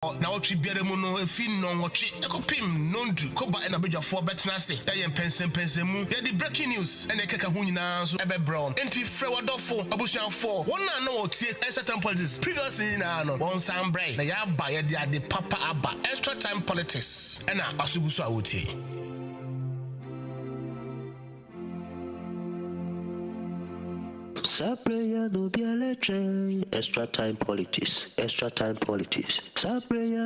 Now what we be able to fin no what we ekopim nondu koba and abedja for betna say ya pensem ya the breaking news and ekeka hu nyina so ebe brown enti frɛ wadofo abusuafo wona na otie certain politics previously na no one sam bray na ya ba ya de papa aba extra time politics and asugusu awotie. Sabraya no bialetre, extra time politics. Sabraya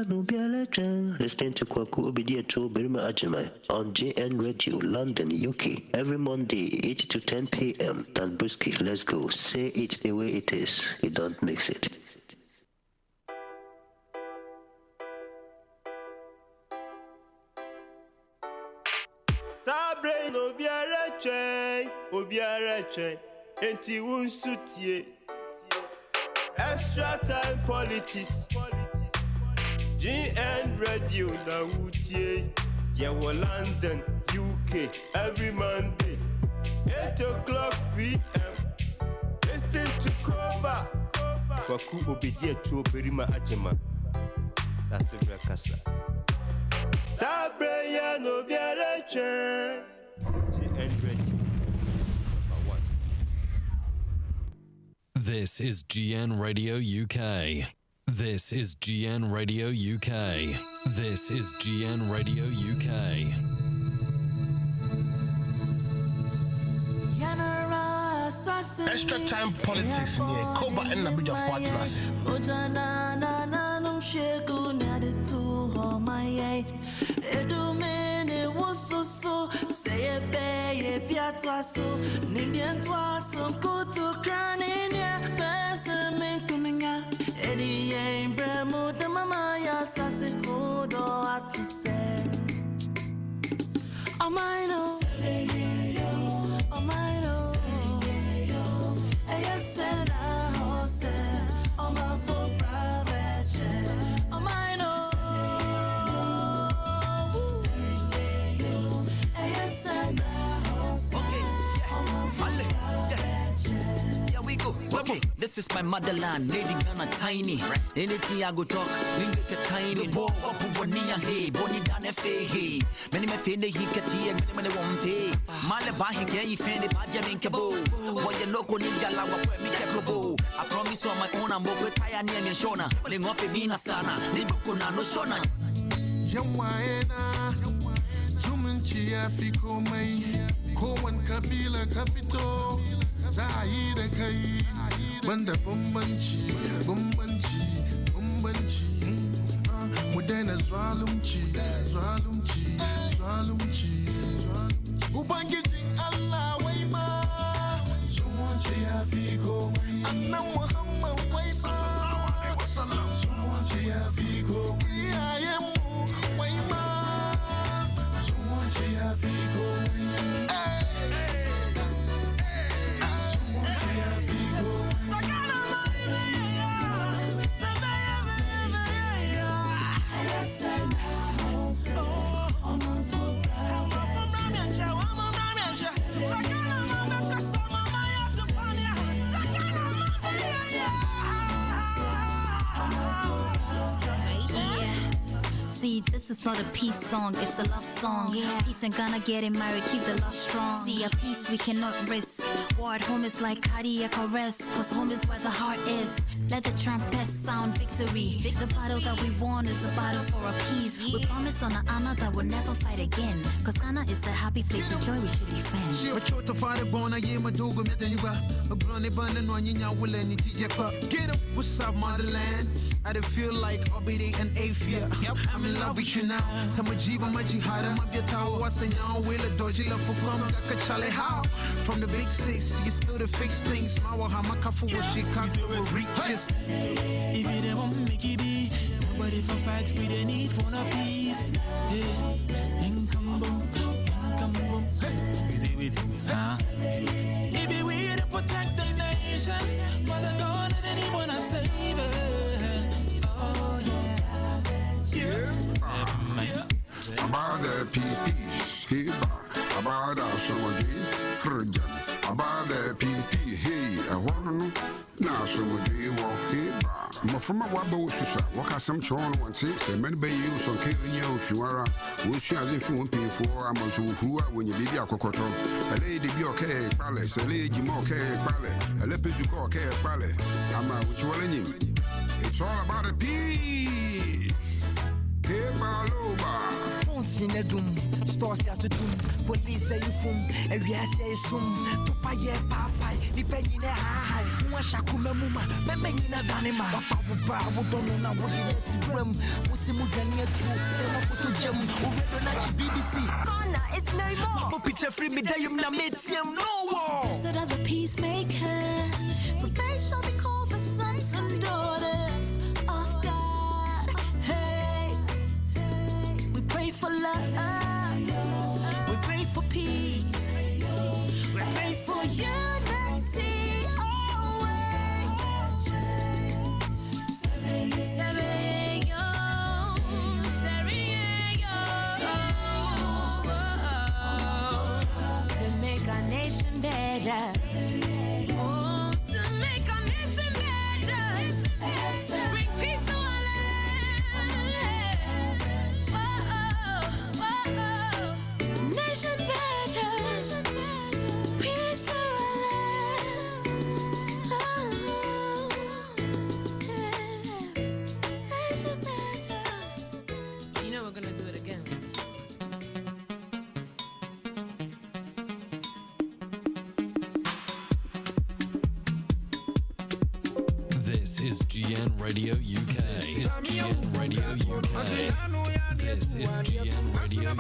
no bialetre. Listen to Kwaku Obidia to Berima Ajimai on JN Radio, London, UK, every Monday, 8 to 10 p.m. Dan Brisky, let's go. Say it the way it is. You don't mix it. Sabraya no bialetre. Enti unsutie extra time politics GN Radio na wutie yewo London UK every Monday 8 o'clock p.m. Listen to Koba Kwaku Obidia to Berima Ajima. That's a kasa Sabraya no bialeche GN Radio. This is GN Radio UK. This is GN Radio UK. This is GN Radio UK. Extra time politics here. Koba and Abidja Fortness. Say a bay, a piatwaso, Nindian twasom, go to Crania, Pessaming coming out, Eddie ain't Bremo, the Mamaya, Sassy, hold or to say. Oh, my no, oh, my no, I said, I said, oh, my for private, oh, my no. Okay, this is my motherland, lady Ghana tiny. Anything I go talk, link a tiny. Bo Ponu-Brenyah hey, Boni Dan F.A. hey. Many me feel he kati and many won't pay. Male bahi can you find the badger in Cabo? What you local ninja lawa me Cabo. I promise on my own I'm both tired near me Shona. Ling off me Nasara, Libukuna no Shona. Yamaena, Zumunchi Afiko May, Kowan Kabila Capito. Zahida kai banda bambanci mu daina zalunci ubangijin Allah wai ma zumunci ya fi komai annan Muhammad wai ma zumunci ya fi komai iyayenmu wai ma zumunci ya fi komai. See, this is not a peace song, it's a love song. Peace and Ghana getting married, keep the love strong. See, a peace we cannot risk. War at home is like cardiac arrest, cause home is where the heart is. Let the trumpets sound victory. The battle that we won is a battle for a peace. We promise on an honor that we'll never fight again, cause Ghana is the happy place of joy we should defend. Get up, what's up, motherland? I don't feel like Obidi and Afia. I'm in love with you now. Tamajiba Majihada Mabiyata Wasanya will a dodgy love for from Kakachale. How? From the big six, you still to fix things. Mawa Hamakafu was Chicago will reach us. If they won't make it be, somebody for fight, we they need one of peace. Maybe we to protect the nation, but I don't let anyone save it. About the peace, hey, about our summer day, about the PP, hey, I want to know now summer day walk, hey, from a wabo, sister, walk us some chon one six, and many bay you some killing you if you are. Which as if you won't pay for a month who are when you be a cocoto. A lady be okay, palace, a lady more care, ballet, a lepizuko care, ballet. I'm out with you in him. It's all about a peace. Hey, Baloba. In the doom, stores to doom, police say you fool, every I say soon, to pay papa, depending on high, Mwashakuma Muma, Memina Danima, Papa, don't know what it is, Rum, Musimugania, to Gem, BBC. Ghana is no more. Picture free me, Dayum Namitium, no war. Instead of the peacemakers, for they shall be called the sons and daughters of God. Hey, we pray for love, we pray for peace, we pray for unity always. To make our nation better. Oh, to make our nation better. Bring peace to our land. Nation better. Peace to our land. Nation better. You know we're gonna do it again. This is GN Radio UK. This is GN Radio UK. This is GN Radio UK.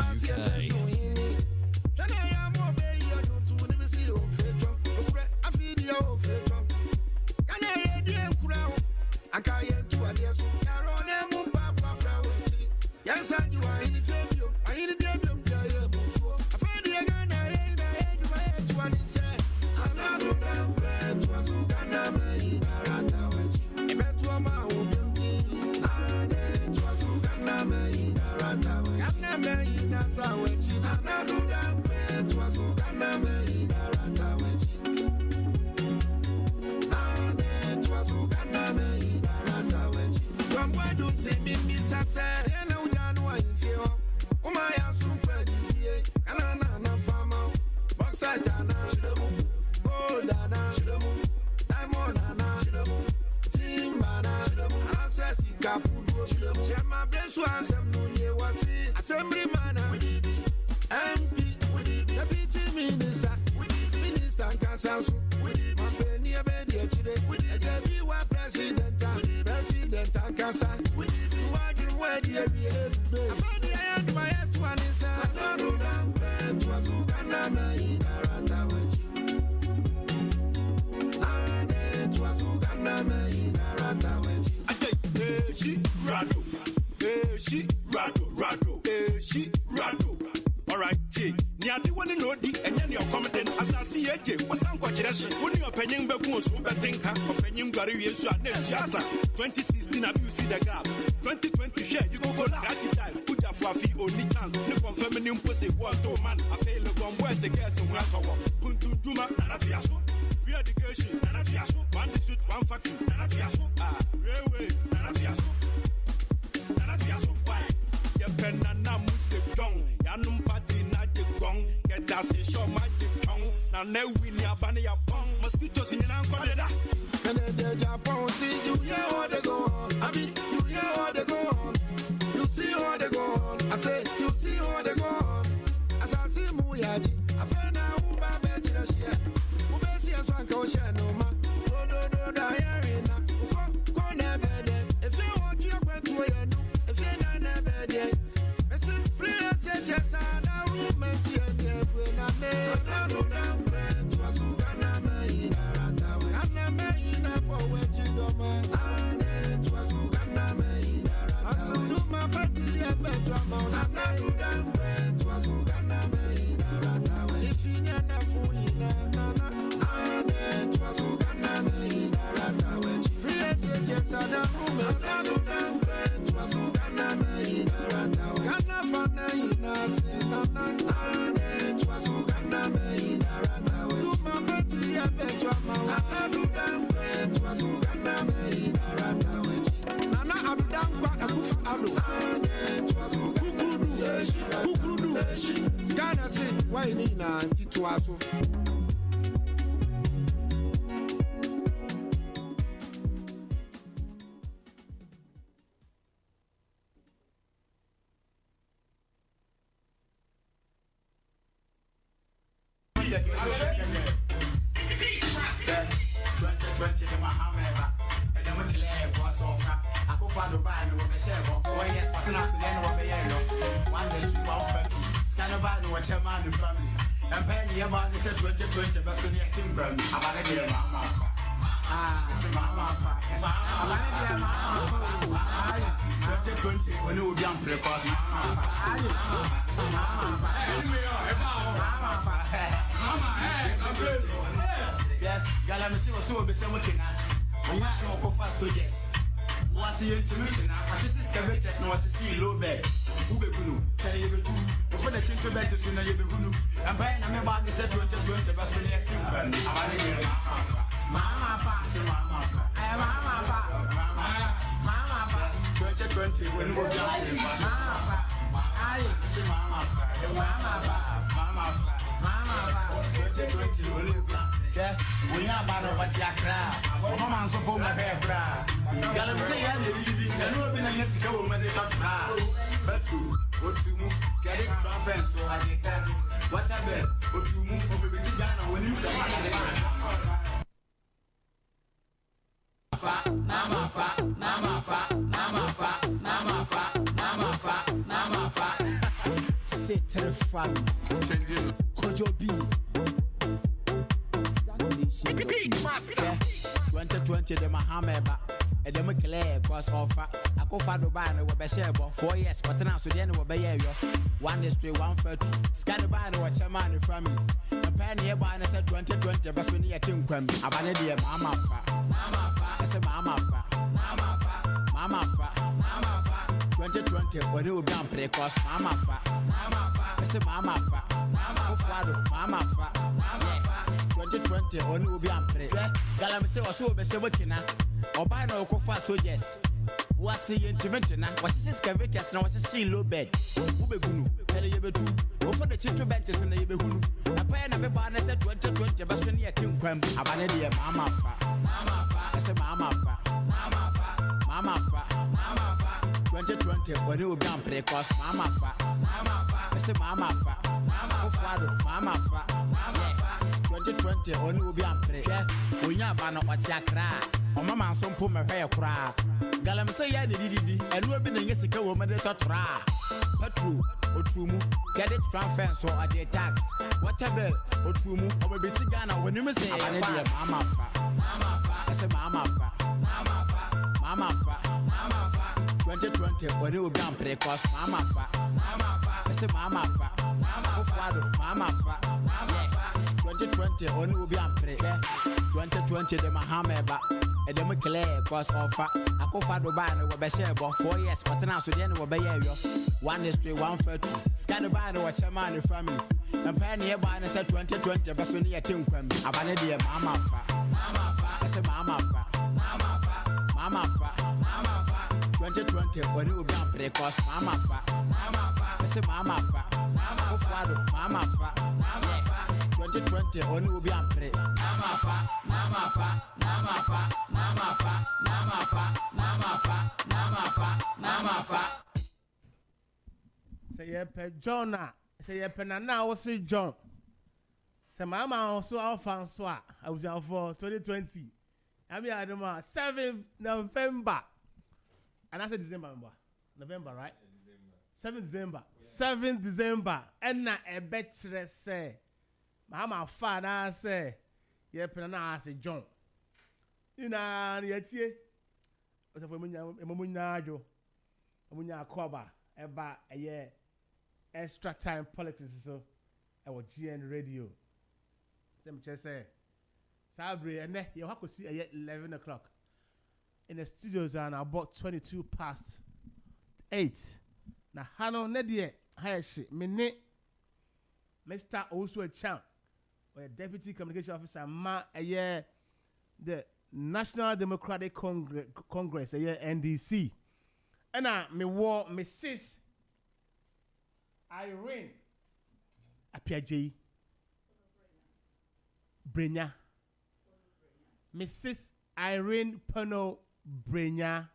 Kukudu. Ghana say, why you need na Tituaso? For years, but now so the end of one is 3, 1 for 2. Scan by and watch a man from me. A penny by and said 2020, but when you think crumb, I wanted dear Mama. I said Mama. 2020, when you down play cost Mama. I said Mama. Mama. 2020, when you be on play. Galam say was so best working or buy no coffee soldiers. What's the intimate now? What is this cavitas now? What's the sea low bed? Ubegunu, tell you betu. Over the chintro benches in the Ubegunu. A pen of a banner said 2020, but when you think crumb, I wanted dear Mama. I said Mama. 2020, when you down play cost Mama. I said Mama. 2020, when you be on play. When you are banner, what's your cry? Or Mamma, some put my hair cry. Galam say ya didi and we been yes go woman to try. Patru Otumu get it from fence or the tax. Whatever Otumu or be Ghana when you say Mama. I say Mama. 2020 when you down play cost Mama. I say Mama. 2020 when you be on play. 2020 the Mahameba. And then we clear cross offer. I go for the band over Beshebo 4 years, but now so the end of Bayo. 1 is 3, 1 for 2. Scan the band or watch a man from me. And penny by and said 2020, but soon you think from me. I wanted dear Mama. I said Mama. 2020 when you down play cost Mama. I said Mama. 2020 when you be on play. Mama. Say ye pe John say ye pe na wo say John. Say mama also alpha so I was out for 2020. I mean I don't 7th November. And I said November, right? 7th December. 7th December. And na e betre say mama fa na say ye pe na say John. Ina yetie. Ose fo munya ajo. Munya akoba eba eye extra time politics so our GN radio. Let me just say Sabre and you have to see 11 o'clock. In the studios are about 22 past 8. Now Hano Nedie Hayashi Mene Mr. Owusu Achiaw, or Deputy Communication Officer Ma aye the National Democratic Congress aye NDC me war Mrs. Irene Achiaw Brenyah. Mrs. Irene Ponu-Brenyah.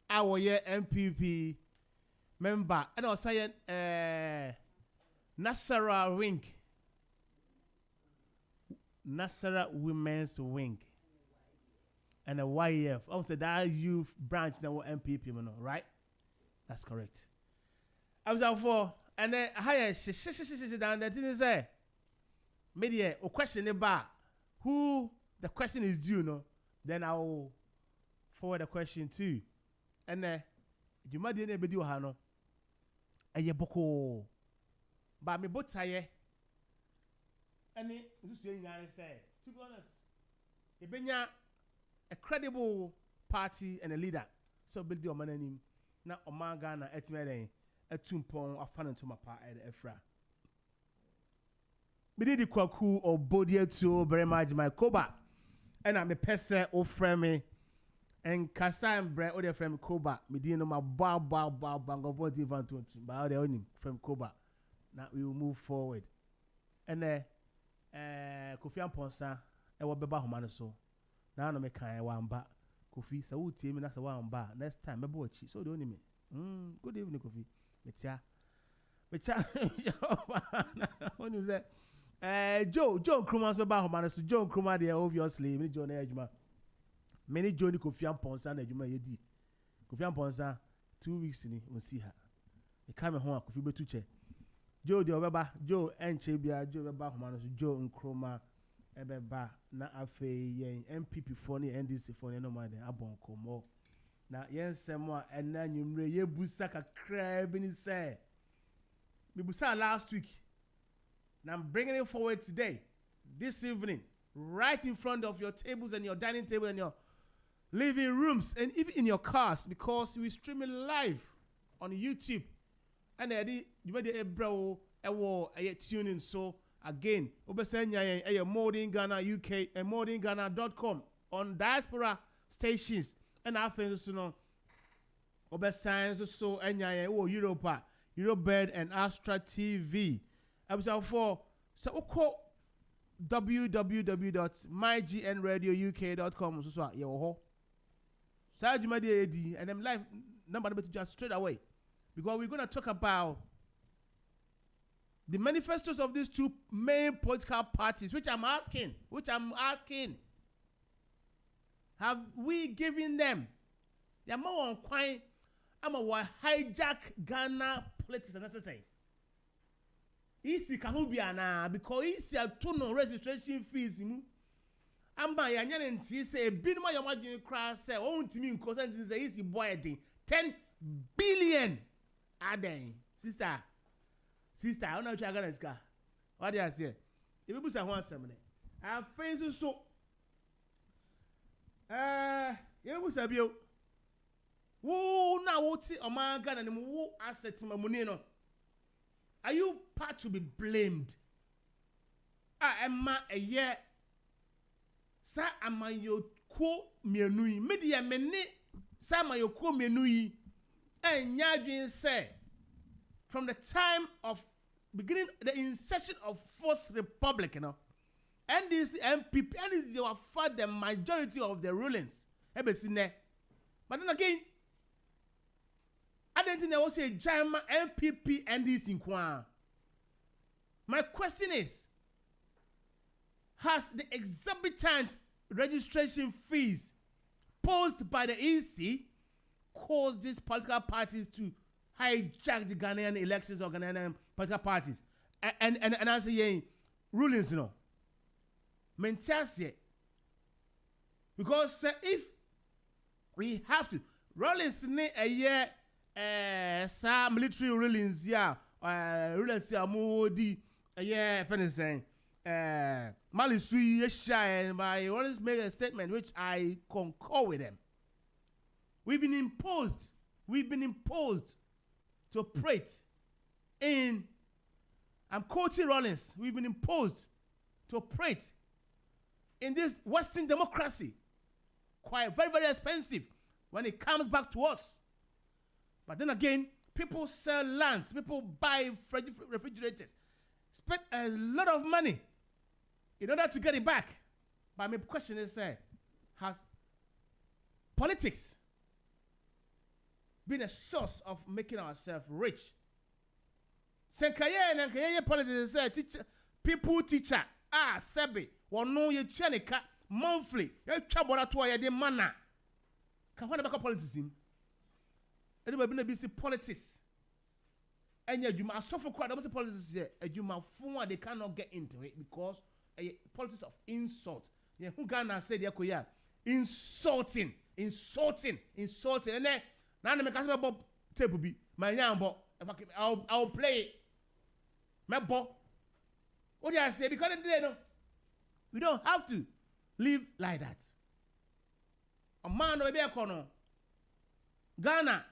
Our year MPP member. And also Nasara Wing. Nasara Women's Wing. And a YF. Also that youth branch now MPP, right? That's correct. I was out for and then higher down the thing is media or question about who the question is due, no? Then I will forward the question to. And you might be able to do hano. A yeboko. But me both say. And who's saying I say, to be honest, you been a credible party and a leader. So build your money in na Omagana etmere a tumpon of fan to my part at Efra. Me did the kwaku or bodia to very much my koba. And I'm a person or frame and Kasa and bread or the frame koba. Me didn't know my bow bang of what even to by the only from koba. Now we will move forward. And Kofi Amponsa, I will be back home so. Now no me kind one back. Kofi, so who team that's a one bar. Next time, my boy, so don't me. Good evening, Kofi. Metia. When you say, Joe Kruma's be back home so Joe Kruma there obviously. Many John Ejuma. Many Johnny Kofi Amponsa and Ejuma Yedi. Kofi Amponsa 2 weeks in we see her. He come home Kofi be tuche. Joe the Obeba, Joe and Chebia, Joe be back home so Joe Nkrumah. Ebeba na afe yen MPP for ni NDC for ni no ma de abon komo na yen semwa ena nwumre ye busa kakra bi ni say me busa last week now I'm bringing it forward today this evening right in front of your tables and your dining table and your living rooms and even in your cars because we stream it live on YouTube and you made the bro tuning so again, Obesenya Modern Ghana UK and modernghana.com on diaspora stations and our friends you know Obescience so enya Europa, Eurobird and Astra TV. Episode 4 so oko www.mygnradiouk.com so ho. Sajumadi AD and I'm live number to just straight away because we're gonna talk about the manifestos of these two main political parties, which I'm asking, have we given them? They're more on quite, I'm a hijack Ghana politics and necessary. Easy Kahubiana, because easy a no registration fees. I'm by a young say, bin my imagine crash, say, own to me in consent is easy boy, 10 billion. Aden, Sister, I don't know what you're going to say. What do you say? If you say one seminary, I think so. You say, who now what Omagana and who asset my money? Are you part to be blamed? I am a year. Sa am your quo menui. Media mene. Sama your quo menui. And Yadwin say. From the time of beginning, the inception of Fourth Republic, you know, and this MPP, and this is your the majority of the rulings. But then again, I don't think there was a Jama MPP and this in Kwan. My question is, has the exorbitant registration fees posed by the EC caused these political parties to hijack the Ghanaian elections or Ghanaian political parties and answer ye rulings, you know. Mentasi. Because if we have to rulings ne a year some military rulings rulings modi a year saying Malisui Yesha and my always make a statement which I concur with them. We've been imposed to operate in, I'm quoting Rollins, we've been imposed to operate in this Western democracy, quite very, very expensive when it comes back to us. But then again, people sell lands, people buy refrigerators, spend a lot of money in order to get it back. But my question is, has politics been a source of making ourselves rich? Senkaye politics say teacher sebe wono ye twanika monthly ye twabora to ye de mana ka hwana baka politics him anybody na be see politics enya adwuma asofo kwa dem say politics here adwuma fun they cannot get into it because politics of insult ye who Ghana say they koya insulting and then na me ka say bob tape bi my yambo I'll play it. My boy. What do I say? Because we don't have to live like that. A man of a Ghana,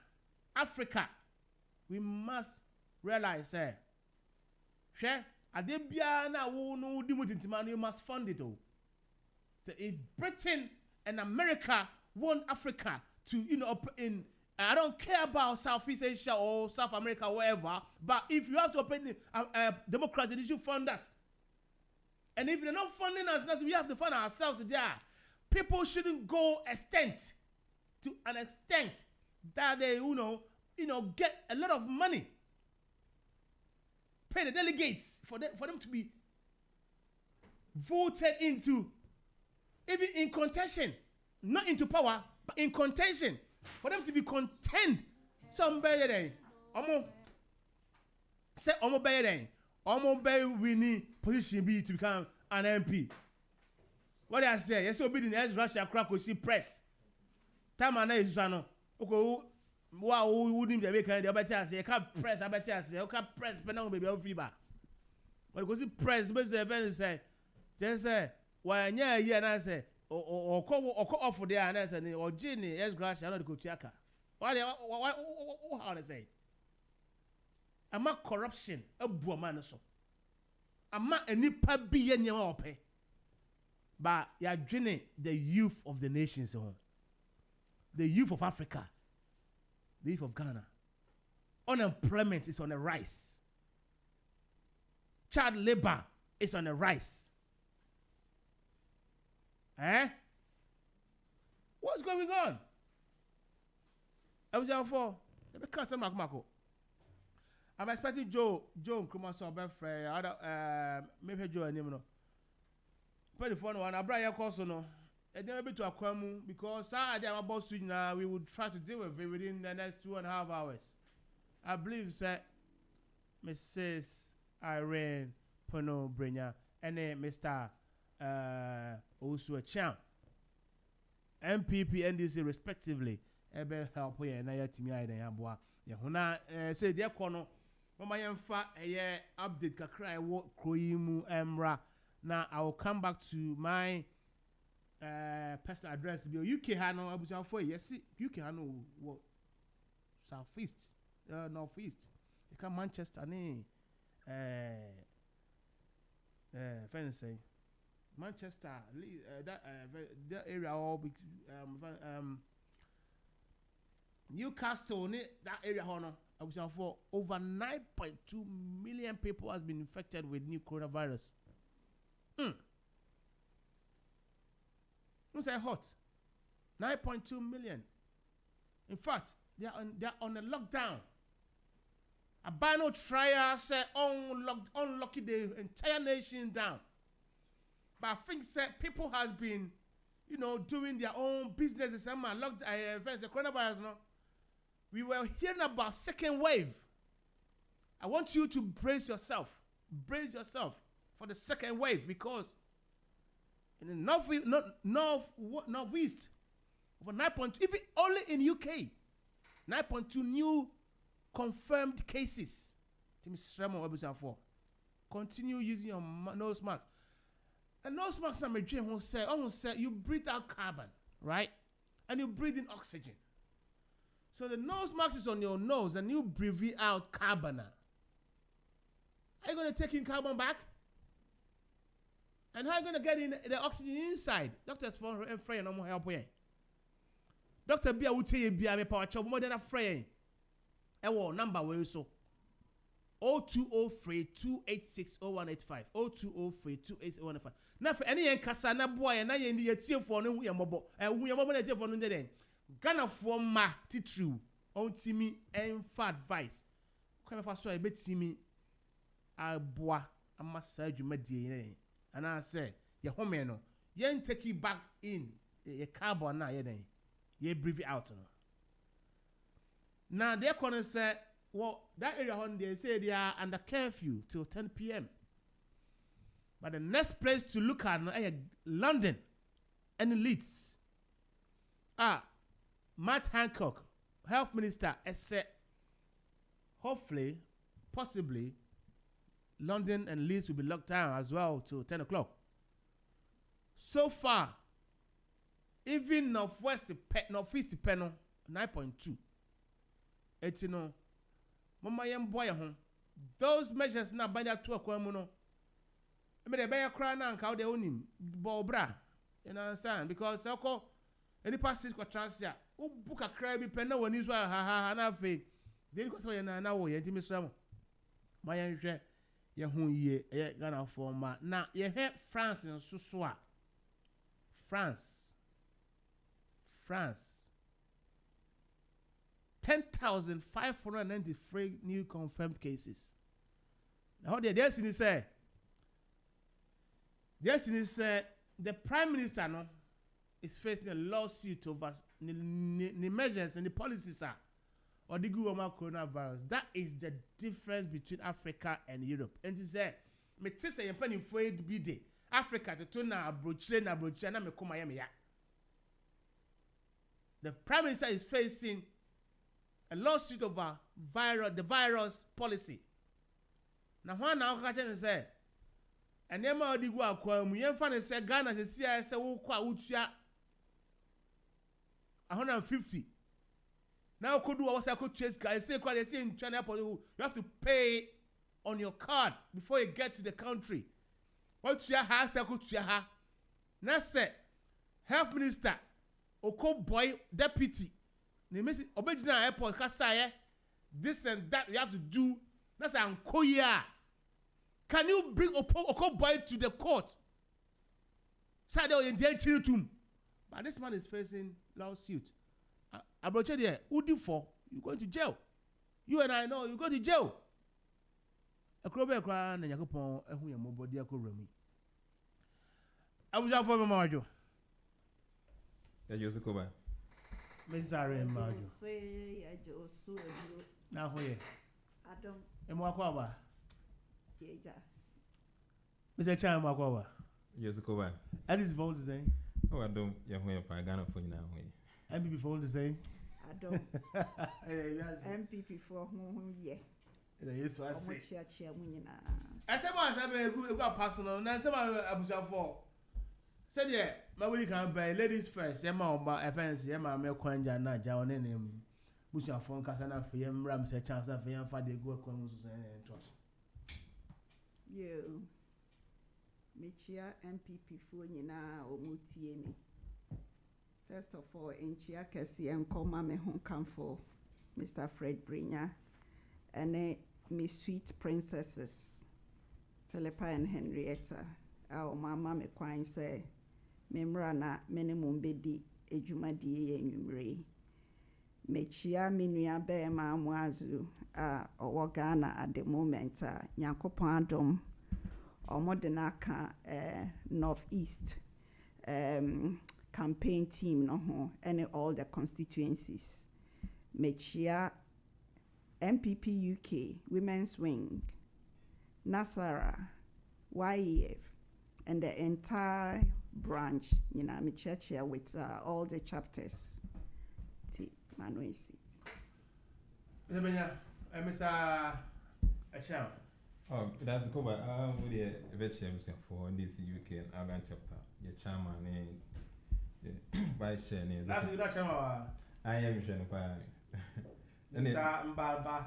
Africa, we must realize, share. You must fund it all. So if Britain and America want Africa to, in I don't care about Southeast Asia or South America or wherever, but if you have to open democracy, you should fund us. And if they're not funding us, we have to fund ourselves there. People shouldn't go to an extent that they, get a lot of money, pay the delegates for them to be voted into, even in contention, not into power, but in contention. For them to be content, some better than say better than winning position be to become an MP. What I say, yes, obedient as Russia crack will see press. Time and is no. Okay, wow, wouldn't be making the better say, can't press, I better say, okay, press, but no baby of fever. But because press, but the event say, just say, why, yeah, and I say. Or call off for there and I said, or Jenny, yes, grass, I know the Kuchiaka. What how to say? I'm not corruption, a woman so. I'm not any pabi in your pay. But you're draining the youth of the nations, the youth of Africa, the youth of Ghana. Unemployment is on the rise. Child labor is on the rise. What's going on? I was out for. I'm expecting Joe Nkrumah so Benfrey. Maybe Joe and him. But the phone one, I brought your course no. And then maybe to Akwamu because I am about to now. We would try to deal with it within the next 2.5 hours. I believe that Mrs. Irene Ponu-Brenyah and then Mr. Owusu Achiaw, MPP, NDC respectively, ebe help here na yatimi ayi na yabwa. Yehuna say dia kono mama yemfa update kakra ewo kroyimu emra. Now I will come back to my personal address. Be UK hano abuja for yes UK hano what southeast northeast. You can Manchester ni friends say Manchester, that area, all Newcastle, that area, I was for over 9.2 million people has been infected with new coronavirus. Don't say hot. 9.2 million. In fact, they are on a lockdown. A bino trial said unlock the entire nation down. But I think people has been, doing their own businesses. Some locked the coronavirus. No, we were hearing about second wave. I want you to brace yourself for the second wave because in the northeast, over 9.2, even only in UK, 9.2 new confirmed cases. Continue using your nose mask. And nose mask, almost say you breathe out carbon, right? And you breathe in oxygen. So the nose mask is on your nose and you breathe out carbon. Are you going to take in carbon back? And how are you going to get in the oxygen inside? Doctors for afraid no more help here. Dr. Bia will tell you Bia me power chop more than afraid. Ewo number we so 0203-286-0185 0203-286-0185 na for any kasa na boy na ye ndi yetiefo no hu ye mobo hu ye mobo na yetiefo no den Ghana for ma titru on timi enfa advice kwa fa so e betimi aboa amasa adwuma die yen ana say ye home no yen take it back in ye carbon na ye den ye breathe it out no now they can say well, that area on they say they are under curfew till 10 p.m. But the next place to look at is London and Leeds. Matt Hancock, Health Minister, has said hopefully, possibly, London and Leeds will be locked down as well till 10 o'clock. So far, even Northeast Penal 9.2. It's Mama yem boy home. Those measures na by that 2 o'clock. I mean, they bear cry now and cow they own him. Bobra. You know what I'm saying? Because I call any passes for transia. Who book a crabby penna when he's ha na fe. Then go so na wo ye timi so. My young ye hu ye Ghana for ma. Na ye hear France and so France. 10,593 new confirmed cases. Now, the destiny say, the Prime Minister no, is facing a lawsuit over the measures and the policies or the coronavirus. That is the difference between Africa and Europe. And he said, me say you penny for it be day. Africa to turn na broche na me come ya. The Prime Minister is facing a lawsuit over the virus policy. Now, one now can say, and then my digu akwa mu yen fa ne say Ghana se sia se wo kwa utua 150. Now could do what I could chase guys say kwa they say in China you have to pay on your card before you get to the country. What you ha say could you ha. Now say Health Minister Oko boy deputy ne mesi obejina airport kasa this and that you have to do. That's an koya. Can you bring Oko boy to the court? But this man is facing lawsuit. Abroche there, who do for? You going to jail. You and I know you go to jail. A crowbar crying and Yakupon, and who are more body. I was out for Mario. You're Koba. Miss Irene Mario. Say, I just saw you. Now, where? I don't. And Mwakwa. Yeah. Mr. Chan Mwakwa. You're Koba. And his vote is saying, oh, I don't. You're going to Ghana for you now. MPP for the same. I don't. MPP for whom, yeah. Yes, I say. I said, I said, I got personal, and I said, I was out for. Said, yeah, my way can buy ladies first. Emma, about offense, Emma, me kwanja na jaw name. Busha phone kasana for yem ram say chance for yem for the go kwon and trust. You. Michia MPP for nyina omutie ni. First of all, in Chia Kesi and Koma me home come for Mr. Ponu-Brenyah and Miss Sweet Princesses Philippa and Henrietta. Our mama me kwine say memrana minimum bedi ejumadi enumre. Mechia minua be ma amwazu owo Ghana at the moment Nyankopon adom omodena Northeast campaign team no ho and all the constituencies. Mechia MPP UK Women's Wing, Nasara, YEF, and the entire branch, you know, Mechia with all the chapters. Manuisi. Mr. Achiaw. Oh, that's the cover. I'm with the veteran for this UK and Ireland chapter. Your chairman and vice chair. I am chairman. Mr. Mbaba.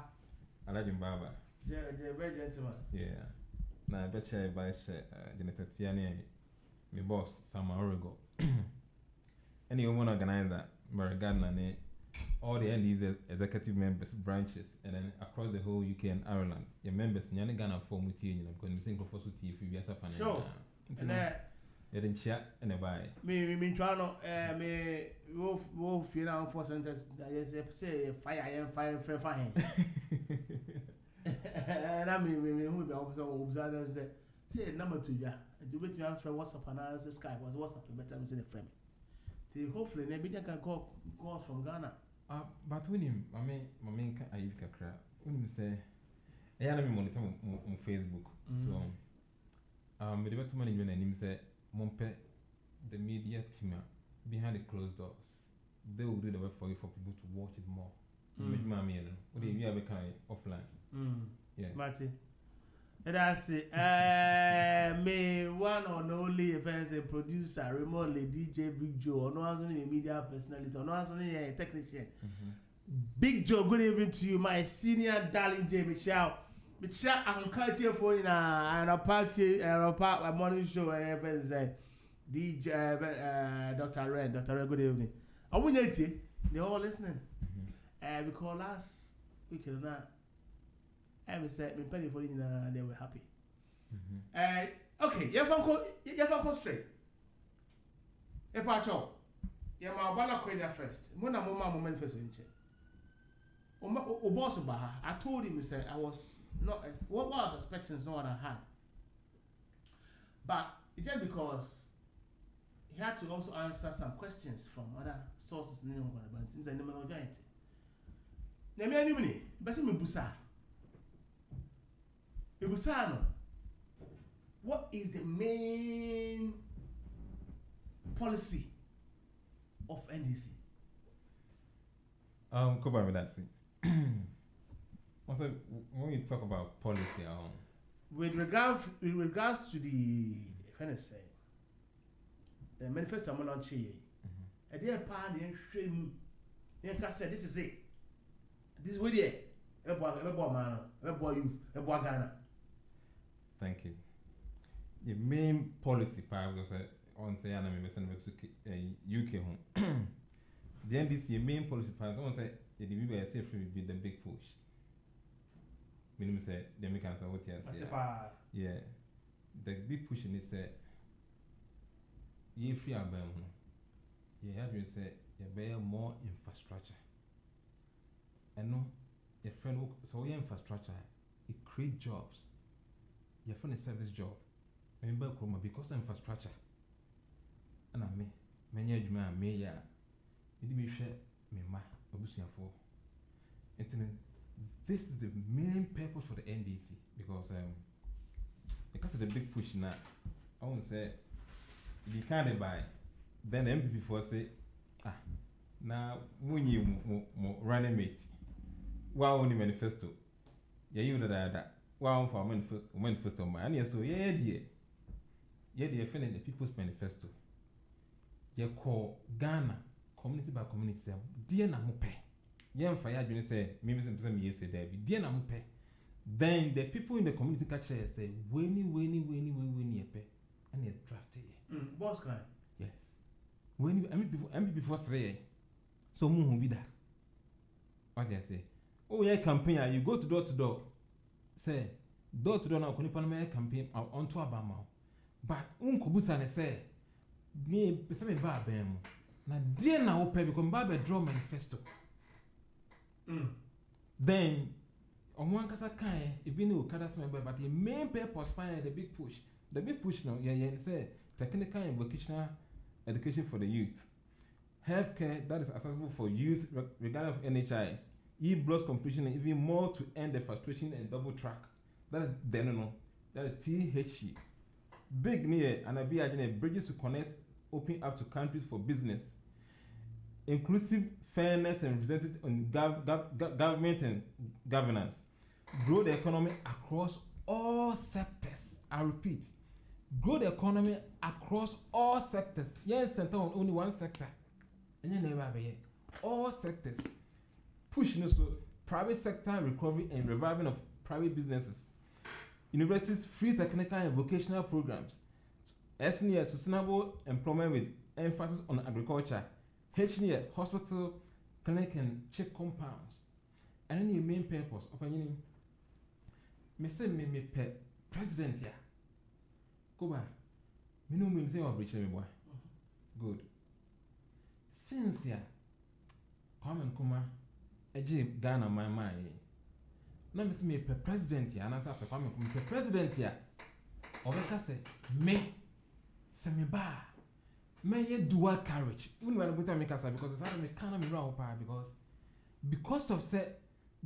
Aladdin Baba. Very gentleman. Yeah. Now, vice chair, Janetta Tiani, my boss, some hour ago. Any woman organizer, Maragana, all the ND's executive members branches, and then across the whole UK and Ireland, your members in Ghana form with you, because you think of us with you if you are a sure. And you didn't chat and a buy. Me try no me wolf you know for sentence say fire fire. And I mean who be observe say number 2 yeah. Do wait me after WhatsApp and answer Skype was WhatsApp better me say the frame. Hopefully maybe they can call from Ghana. But when him, my main can I kakra. When him say, I am monitor on Facebook. So, the better money when him say, Mompe, the media team behind the closed doors, they will do the work for you for people to watch it more. Mammy, what do you have a kind offline? Yeah, Marty. And I say, me one or only events a producer, remotely DJ Big Joe, or no answering a media personality, or no answering a technician. Big Joe, good evening to you, my senior darling J. Michelle. Michelle, I'm cutting you for in a party, a morning show, events, DJ Dr. Ren, good evening. I want you, they're all listening. Because last week, I said, me penny for it, they were happy. Okay, you have go straight. Achiaw, you have my bala first. When I'm on manifesto in check. I told him, say, I was not what I was expecting is not what I had. But it's just because he had to also answer some questions from other sources in the university. What is the main policy of NDC? Come on with that. Also, when you talk about policy, with regards to the manifesto I'm launching, a dear party and said, this is it. This is what it is. Ghana. Thank you. The main policy part was on say UK home. The NDC the main policy part on say the people say free be the big push. Meaning say the make answer what you say. Yeah. The big push in say you free abem. You have to say you bear more infrastructure. And no, your friend so your infrastructure it create jobs. Your friend a service job. Remember because of infrastructure. And I me many adwuma me ya. Me share me ma obusuafo. This is the main purpose for the NDC because of the big push now. I won't say you can't buy. Then the MPP for say now when you running mate. Wow, only manifesto. Yeah, you know that. Wow, for manifesto, man. And so, yeah, dear, friend, the People's Manifesto. You call Ghana community by community. Dear Namupe. Yeah, fire, you say, maybe some years a day. Dear Namupe. Then the people in the community catch say, Winnie, and they drafted. Boss guy. Yes. When I'm before 3. So, who be that? What do I say? Oh, yeah, campaign. You go to door. Say, door to door now, Kunipanama campaign onto Abama. But Unkubusa say, me, Pesame Babem. Now, dear now, pay because Babe draw manifesto. Then, on one casa kind, if you know, Kadas member, but the main purpose behind the big push. The big push now, say, technical and vocational education for the youth. Healthcare that is accessible for youth, regardless of NHIs. E-block completion and even more to end the frustration and double track. That is that is THE. Big near and a bridges to connect, open up to countries for business. Inclusive fairness and represented on government and governance. Grow the economy across all sectors. I repeat, grow the economy across all sectors. Yes, center on only one sector. And you never be all sectors. Pushing also private sector recovery and reviving of private businesses. Universities free technical and vocational programs. SNES sustainable employment with emphasis on agriculture. HNE hospital clinic and check compounds. And then your main purpose of any me say me president ya. Go back. Me no mean say or breach me boy. Good. Since ya Kwame Nkrumah eje Ghana my na me say me president ya and after Kwame Nkrumah president ya obeka say me say me ba me ye dual carriage even when I go to make us because I me can me raw because of say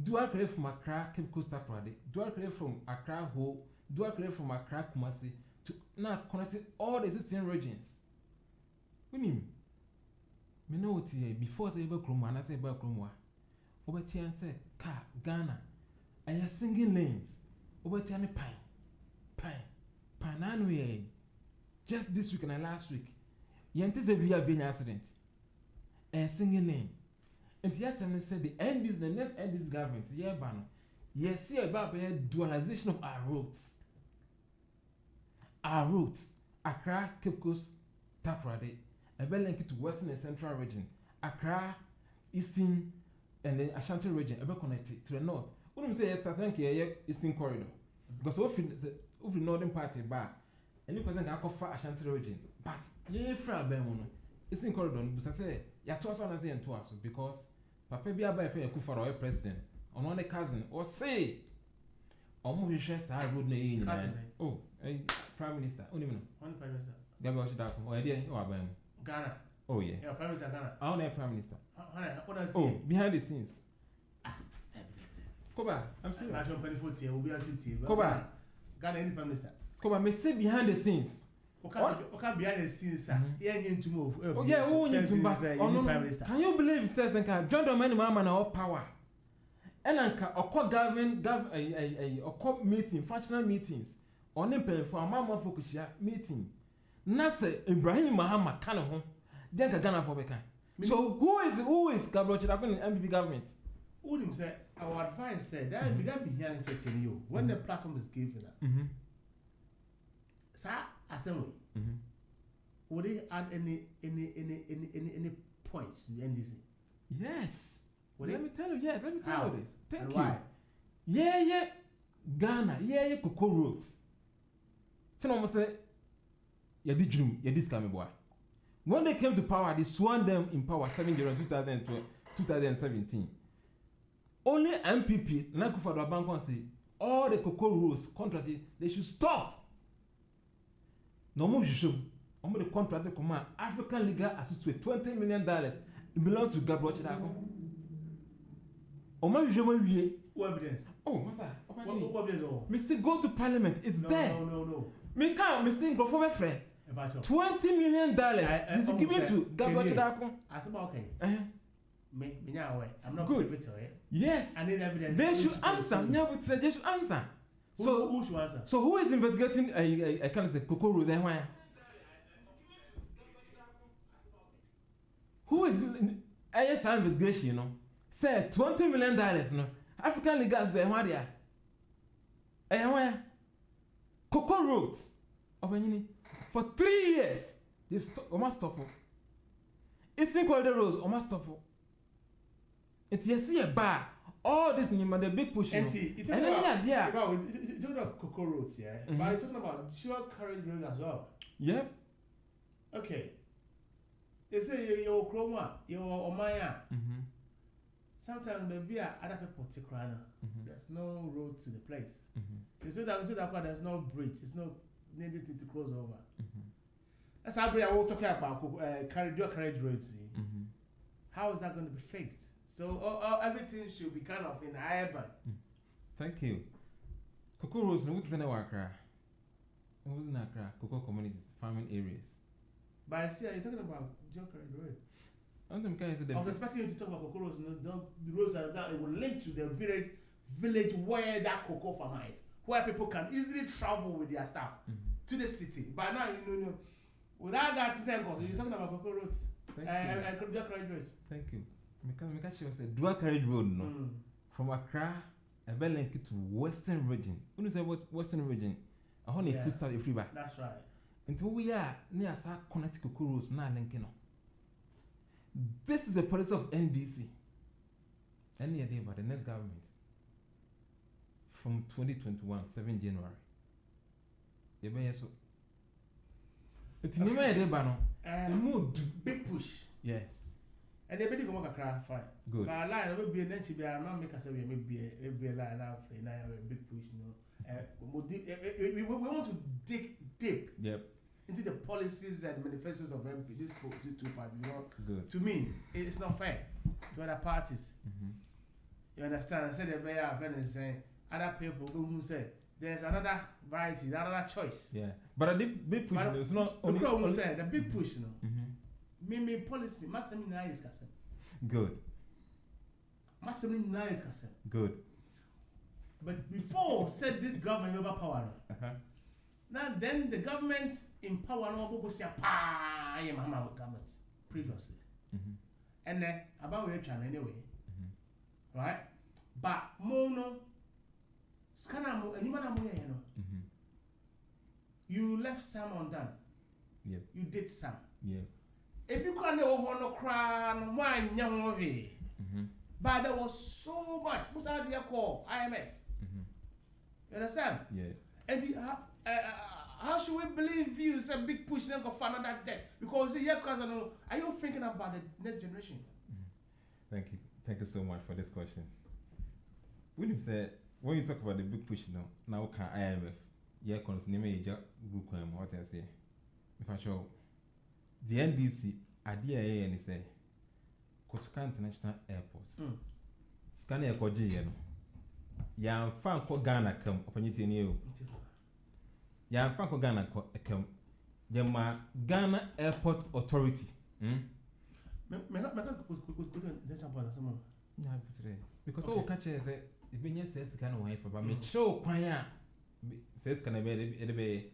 dual carriage from Accra Cape Coast Parade dual carriage from Accra Ho dual carriage from Accra Kumasi to now connecting all the existing regions. We mean me know what before say about Kromwa and I say about Kromwa. Obetian say car Ghana and you're singing lanes. Obetian pine anyway. Just this week and last week. You anticipate being accident and singing lane. And yes, I said the next end is government. Yeah, ban. Yes, see about the dualization of our roads. Our routes, Accra, Cape Coast, Taprade, a bell link to Western and Central region, Accra, Eastern, and then Ashanti region, a connected to the north. Wouldn't say starting here Eastern corridor because of the northern party bar, and you present Akofa Ashanti region, but ye fra bemono Eastern corridor. But I say ya twice on as and twice because Papa be by fair Kufaro president on one cousin or say. Almost stress I road na oh, Prime Minister. Only One Prime Minister. Gabriel Shidako. Oh, idea. Oh, Ghana. Oh, yes. Yeah, Prime Minister Ghana. I want Prime Minister. Oh, behind the scenes. Koba, I'm serious. National Penny will be a city. Koba. Ghana any Prime Minister. Koba, me say behind the scenes. Okay, behind the scenes, sir. Yeah, you need to move. Oh, yeah, who need to move? Prime Minister. Can you believe it says John Domini Mama na all power? Elanka okọ government okọ meeting functional meetings on pay for amama focus meeting na say Ibrahim Mahama kan ho den ka Ghana for beka. So who is Gabriel Chidako in MPP government? Who him say our advice said that we got behind certain you when the platform is given up. Sir, assembly. Would they add any points to the NDC? Yes. Let me tell you this. Thank you. Why? Yeah. Ghana, yeah, Cocoa Roads. So almost say, yeah, did dream, yeah, this coming boy. When they came to power, they sworn them in power 7 January 2017. Only MPP, Nakufado Bank, say all the Cocoa Roads contracted, they should stop. No more you should. The contract to command African Legal Assistance $20 million. It belongs to Gabriel Chidako. What evidence? Oh, what's that? What evidence? Me say go to Parliament. It's there. No. Me can't. Me say go for my friend. $20 million is given to Gabriel Chidako. I said okay. I'm not good. Yes. I need evidence. They should answer. They should answer. So who should answer? So who is investigating? I can't say Cocoa Road. Who is ISR investigation? You know. Say $20 million, no. African Legal Assistance, Cocoa Roads, for 3 years, they've almost stopped. Eastern Corridor Roads, almost stopped. It's a bar. All this, the big push. And see, you're talking about Cocoa Roads, yeah? But you're talking about dual carriage road as well. Yep. Okay. They say you're Chroma, you're Omaya. Sometimes maybe other people take Rana. There's no road to the place. So that there's no bridge. It's no needed to cross over. That's how I will talk about dual carriage roads. How is that going to be fixed? So everything should be kind of in urban. Thank you. Cocoa Roads, no, what's in Accra? What's in Accra? Cocoa communities, farming areas. But I see, you're talking about dual carriage road. I was expecting you to talk about cocoa roads. The roads that it will link to the village where that cocoa farmer is, where people can easily travel with their stuff to the city. But now, without that, you're talking about cocoa roads. Dual carriage roads. Thank you. Because was a dual carriage road, no? From Accra, a bell link to Western region. When you say Western region, I want a full start free back. That's right. Until we are near Connecticut cocoa roads, now linking up. This is the policy of NDC. any day by the next government from 2021 7 January. You may so. It's in my day, Bano. Big push. Yes. And everybody come back cry fine. Good. But a line will be an inch be a man make us maybe a line out for a big push, you know. We want to dig deep into the policies and manifestos of MP, these two parties. You know, good. To me, it's not fair to other parties. You understand? I said they are very saying other people who say there's another variety, another choice. Yeah, but the big push is not only say the big push, you know. Me policy, massively nice, good. Massively nice, good. But before said this government over power. Now then the government in power no go say pa I am government previously. And then about we trying anyway. Right? But mono scanner mo anyone mo you know. You left some undone. Yeah. You did some. Yeah. If you can't no cry no one young but there was so much. What's out there called IMF? You understand? Yeah. And how should we believe you? It's a big push then go for another debt because are you thinking about the next generation? Thank you so much for this question. When you talk about the big push, now can IMF? Yeah, because name is group what I say. If I show the NDC idea and say Kotoka International Airport. Scan airport Yan fan ko Ghana come opportunity ni you. Yan fan ko Ghana come. Yama Ghana Airport Authority. Because all catch is if you says can wife but me show kwanya says can be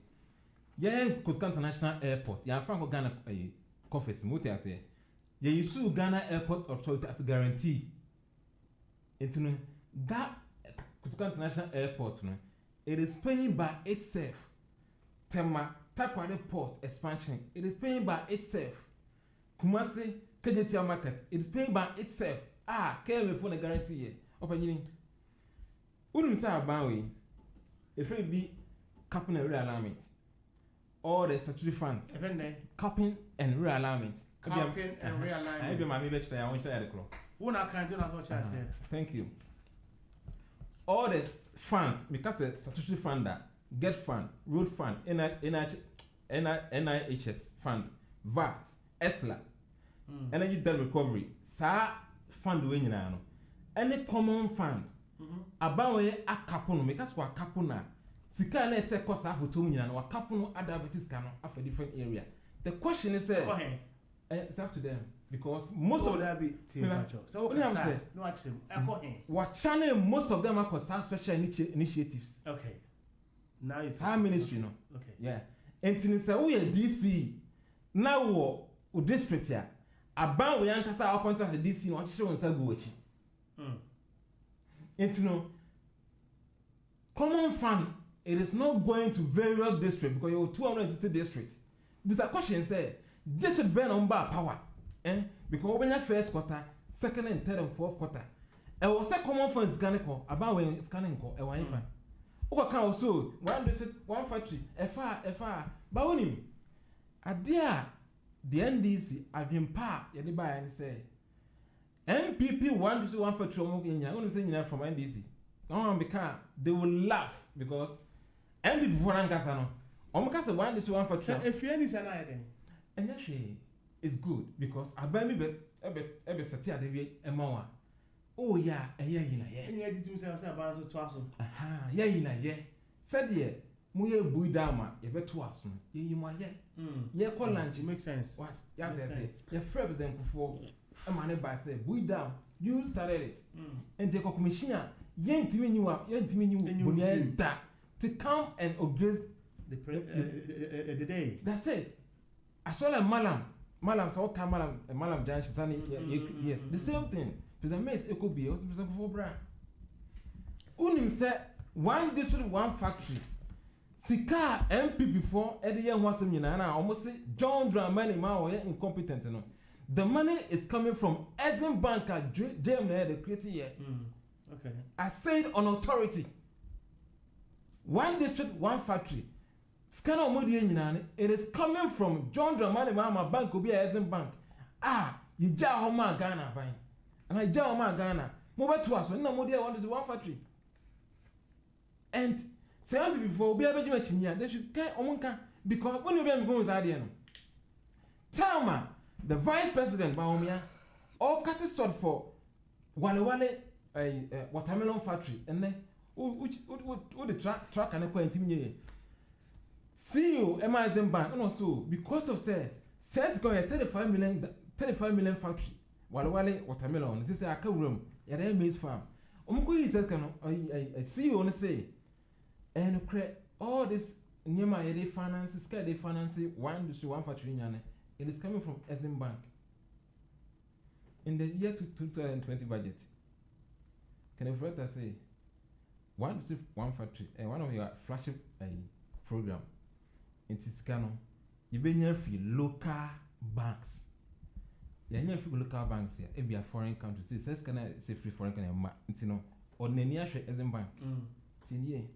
yan Kotoka International Airport. Yan fan ko Ghana office muti ase. You sue Ghana Airport Authority as a guarantee. Into that Kotoka International Airport, it is paying by itself. Tema Takwari Port expansion, it is paying by itself. Kumasi KJTL market, it is paying by itself. Came for the guarantee. Opening. Wouldn't say about if it be capping and realignment, all the statutory funds, capping and realignment. Capping and realignment. I be my lecture. I want to add a clock. Thank you. All the funds, because the statutory funder, get fund, road fund, NIHS fund, VAT, ESLA, energy debt recovery, fund we any common fund, about a couple, because what couple na, Sika na se cost half to me and what couple other advertises can of a different area. The question is it's up to them. Because most of them be so no action. What channel most of them are called special initiatives. Okay. Now it's our ministry, no. Okay. Yeah. And to say we are DC now o district here. About we ankasa up onto the DC no show on Saguchi. And no common fund it is not going to various districts because you have 260 districts. This question say this should burn on bar power. Because when you first quarter, second and third and fourth quarter, and was a common for scanning call about when scanning call a wife. What can also one factory, FR, but when him a dear the NDC have been part by and say MPP one to one factory in your own saying from NDC. No because they will laugh because MPP for Angasano. Almost one to one factory. If you any an idea, and actually. It's good because I buy me ebe satia de emawa. Oh yeah, yeah. And you did say about so twice. Aha, yeah. Said ye, mu ye bui dama, ye be twice. Ye mo ye. Ye call lunch. Makes sense. Was ya say. Ye friends them before. A man by say bui down. You started it. And the commissioner, ye ntimi you da to come and organize the day. That's it. I saw a Malam so come Malam Jan Shani yes the same thing President Mace it could be also President for bra unim said one district one factory Sika MP before every year was na almost say John Dramani ma o incompetent no The money is coming from Exim Bank at JMN, the creative here. Okay. I said on authority. One district, one factory. Scanner Modi, it is coming from John Dramani Mama Bank, will be Exim Bank. You ja Homa Ghana buying. And I ja Homa Ghana. Move to us when no Modi want to one factory. And say before we are able they should get on because when you be going to tell me the vice president Baumia all cut it short for Wale watermelon factory and then which the track and a CEO Exim Bank and also because of says go ahead 35 million factory Wale watermelon this is a room at a maize farm. He says a CEO on say and create all this Nyama they finance one factory it is coming from Exim Bank. In the year 2020 budget, can you say one factory and one of your flagship program in Tiscano, you be near local banks. You near local banks here. It be a foreign country. Says can I say free foreign country? You know, or near Exim Bank. Tinye,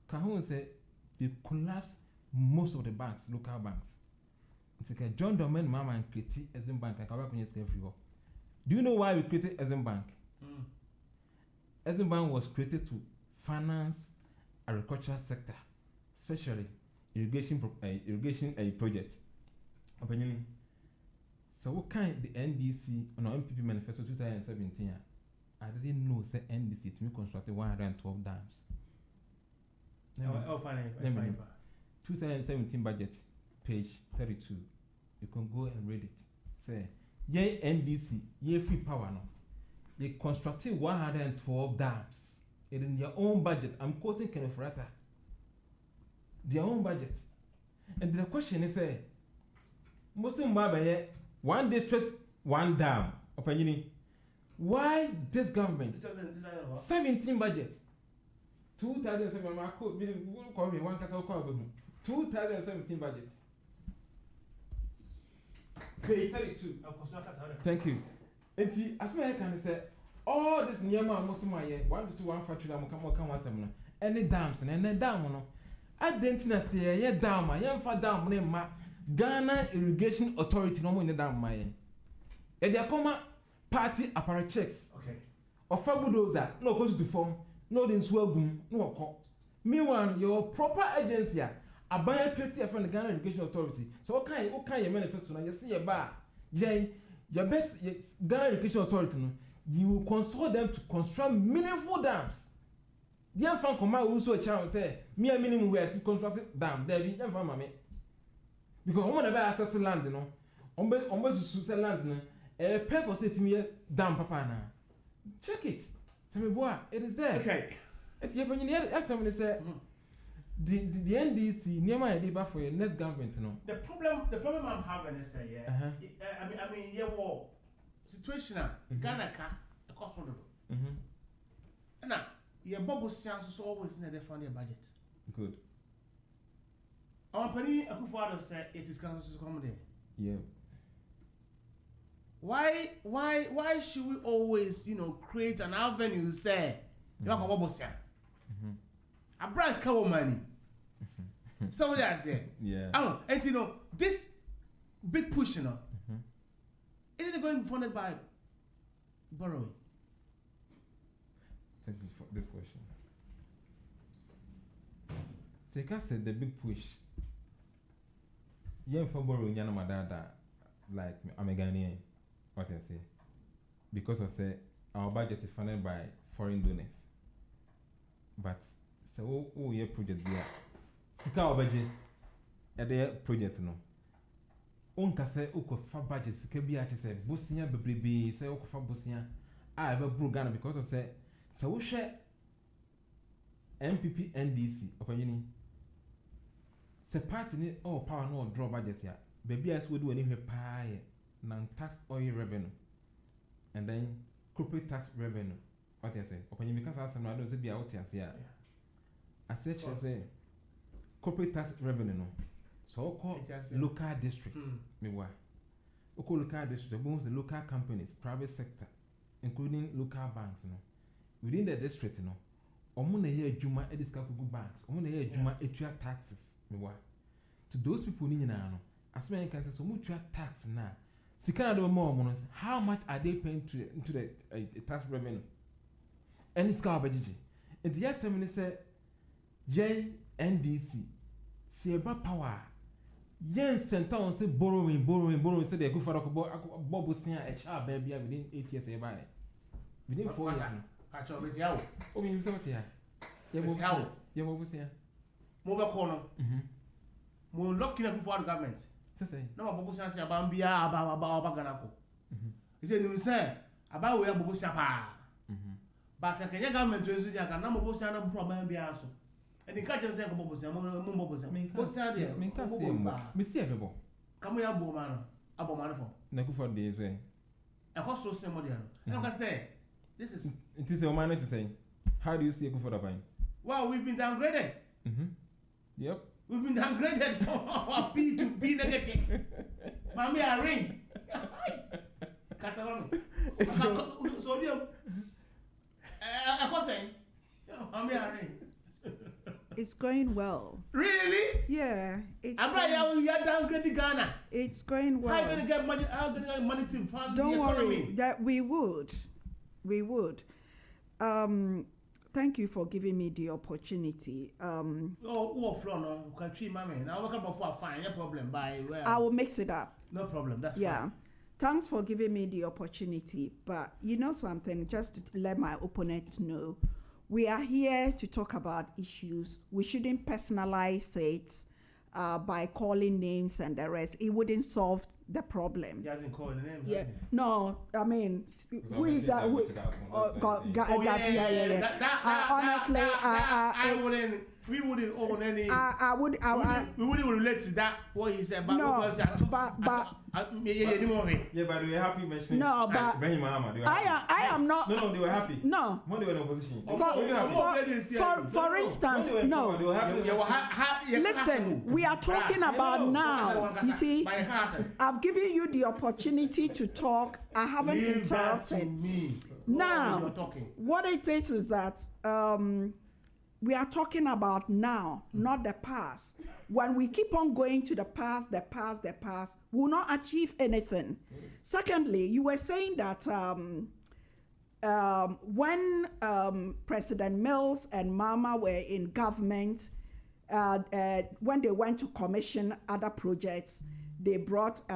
can say they collapse most of the banks, local banks. It's like John Domen Mama and created Exim Bank. I come back when you free. Do you know why we created Exim Bank? Exim Bank was created to finance agricultural sector, especially irrigation project. So what kind the NDC on our MPP manifesto 2017? I didn't know say NDC to me constructed 112 dams. 2017 budget, page 32. You can go and read it. Say, ye NDC, ye free power no. They constructed 112 dams. It is in their own budget. I'm quoting Kenneth Rata. Their own budget. And the question is, Muslim Baba here, one district, one dam. Why this government? 17 budget. 2007, 2017 budget. Page 32. Thank you. And see, as I can say, all this near my Muslim one factory that come once any dams and any dam. I didn't say, yeah, dam, I am for dam name Ghana Irrigation Authority no more in the dam. My and they come party apparatus. Okay. Or bulldozer, no cost to form. No, then swagum, no call. Meanwhile, your proper agency, a buyer creative from the Ghana Education Authority. So, what kind of manifesto? You see a bar, Jay, your best Ghana Education Authority, you will consult them to construct meaningful dams. Dear Frank, Owusu Achiaw say, me a minimum where I constructed dam, there be young farmer. Because one of the access land, you know, almost to land, a purpose it me dam, papa. Check it. It is there. Okay. It's when you hear somebody say the NDC near my idea for your next government, you know. The problem I'm having is I mean, war situation Ghana the cost of and now your bubble sounds is always in the fund budget. Good. Our penny Akufo-Addo said it is going to come there. Yeah. Why should we always, create an avenue say you have a bubble sound? A brass cow money. So what I say? Yeah. Oh, and this big push, isn't it going to be funded by borrowing? Thank you for this question. Seka said the big push. Yen for borrowing yana madada like I'm a Ghanaian. What I say? Because I say our budget is funded by foreign donors. But so we project there. Sika obaje e project no. Onka say ukofa budget sika bi a say bosia bebrebe say ukofa bosia a ebe bru Ghana because of say so we share MPP NDC opanyini. Se party ni all power no draw budget ya. Baby as we do anywhere pie. Non-tax oil revenue and then corporate tax revenue. What I say? When you because I don't say be out here. I said say corporate tax revenue no. So called local districts. Me why? local district, most the local companies, private sector, including local banks, within the district, omuna here juma ediskakugu banks, omuna here juma etua taxes, to those people as many can say so much tax now. How much are they paying into the tax revenue? And it's called Bajiji. And the yes, somebody said JNDC, Seba Power. Yes, Centon say borrowing, so they go for a Bobo Sian Achiaw baby within 8 years. Within 4 years. Achiaw is Yaa. Oh, you say what here? Yaa. Yaa, what was here? Mobile corner. Mo looking at for the government. No, Bobo Sian say about Bia, about Ganako. He said, you say about where Bobo Sian pa. But second government to use the Bobo Sian problem be also. And the catcher said, Bobo Sian, Bobo Sian. What's that? Miss Everbo. Come here, Boman, Abomanfo. Never for days way. I cost so somebody. And I can say, this is. It is a minor to say. How do you see a good for the vine? Well, we've been downgraded. Yep. We've been downgraded from our P to B negative. Mommy, irene. Casalami. Sodium. I was saying, Mommy, irene. It's going well. Really? Yeah. I'm like, you're downgrading Ghana. It's going well. How are you going to get money? How are you going to get money to fund Don't the economy? worry, that we would. We would. Thank you for giving me the opportunity. Now fine, no problem. I will mix it up. No problem, that's fine. Thanks for giving me the opportunity. But you know something, just to let my opponent know, we are here to talk about issues. We shouldn't personalize it by calling names and the rest. It wouldn't solve the problem. He hasn't called the names. Yeah. No, I mean, who is that? Honestly, I wouldn't. We wouldn't own any. We wouldn't relate to that. What he said, but no, yeah, but they were happy mentioning. No, but I am not. No, they were happy. No. When they were in opposition. For instance, no. Listen, we are talking about now. You see, I've given you the opportunity to talk. I haven't interrupted. Now, what it is that we are talking about now, not the past. When we keep on going to the past, we will not achieve anything. Secondly, you were saying that when President Mills and Mama were in government, when they went to commission other projects, they brought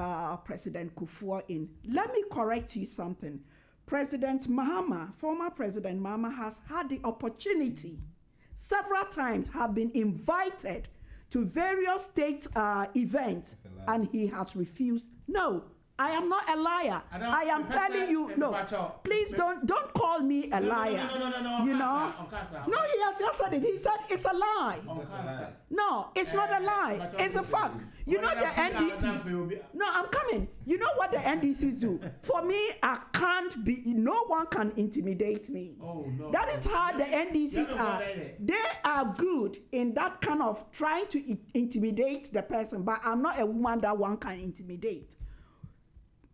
President Kufuor in. Let me correct you something. President Mahama, former President Mahama, has had the opportunity several times, have been invited to various state events, and he has refused. No, I am not a liar. I am telling you, no. Please don't call me a liar. No. You know? No, he has just said it. He said it's a lie. No, it's not a lie. It's a fact. You know the NDCs. No, I'm coming. You know what the NDCs do? For me, I can't be. No one can intimidate me. Oh no. That is how the NDCs are. They are good in that kind of trying to intimidate the person. But I'm not a woman that one can intimidate.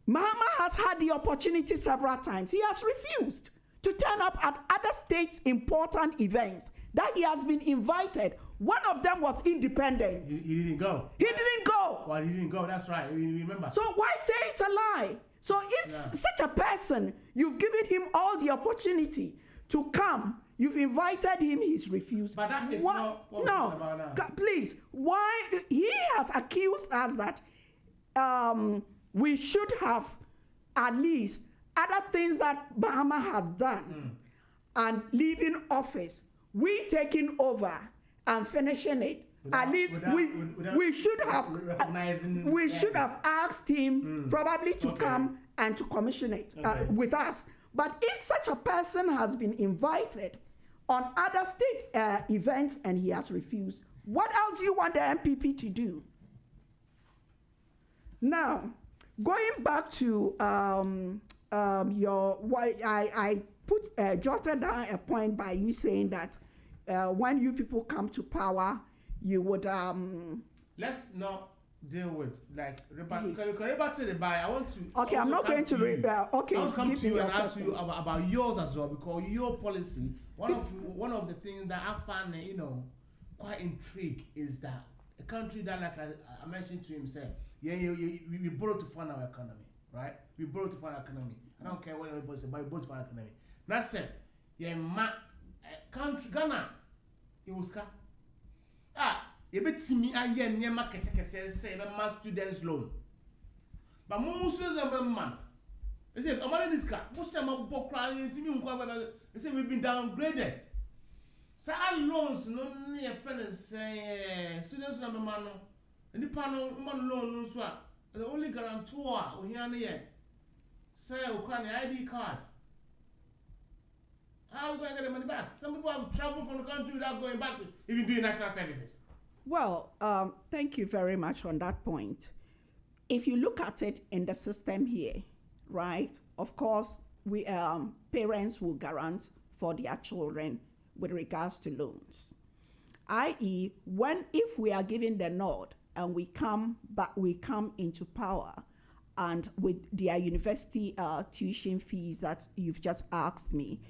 Mahama has had the opportunity several times. He has refused to turn up at other states' important events that he has been invited. One of them was independence. He didn't go. He didn't go. Well, he didn't go. That's right. We remember. So why say it's a lie? So if such a person, you've given him all the opportunity to come, you've invited him, he's refused. But that is not what we're talking about now. Please, why he has accused us that we should have at least other things that Bahama had done and leaving office, we taking over and finishing it. At least we should have asked him probably to come and to commission it with us. But if such a person has been invited on other state events and he has refused, what else do you want the MPP to do? Now, going back to I jotted down a point by you saying that when you people come to power, you would let's not deal with? Like, rebuttal the buy. I want to. Okay, I'm not going to. Okay, I'll come to you and ask you about yours as well, because your policy. One of the things that I find, quite intrigued is that a country that, like I mentioned to himself, we borrow to fund our economy, right? We borrow to fund our economy. I don't care what anybody says, but we borrow to fund our economy. That's it. Country Ghana, it was you bet me I hear near market say my students loan. But most of them man. They say, I'm on this car. What's some book crying to me? They say we've been downgraded. So our loans no near friends say students number man. And the panel man loan no swap. The only guarantor we here say Ukraine ID card. How are we going to get the money back? Some people have traveled from the country without going back to even doing national services. Well, thank you very much on that point. If you look at it in the system here, right, of course, we parents will grant for their children with regards to loans. I.e., if we are given the nod and we come into power, and with their university tuition fees that you've just asked me,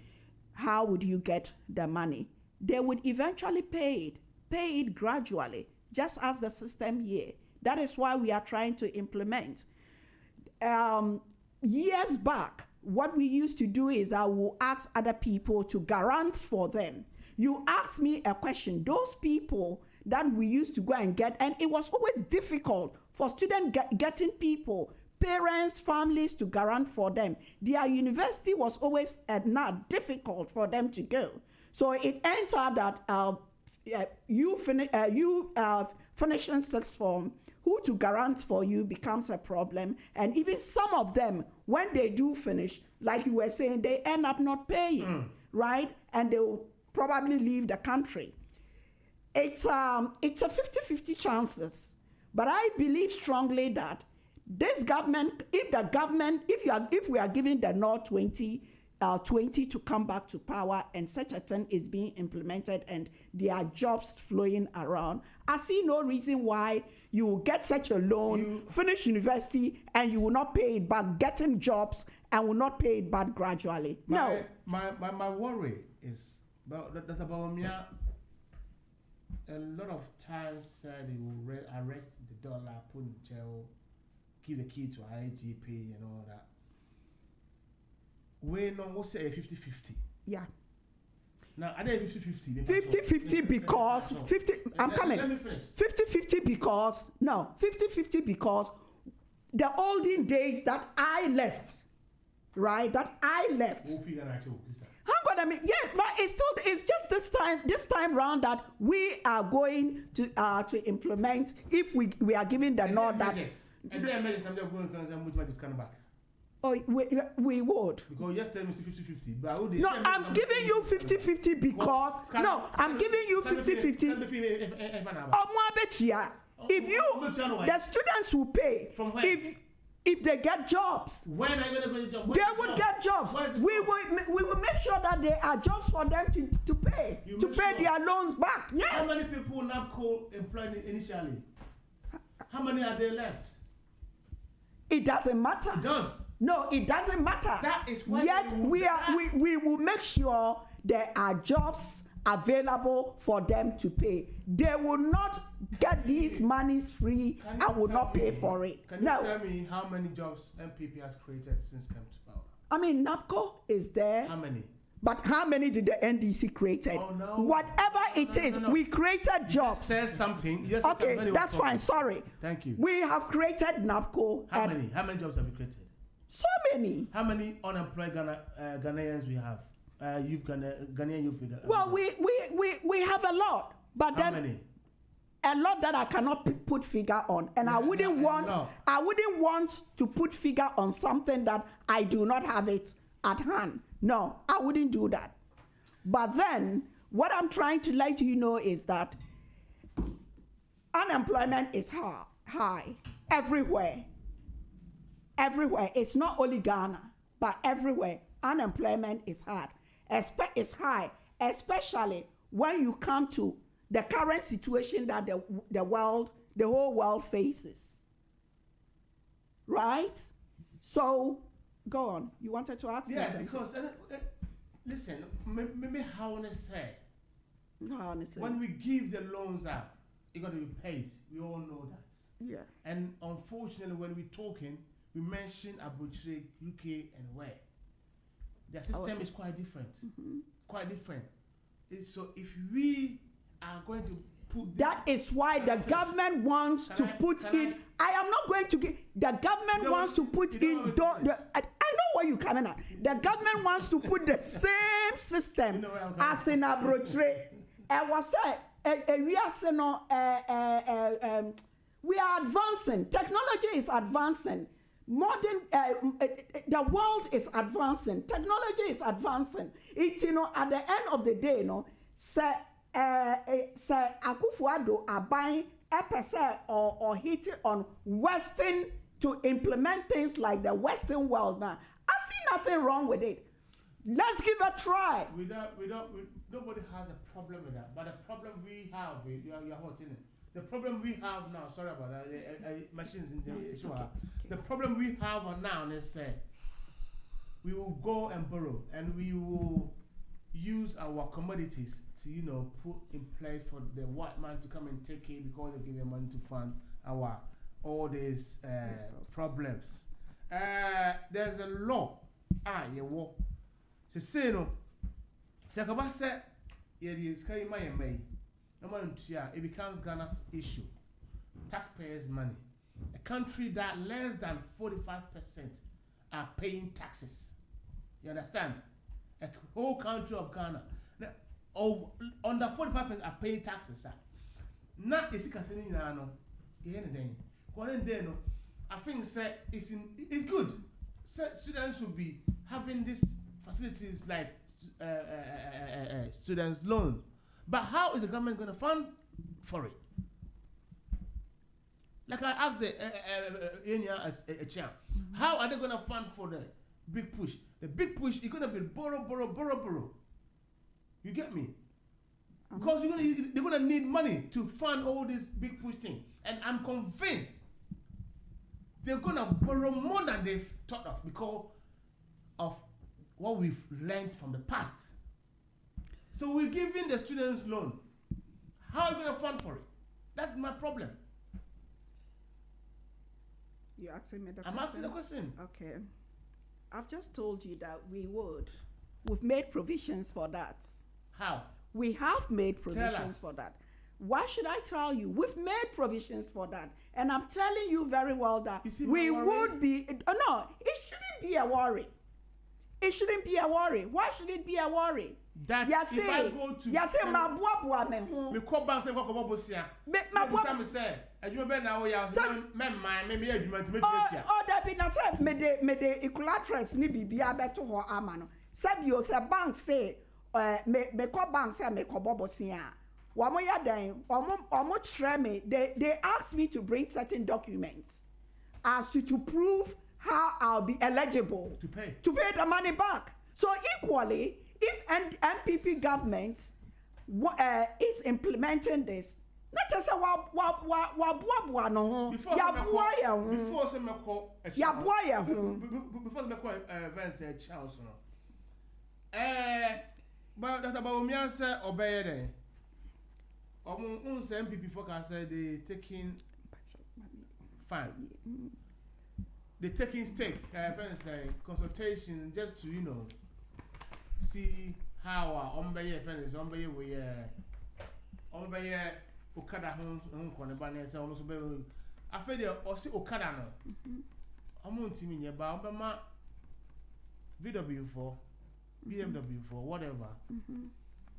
how would you get the money? They would eventually pay it gradually, just as the system here. That is why we are trying to implement. Years back, what we used to do is I will ask other people to guarantee for them. You ask me a question, those people that we used to go and get, and it was always difficult for students getting people, parents, families to guarantee for them. Their university was always not difficult for them to go. So it ends out that you finishing sixth form, who to guarantee for you becomes a problem. And even some of them, when they do finish, like you were saying, they end up not paying, right? And they will probably leave the country. It's a 50-50 chances. But I believe strongly that this government, if we are giving the North 20 to come back to power, and such a thing is being implemented and there are jobs flowing around, I see no reason why you will get such a loan, finish university, and you will not pay it back, getting jobs and will not pay it back gradually. No. My worry is that about me. A lot of times said they will arrest the dollar, put in jail, give the key to IGP and all that. We know what's a 50-50. Yeah. Now, are they 50-50? 50-50 because 50. I'm coming. Let me finish. 50-50 because 50-50 because the olden days that I left, right? That I left. Hang on a minute. Yeah, but it's just this time round that we are going to implement if we are given the nod that. And then measures I'm going to this kind of back. Oh, we would. Because you're telling me 50-50. But I would. No, I'm giving you 50-50 because I'm giving you 50-50. If the students will pay. From when? If they get jobs, when are you going to get jobs? They would get jobs. We will make sure that there are jobs for them to pay their loans back. Yes. How many people NABCO employed initially? How many are there left? It doesn't matter. It does. No, it doesn't matter. That is why yet we will make sure there are jobs available for them to pay. They will not get these monies free and will not pay for it. Can you tell me how many jobs MPP has created since come to power? I mean, NABCO is there. How many? But how many did the NDC create? Oh, no. Whatever it is, we created jobs. Says something. Okay, that's fine. Sorry. Thank you. We have created NABCO. How many? How many jobs have you created? So many. How many unemployed Ghanaians we have? Ghanaian youth. Well, we have a lot, but how many? A lot that I cannot put figure on, and I wouldn't want to put figure on something that I do not have it at hand. No, I wouldn't do that. But then, what I'm trying to let you know is that unemployment is high everywhere. Everywhere. It's not only Ghana, but everywhere. Unemployment is hard. It's high, especially when you come to the current situation that the world the whole world faces. Right? So, go on. You wanted to ask me something? Because, listen, maybe how I say, Honestly. when we give the loans out, it got to be paid. We all know that. Yeah. And unfortunately, when we're talking, we mention Abuja, UK, and where. Their system is quite different. Quite different. So if we are going to put that is why the government wants to put in. I am not going to give. The government wants to put in. I know where you're coming at. The government wants to put the same system as in Abuja. I was we are advancing. Technology is advancing. Modern, the world is advancing. Technology is advancing. It, at the end of the day, say Akufo-Addo are buying a or hitting on Western to implement things like the Western world now. I see nothing wrong with it. Let's give a try. Nobody has a problem with that. But the problem we have, you're hot in it. The problem we have now, sorry about that, machines in the okay. The problem we have now is we will go and borrow and we will use our commodities to, put in place for the white man to come and take it because they give them money to fund all these problems. There's a law. Say no. Sakabasa, it becomes Ghana's issue. Taxpayers' money. A country that less than 45% are paying taxes. You understand? A whole country of Ghana, under 45% are paying taxes. Now, it's I think it's good. Students should be having these facilities like students' loan. But how is the government going to fund for it? Like I asked the Achiaw, how are they going to fund for the big push? The big push is going to be borrow. You get me? Because they're going to need money to fund all this big push thing. And I'm convinced they're going to borrow more than they've thought of because of what we've learned from the past. So we're giving the students loan. How are you going to fund for it? That's my problem. You're asking me the question? I'm asking the question. Okay. I've just told you that we would. We've made provisions for that. How? We have made provisions for that. Why should I tell you? We've made provisions for that. And I'm telling you very well that we would be... No, it shouldn't be a worry. It shouldn't be a worry. Why should it be a worry? That if I go to me call bank say what about Bosia? Me say you be now ya me that be na say me the equilaterals ni bibia beto ho ama no. Sabio say bank say me call bank say me call Bosia. Wamo ya dan omo tre me they asked me to bring certain documents as to prove how I'll be eligible to pay the money back. So equally, if MPP government is implementing this, not just before some call Vance Charles. But that's about me answer obey then. MPP focus they taking fine. They taking steps, consultation just to see how Ombeye friends Ombeye we Ombeye Okada hon konebane say almost be afede o si Okada no omonti mi nyeba ombema VW4 BMW4 whatever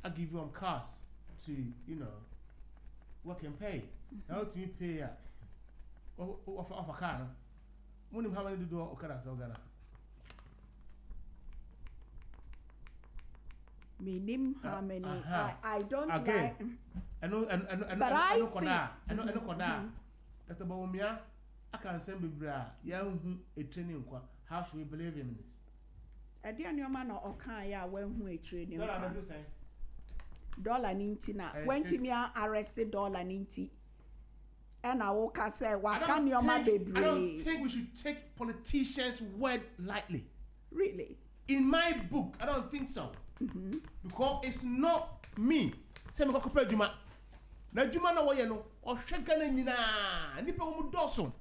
I give you cars to work and pay now to me pay of a car no money how many do Okada so Ghana Minim how many? I don't again. Like. But I know. That's about me. I can send me bra. A training. How should we believe in this? I didn't know man or can ya when who a training. $90 $90 na. When Timia arrested $90. And I will say, why I can't your man be I don't think we should take politicians' word lightly. Really? In my book, I don't think so. Because it's not me. Say me ko pɛ dwuma. Na dwuma na wɔyɛ no, ɔhwɛ Ghana nyinaa. Nipa wo mu dɔso.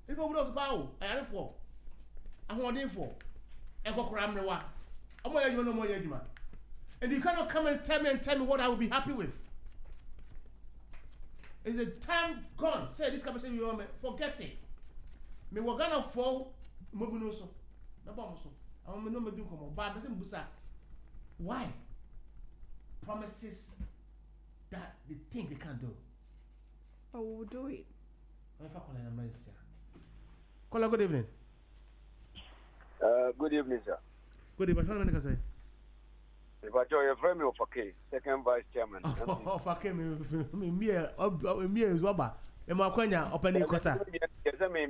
Nipa wo mu dɔso ba o. Ayarefo. Ahoɔdenfo. Ɛkɔkora mrewa. Ɔmo yɛ dwuma na ɔmo yɛ dwuma. And you cannot come and tell me what I will be happy with. Is the time gone? Say this conversation you want me forget it. Me we're gonna fall mobunoso. Nabamoso. I want me no me do come on. But busa. Why? Promises that they think they can do. But we will do it. Caller, good evening. Good evening, sir. Good evening. How many say? If I tell you, friend me of second vice chairman. Of me is Waba. And my quenya open in Cosa. Yes, me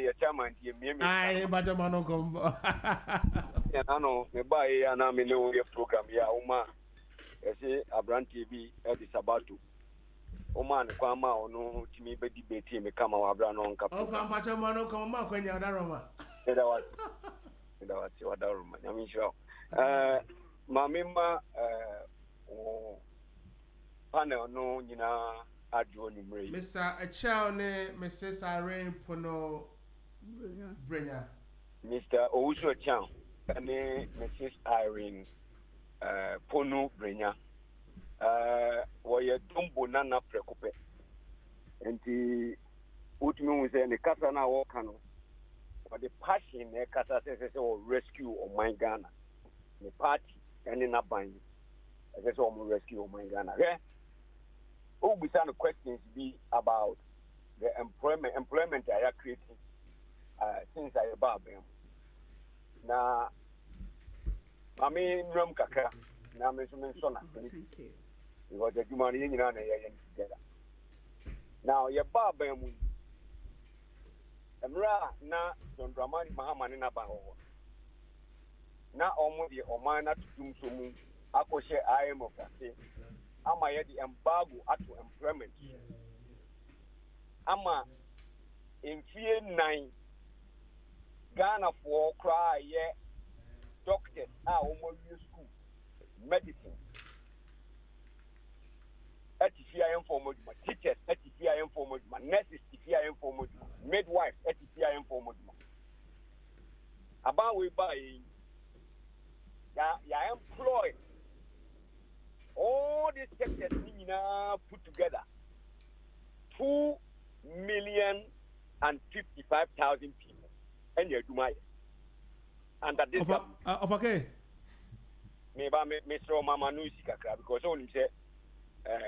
a chairman. I but a man come. I know, me buy and I'm in the program. Yeah, Oma. I say, Abran TV at the Sabatu. Oman, Kwama, or no, to me, but debate me come out Abran on Cap. Oh, I'm Pachamano come on, when you're Daroma. That was your Daroma. I mean, sure. Mamima panel no nyina adwo ni mre Mr. Achiaw ne Mrs. Irene Ponu-Brenyah Mr. Owusu Achiaw ne Mrs. Irene Ponu-Brenyah woye dumbo nana prekope enti utimi hu se ne kasa na wo ka no the passion ne kasa se rescue o my Ghana the party and in a bind. I guess almost rescue of my Ghana. Okay? Oh, we some questions be about the employment I are creating since I above them. Now, I mean, Rum Kaka, now Mr. Sona, because the human in together. Now, your barber, Emra, na John Dramani Mahaman in Abaho. Na omo de omana tudum so mu akoshe IM of that ama ye the embargo ato employment ama enfie 9 Ghana for cry ye doctors omo school medicine FIM formal teachers FIM formal nurses FIM formal midwife FIM formal about we buy ya employed all these sectors put together 2,055,000 people and you do my and that this of okay maybe Mr. Mama Nusi kakra because only say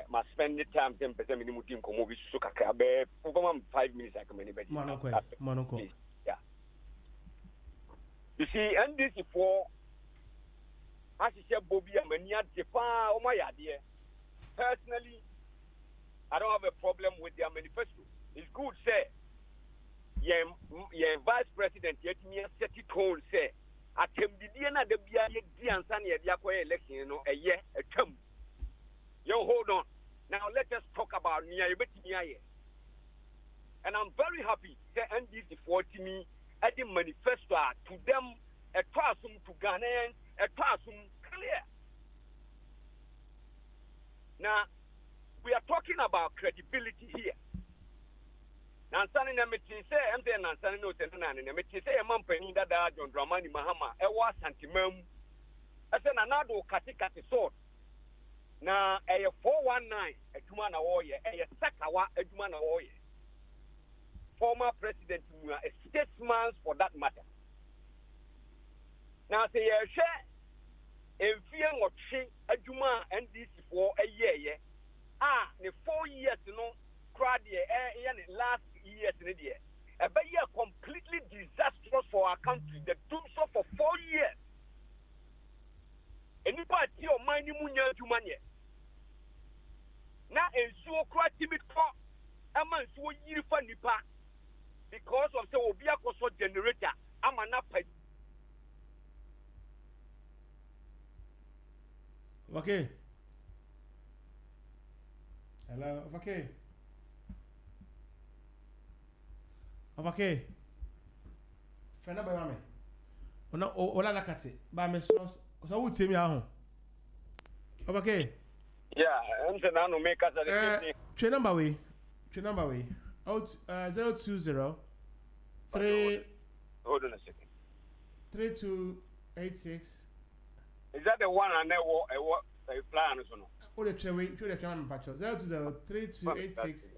must spend the time 10% minimum team come over so kakra be 5 minutes I come anybody Monoko yeah you see and this is for as you said, Bobby, I'm a near Japan, oh my idea. Personally, I don't have a problem with their manifesto. It's good, say. Yeah, Vice President, yet me a set it home, say. I can be the end of the election, you know, a year, a term. Yo, hold on. Now let us talk about Nia. And I'm very happy to end this before to me at the manifesto to them, a classroom to Ghanaians. A classroom clear. Now, we are talking about credibility here. Now, Sunny Namiti say, I'm saying, Sunny no say, Namiti say, a man penny that John Dramani Mahama, a was antimum. I said, another Katikati sword. Now, a 419, a Tumana warrior, a Sakawa, a Tumana warrior. Former President, a statesman for that matter. Now, say, share. In fear of she, a Juma and this for a year, the 4 years, you know, cried the last years in the year. A year completely disastrous for our country, the doom so for 4 years. Any party of mine, Munya Jumania. Now, and so cry timid clock, a man so year for Nipa because of the Obia Koso generator, I'm an up. Okay. Hello, okay. Okay. Friend by mame. Ona ola nakati. Ba me so wo temi ahụ. Okay. Yeah, I'm saying I no make us a Train number way. Out 020 3 hold on a second. 3286. Is that the one I know a plan or no? Oh, the train patch 020 3286.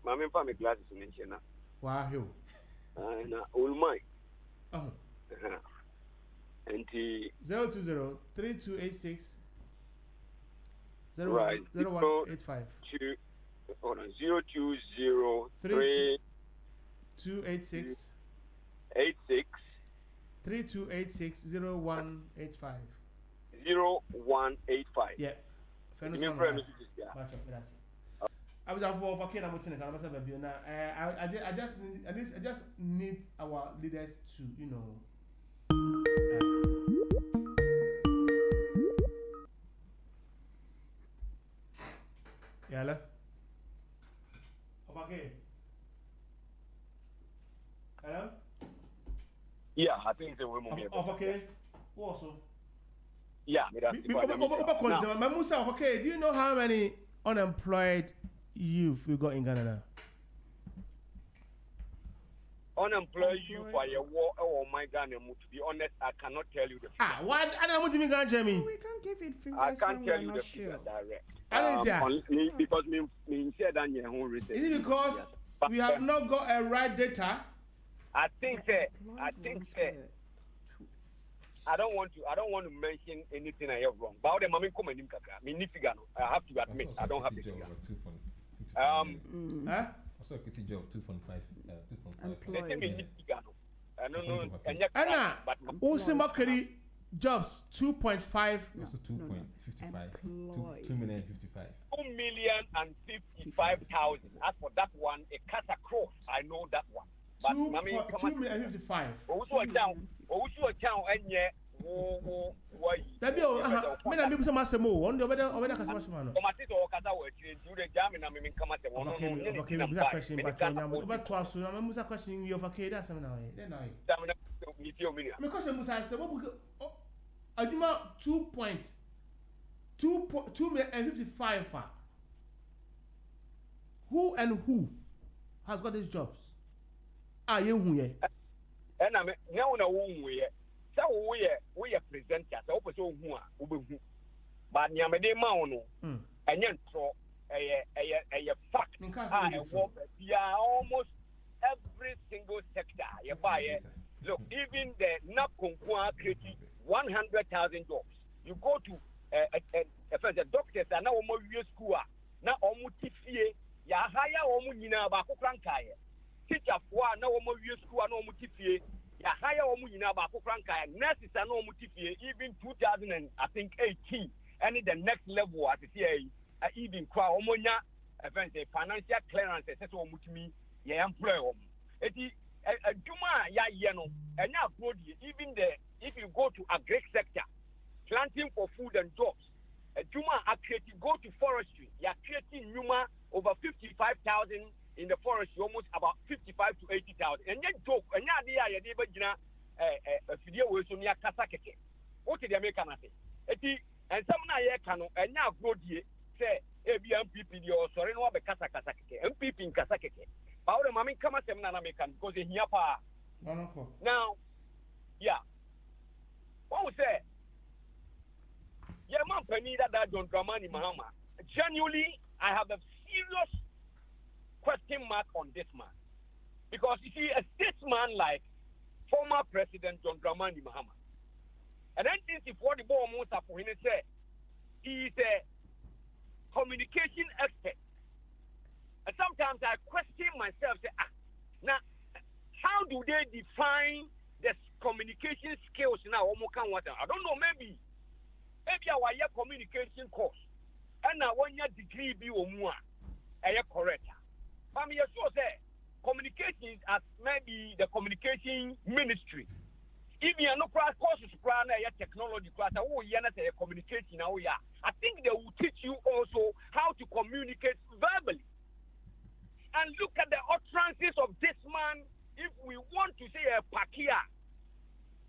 Mammy family glasses in China. Wow, you. All mine. Oh. And 020 3286. Right. 0185. Hold on. 020 286 86 3286 0185. 0185. Yeah. I was for Ken Amutin and baby. Now, I just need our leaders to, you know. Hello. Okay. Hello. Yeah, I think the women be okay. Also. Yeah, okay, do you know how many unemployed youth we got in Ghana now? Unemployed youth for a war or my Ghana, to be honest, I cannot tell you the figure. What? I don't want to be Ghana, Jamie. We can't give it figures. I can't tell you the figure direct. I don't because me said that your own research. Is it because we have not got a right data? I think I don't want to mention anything I have wrong. But the mommy come and figure. I have to admit I don't have the figure. Also a kitty job 2.5. I don't know. Anna, also market jobs 2.5. Also 2.55. 2,055,000. As for that one, a cut across. I know that one. But 2,055. Also a town, and yet. That be me na me some more. On the other customer man. Okay, we have question but about to ask you. Me question you okay that's now. Then I. Me question Musa say what aduma 2.55 who and who has got these jobs? You who ye? And I mean, now we so we are presenter so person who are but nyamede ma ono enye ntro a fact almost every single sector you buy look even the nakonkwa creating 100,000 jobs. You go to a doctors are now almost school na omutifie ya hire omu nyina ba kokrankaye teacher for na almost school na omutifie ya hire omu nyina ba kokrankaye nurses are no omutifie even 2018 and the next level at the even kwa omonya financial clearance so omutimi ya employ omu eti aduma ya ye no enya abroad even the if you go to agri sector planting for food and jobs aduma creating go to forestry ya creating numa over 55,000 in the forestry almost about 55 to 80,000 and then joke enya ade ya de ba gina fidie we so nia kasa keke what dey make am say eti and some na ye ka no enya abroad say ebi MPP di o sori no be kasa keke MPP in kasa keke ba o mama kama sem na make am because here pa now yeah what we say yeah man penny that John Dramani Mahama genuinely I have a serious question mark on this man because you see a statesman like former President John Dramani Mahama and then since for the ball most for him say he is a communication expert and sometimes I question myself say now how do they define the communication skills now I don't know maybe our year communication course and now 1 year degree be omua correct but me sure say communications as maybe the communication ministry if you are no class courses plan technology class communication now I think they will teach you also how to communicate verbally and look at the utterances of this man if we want to say a pakia,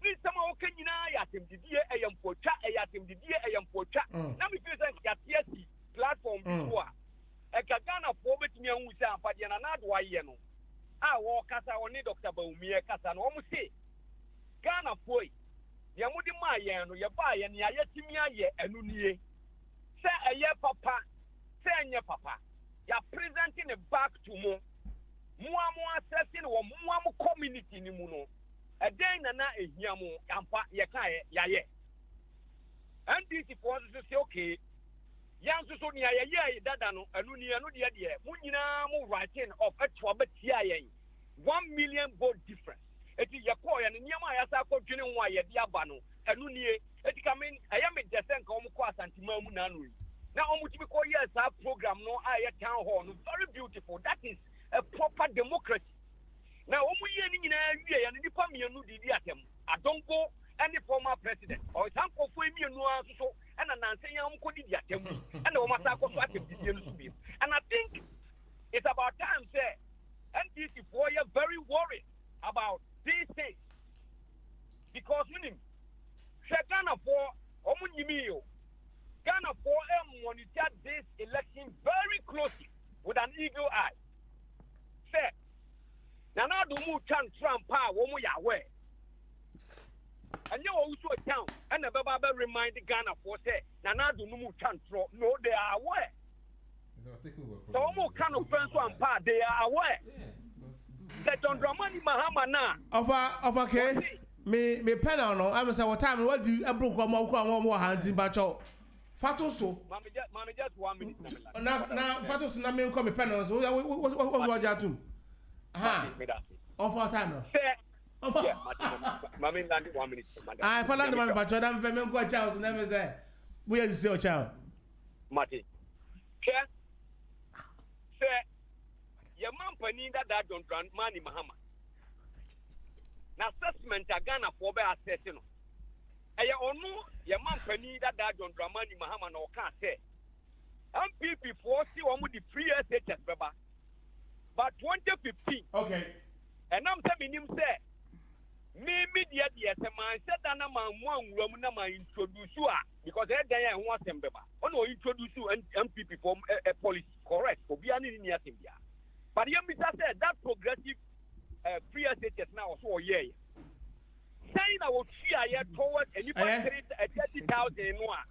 please somehow can you know yatim the dear a yam pocha, a yatim the dear a yam pocha. Now we feel like yati platform before. A Gagana forward me and Musa, but you're not why you know. I walk as I only Dr. Baumia Casan almost say Ghana boy. Yamudi Maya no Yabaya and Yayatimia ye and Unie. Say a year papa, say a year papa. You're presenting a back to more. More setting or more community ni muno. A day na a yamu, Yampa Yakaye, Yaye. And this is for us to say, okay. Yang so ni ya dada no anu ni anu de munyina mu writing of Achiaw betia yen 1 million vote difference eti yakoya ne nyama ya sa kodwene ho aye de aba no anu ni eti kamen aya me desen ka omko asantima mu na anu na omutimi ko yes our program no aye town hall no very beautiful. That is a proper democracy. Now omu ye ni nyina wie ya ni pa mienu didi atem adongo any former president or sanko fo mienu aso and an answer and I think it's about time, sir. NDC for you very worried about these things because we need Ghana for Ghana for monitor this election very closely with an eagle eye. Sir, now do move Trump power Yahweh. And you also account and the Baba remind Ghana for say, Nana do no control. No, they are aware. So almost kind of friends one part, they are aware. That on Dramani Mahama now. Of okay. Me pen on no. I'm saying what time what do I broke more hands in Bacho. Fatoso. Mommy just 1 minute. Now Fatoso na me come pen on so what you do? Aha. On for time no. Yeah, Mammy, 1 minute. I found the man, but I'm very good. Child never say, where is your child? Marty. Care? Say, your mom need that don't run money, Mahama. Now, assessment are Ghana for better assessing. And you all know your mom need that don't run money, Mahama, no can't say. MPP 40 one with the free SHS, but 2015. Okay. And I'm telling him, say, me media the man said that I'm one woman introduce you because that day I want them oh no introduce you and MPP form a policy correct for be any near India. But you said that progressive free SHS now so yeah. Saying I will see I towards any 30,000 in one.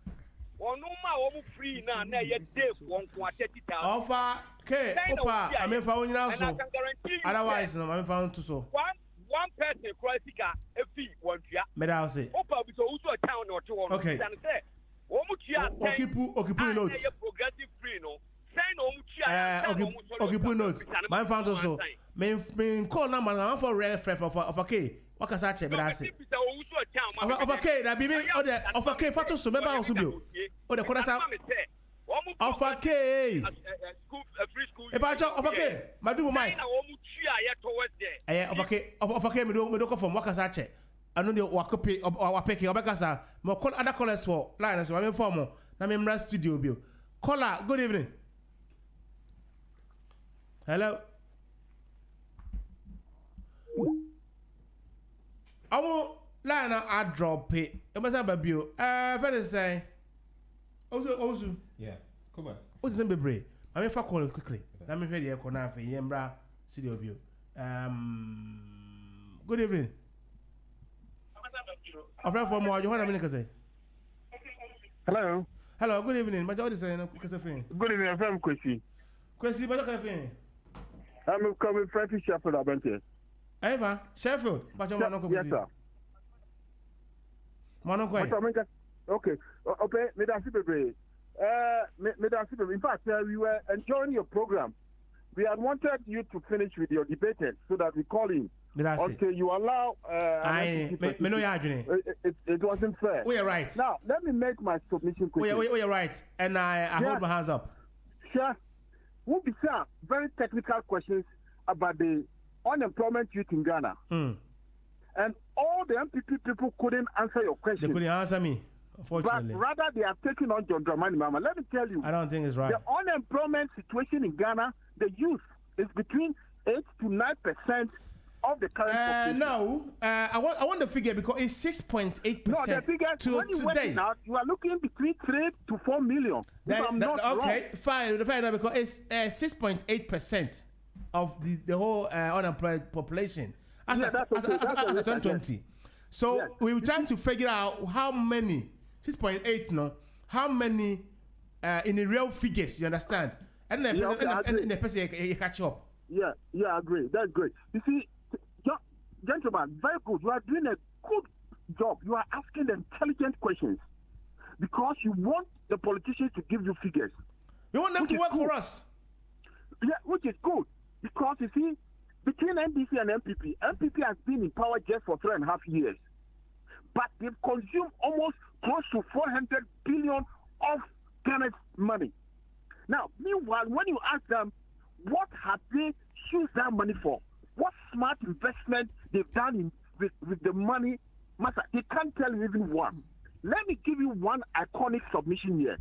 Or no more free now yet day 130,000. Offer K Opa I mean found also. Otherwise no I'm found to so. One person critica a fee one year. Medalse. Opa with also a town or two. Okay. Okipu notes. Progressive free no. Sign Okipu notes. My found also. Me call number one for ref of a K. What can I say? Medalse. Of a K that be me or the of a K Fatu so member also be. Or the corner of a K. About of a K. Madu Mike. Of a K me do go from Wakasache. I know the Wakapi or Peki or Bakasa. More call other callers for lines. So I'm informal. I'm in studio bill. Caller, good evening. Hello. I won't line I drop it. It must have a bill. Very say. Also. Yeah. Come on. What's the name? I'm in for call quickly. Let me hear the corner for Yembra studio bill. Good evening. I'm from from more. You want a minute? Say. Hello. Hello. Good evening. But what is saying? Good evening. I'm from Kwesi. Kwesi, but what is I'm coming from Sheffield, Abante. Eva, Sheffield. But you're not Yes, sir. Okay. Okay. Mesdames et messieurs, in fact, we were enjoying your program. We had wanted you to finish with your debaters so that we call in until you allow. It wasn't fair. We are right. Now, let me make my submission quickly. We are right. And I hold my hands up. Sure. We'll be very technical questions about the unemployment youth in Ghana. And all the MPP people couldn't answer your question. They couldn't answer me, unfortunately. But rather, they are taking on John Dramani Mahama. Let me tell you. I don't think it's right. The unemployment situation in Ghana, the youth is between 8 to 9% of the current population. No, I want the figure because it's 6.8%. No, the figure when you work it out, you are looking between 3 to 4 million. Okay, fine, because it's 6.8% of the whole unemployed population as of 2020. So we were trying to figure out how many 6.8. No, how many in the real figures? You understand? And the person catch up. Yeah, I agree. That's great. You see, gentlemen, very good. You are doing a good job. You are asking the intelligent questions because you want the politicians to give you figures. You want them to work for us. Yeah, which is good because you see, between NDC and MPP has been in power just for 3.5 years, but they've consumed almost close to 400 billion of Ghana's money. Now, meanwhile, when you ask them, what have they used that money for? What smart investment they've done with the money? Master, they can't tell you even one. Let me give you one iconic submission here.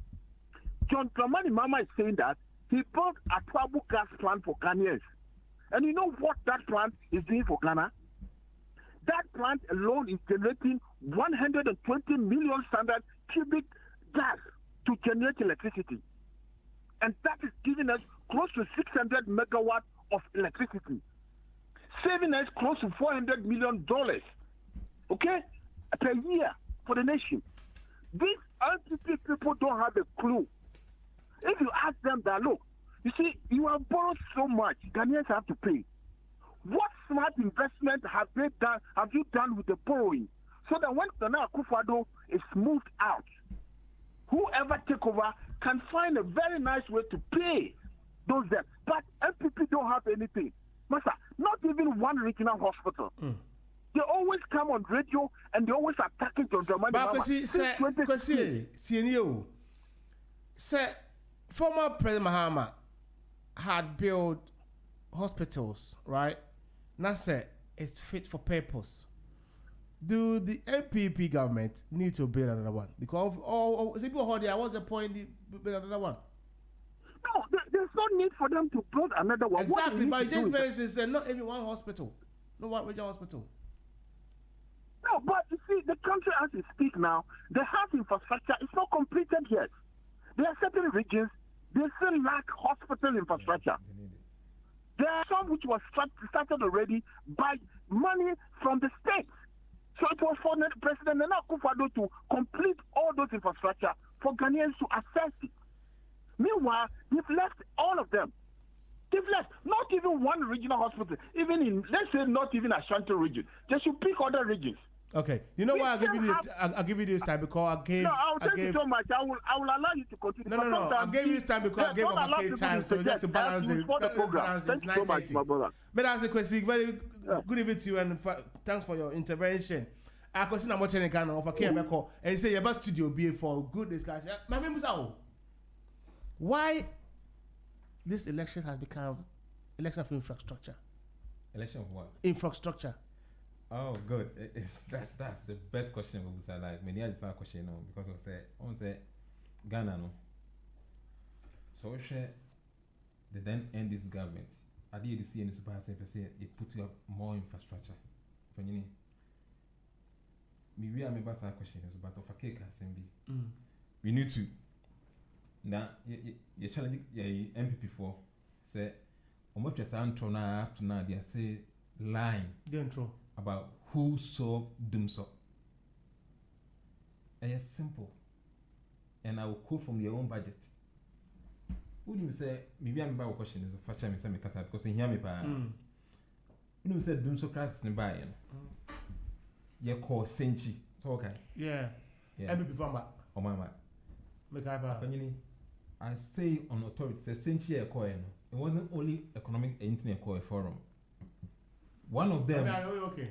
John Dramani Mama is saying that he built a Achiaw gas plant for Ghanaians. And you know what that plant is doing for Ghana? That plant alone is generating 120 million standard cubic gas to generate electricity. And that is giving us close to 600 megawatts of electricity, saving us close to $400 million, okay, per year for the nation. These LPP people don't have a clue. If you ask them that, look, you see, you have borrowed so much, Ghanaians have to pay. What smart investment have you done with the borrowing? So that when Nana Akufo-Addo is moved out, whoever take over can find a very nice way to pay those debts. But MPP don't have anything. Master, not even one regional hospital. They always come on radio and they always attacking John Dramani Mahama. But former President Mahama had built hospitals, right? Nasara is fit for purpose. Do the MPP government need to build another one? Because what's the point in build another one? No, there's no need for them to build another one. Exactly, but this basis is not even one hospital, no one regional hospital. No, but you see, the country as we speak now, the health infrastructure is not completed yet. There are certain regions, they still lack hospital infrastructure. There are some which was started already by money from the state. So it was for President Nana Akufo-Addo to complete all those infrastructure for Ghanaians to access it. Meanwhile, they've left all of them. They've left not even one regional hospital, even in, let's say, not even Ashanti region. They should pick other regions. Okay, you know why I'll give you this time because I gave. No, I'll take you so much. I will allow you to continue. No. I'll give you this time because I gave okay time, so just to balance it. Thank you so much, my brother. But as a question, very good evening to you and thanks for your intervention. I question I'm watching the Ghana of a care and say your best studio be for good discussion. My members are why this election has become election of infrastructure. Election of what? Infrastructure. Oh, good. That's the best question we say. Like many others are question now because I say Ghana no. So they then end this government. I did see any super say it put up more infrastructure. For you, maybe I remember some question is about of a cake assembly. We need to now you challenge MPP for say almost just antro now up to now they say lying. The intro. About who solved Dumso. And it's simple. And I will quote from your own budget. When you say, maybe I'm about a question is a fashion because in here me by. When you say Dumso crisis in buy, you call Senchi. So okay. Yeah. MVP farmer. Oh my. I say on authority, say Senchi a coin. It wasn't only economic and internet coin forum. One of them. Okay.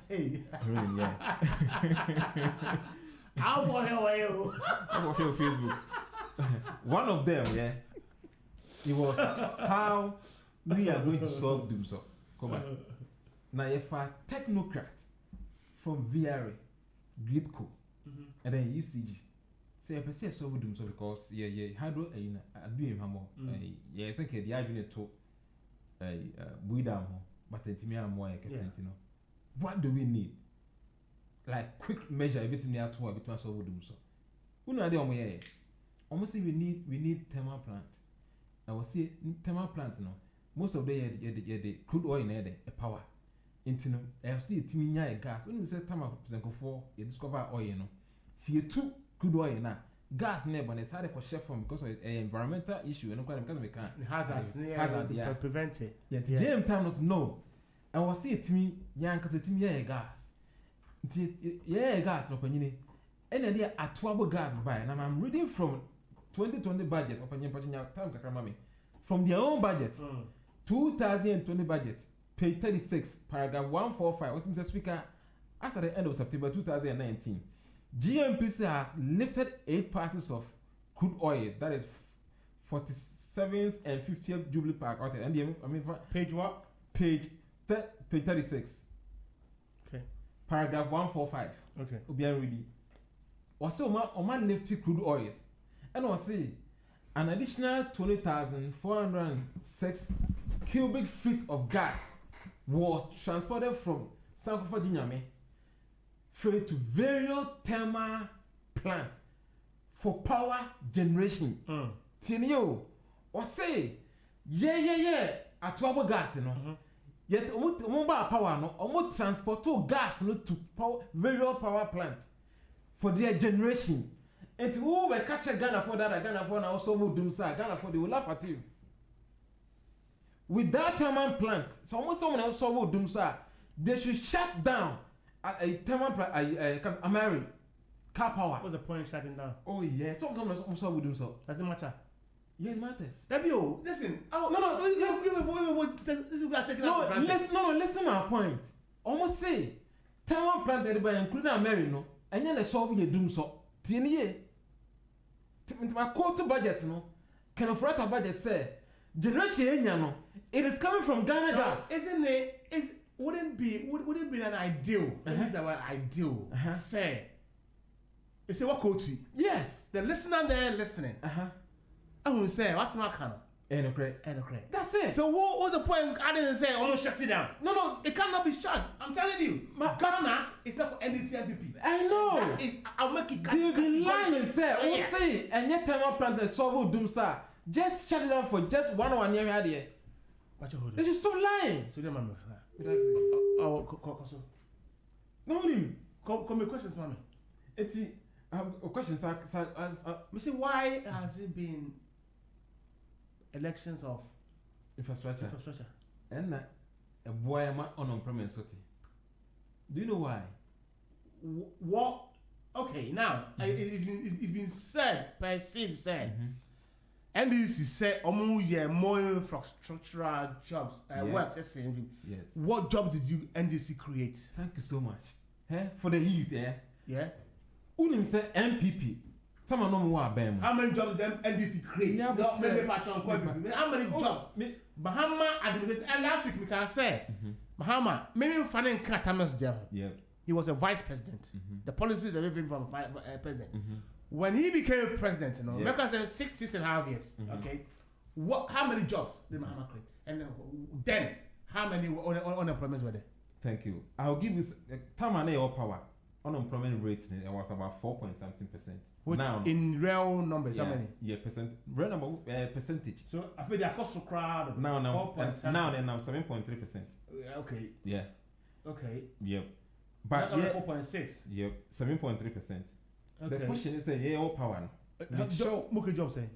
Hey. Really, yeah. How for you? I'm for Facebook. One of them, yeah. It was how we are going to solve Dumso. Come on. Now, if a technocrat from VRA, Gridco, and then ECG, say I per solve Dumso because yeah, how do I do him more? Yeah, I think the argument to buidam, but intimia more no. What do we need? Like quick measure everything near to between us over so. Who know the almost we need thermal plant. I will say thermal plant no. Most of the crude oil in there a power. Into I see it a gas. When we say thermal plant for you discover oil no. See two crude oil now. Gas never and it's hard to share from because of an environmental issue and because we can't. Hazard, yeah. Prevent it. Yeah, JM Thomas no. I was see it to me, young because it's me a gas. Yeah, gas no penny. And idea at 12 gas buy, and I'm reading from 2020 budget open time from their own budget. 2020 budget, page 36, paragraph 145. What's Mr. Speaker? As at the end of September 2019, GMPC has lifted 8 passes of crude oil, that is 47th and 50th Jubilee Park. And page what? Page 36. Okay. Paragraph 145. Okay. Obian ready. Was so man lifted crude oils. And was say an additional 20,406 cubic feet of gas was transported from Sankofa Jinyame freight to various thermal plant for power generation. Tinio or say yeah at 12 gas no. Yet mobile power no almost transport to gas no to power various power plant for their generation. And who will catch a Ghana for that, Ghana for now also will do so, Ghana for they will laugh at you. With that thermal plant, so almost someone else will do so, they should shut down a thermal plant, a Mary car power. What's the point of shutting down? Oh yes, someone also will do so. Doesn't matter. Yes, it matters. W, listen. Oh no, listen my point. Almost say thermal plant everybody including Mary no, and then they solve your doom so. Tinie my quota budget no can afford a budget say generation no it is coming from Ghana so gas, isn't it? Wouldn't be an ideal that were ideal say it's a what quote yes the listener there listening I will say what's my kind and correct. That's it. So what was the point? I didn't say almost shut it down. No, it cannot be shut. I'm telling you, Ghana is not for NDC MPP. I know. That is, I'll make it. The line is there. Oh, say, and yet thermal plant and solve doom sir. Just shut it down for just one year idea. But you hold it. They should stop lying. So then, mamma. No, come with questions, mamma. It's questions. We say why has it been elections of infrastructure and a boy on premise. Do you know why? What? Okay, now it's been said by Steve said, NDC said more infrastructural jobs works. Yes. What job did you NDC create? Thank you so much. For the youth, yeah. Unim said MPP. Some know more about how many jobs them NDC create? How many jobs? Bahama administrator. Last week, I said, Bahama, maybe Fanen Katamas there. He was a vice president. The policies are different from president. When he became president, you know, because 6.5 years. Okay, how many jobs did Bahama create? And then how many unemployment were there? Thank you. I'll give you time and your power. Unemployment rate it was about 4.something%. Now in real numbers, how many? Yeah, real number percentage. So I feel they are cost of crowd. Now 7.3%. Okay. Yeah. Okay. Yep. But 4.6. Yep. 7.3%. The question is all power. What job say?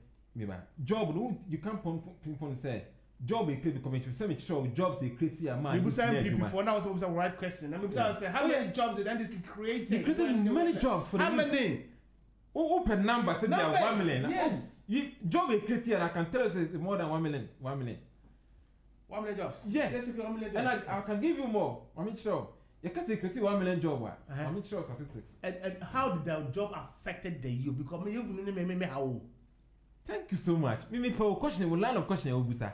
Job you can't pinpoint say. Job is created because you say jobs they create here man. You say before now was a right question. I mean, say how many jobs did NDC create? You created many jobs for how many? Open numbers say they are 1 million. Yes. Job they create here I can tell you it's more than 1 million. 1 million. 1 million jobs. Yes. Basically 1 million jobs. And I can give you more. I'm sure. You can say create 1 million job. I'm sure statistics. And how did the job affected the youth? Because me how? Thank you so much. Me for question we line of question Owusu.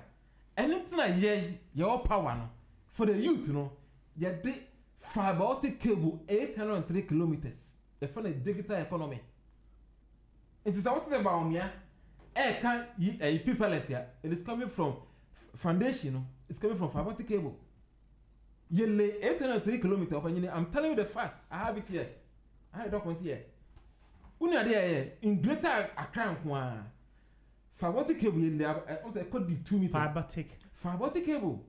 Anything I hear your power no for the youth no you did fiber optic cable 803 kilometers. The for the digital economy. It is what is about me. Can paperless here. It is coming from foundation is coming from fiber optic cable. You lay 803 kilometers up, and I'm telling you the fact. I have it here. I have a document here. Una there in Greater Accra, fiber optic cable. Also, could be 2 meters. Fiber optic cable.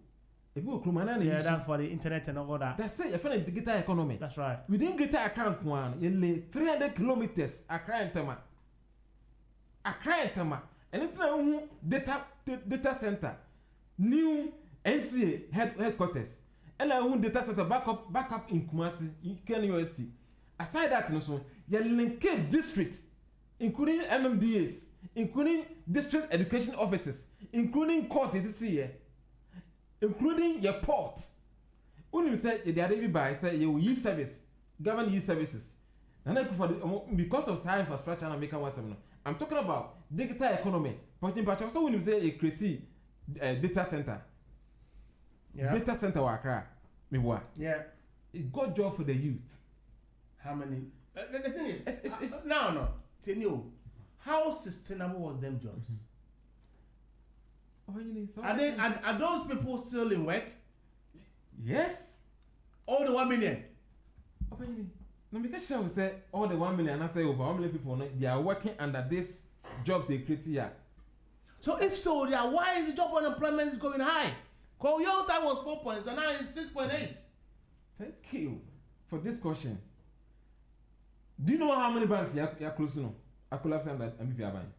Yeah, that's for the internet and all that. That's it. You're finding digital economy. That's right. Within Greater Accra, you lay 300 kilometers. Accra and Tama. And it's now data center, new NCA headquarters, and our data center backup in Kumasi, Kenya University. Aside that, you link districts, including MMDAs, including district education offices, including courts, including your port. When you say you are by say you use service, government use services, and because of high infrastructure and make one seven. I'm talking about digital economy. But also when you say a creative data center, data center Accra, it got job for the youth. How many? The thing is, it's no. Tell you, how sustainable was them jobs? Are those people still in work? Yes. All the 1 million. No, because I say all the 1 million, I say over 1 million people, they are working under this jobs they create here. So if so, why is the job unemployment is going high? Because your time was 4 points and now it's 6.8. Thank you for this question. Do you know how many banks you are close to? I collapse and MPP are buying.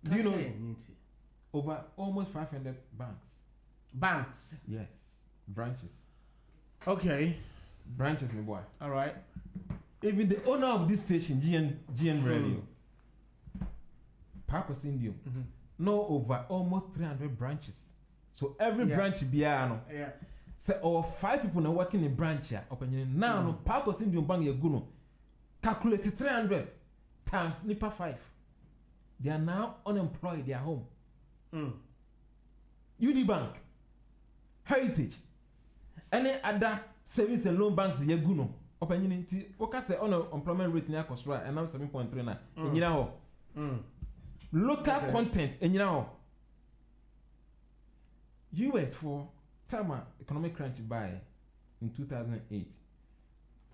Do you know? Over almost 500 banks. Banks? Yes. Branches. Okay. Branches, my boy. All right. Even the owner of this station, GN Radio, Park Indium, know over almost 300 branches. So every branch biano. Yeah. So over 5 people now working in branch here. Now no Park Indium Bank Yaguno calculated 300 times Nipa 5. They are now unemployed. They are home. UD Bank, Heritage, any other savings and loan banks Yaguno. What say unemployment rate in Akosra and now 7.3 now. You know, local content and you know, US for Tama economic crunch by in 2008.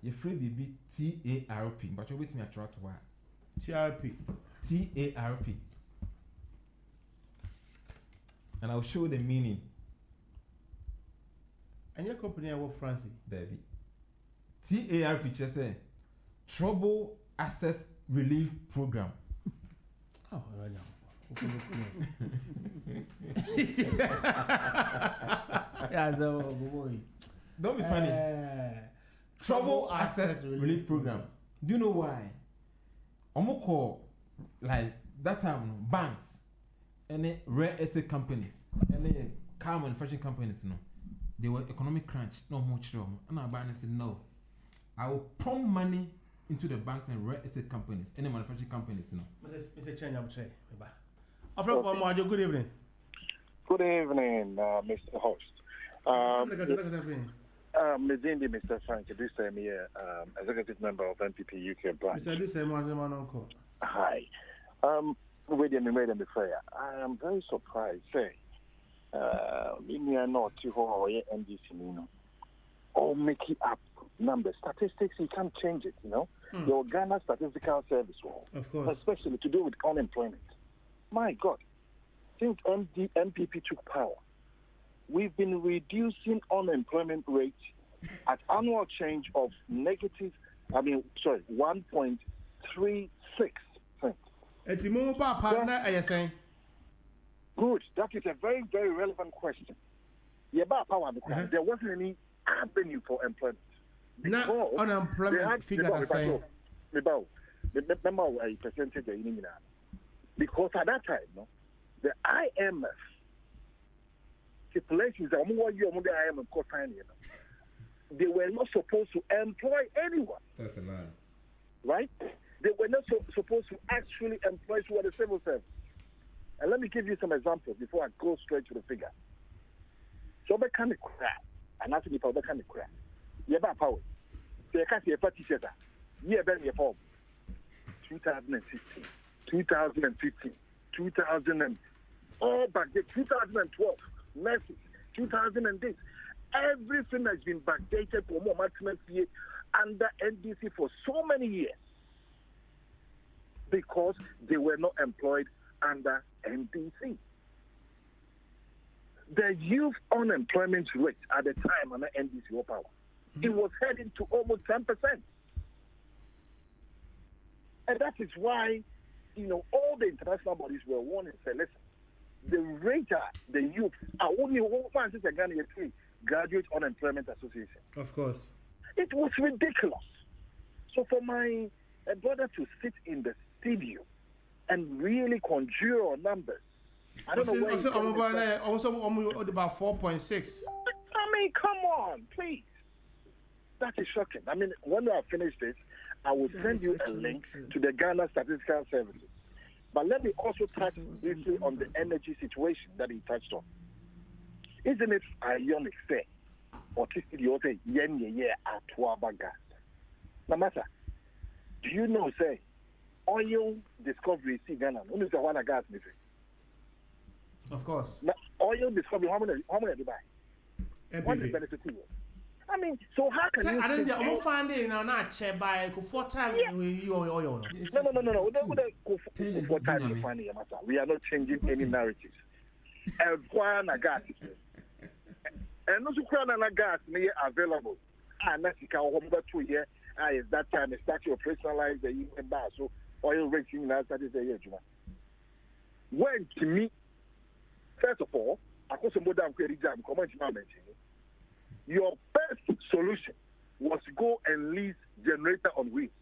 Your free BB TARP, but you're waiting me at what? TRP. TARP. And I'll show the meaning. And your company I work Francie? David. TARP just say Trouble Access Relief Program. Oh, right now. Yeah, so boy. Don't be funny. Trouble Access Relief Program. Do you know why? Omoko, like that time, banks, any rare estate companies, any car manufacturing companies, no, they were economic crunch, no much more. And our bank said, no, I will pump money into the banks and rare estate companies, any manufacturing companies, no. Mr. Chen, I'm trying. Okay. Good evening. Good evening, Mr. Host. Mr. Frank, this time here, executive member of MPP UK branch. Hi. Wait a minute before. I am very surprised. Say, we are not too or NDC, you know, or making up numbers, statistics. You can't change it, you know. Your Ghana Statistical Service, of course, especially to do with unemployment. My God, since MPP took power, we've been reducing unemployment rate at annual change of 1.36%. Good. That is a very, very relevant question. There wasn't any avenue for employment. Now, unemployment figure the same. Remember a percentage because at that time, no, the IMF stipulations that IMF co-signing, they were not supposed to employ anyone. That's a lie. Right? They were not supposed to actually employ through the civil service. And let me give you some examples before I go straight to the figure. So they can't cry. And that's if they can't cry. You have power. So you can't see a party set. You have your form. 2016, 2015, 2000. all backdated. 2012, Messi, 2008. Everything has been backdated for more maximum year under NDC for so many years because they were not employed under NDC. The youth unemployment rate at the time under NDC war power, it was heading to almost 10%. And that is why, all the international bodies were warning, say, listen, the rate the youth are only one graduate unemployment association. Of course. It was ridiculous. So for my brother to sit in the studio and really conjure numbers, I don't know where also about 4.6. I mean, come on, please. That is shocking. I mean, when I finish this, I will send you a link to the Ghana Statistical Services. But let me also touch briefly on the energy situation that he touched on. Isn't it ironic, say, or say, Atuaba gas? Now, matter, do you know, say, oil discovery, see Ghana, only the one gas, of course. Now, oil discovery, how many do you buy? What is the benefit to you? I mean, so how can you... I don't find it now, not check by 4 times oil. No. We are not changing any narratives. And gas. And no gas may available. And that's 2 years. Is that time it starts to operationalize the UN bar. So oil rating now started the year. When to me, first of all, I got some more damn credit jam. Your best solution was to go and lease generator on wheels.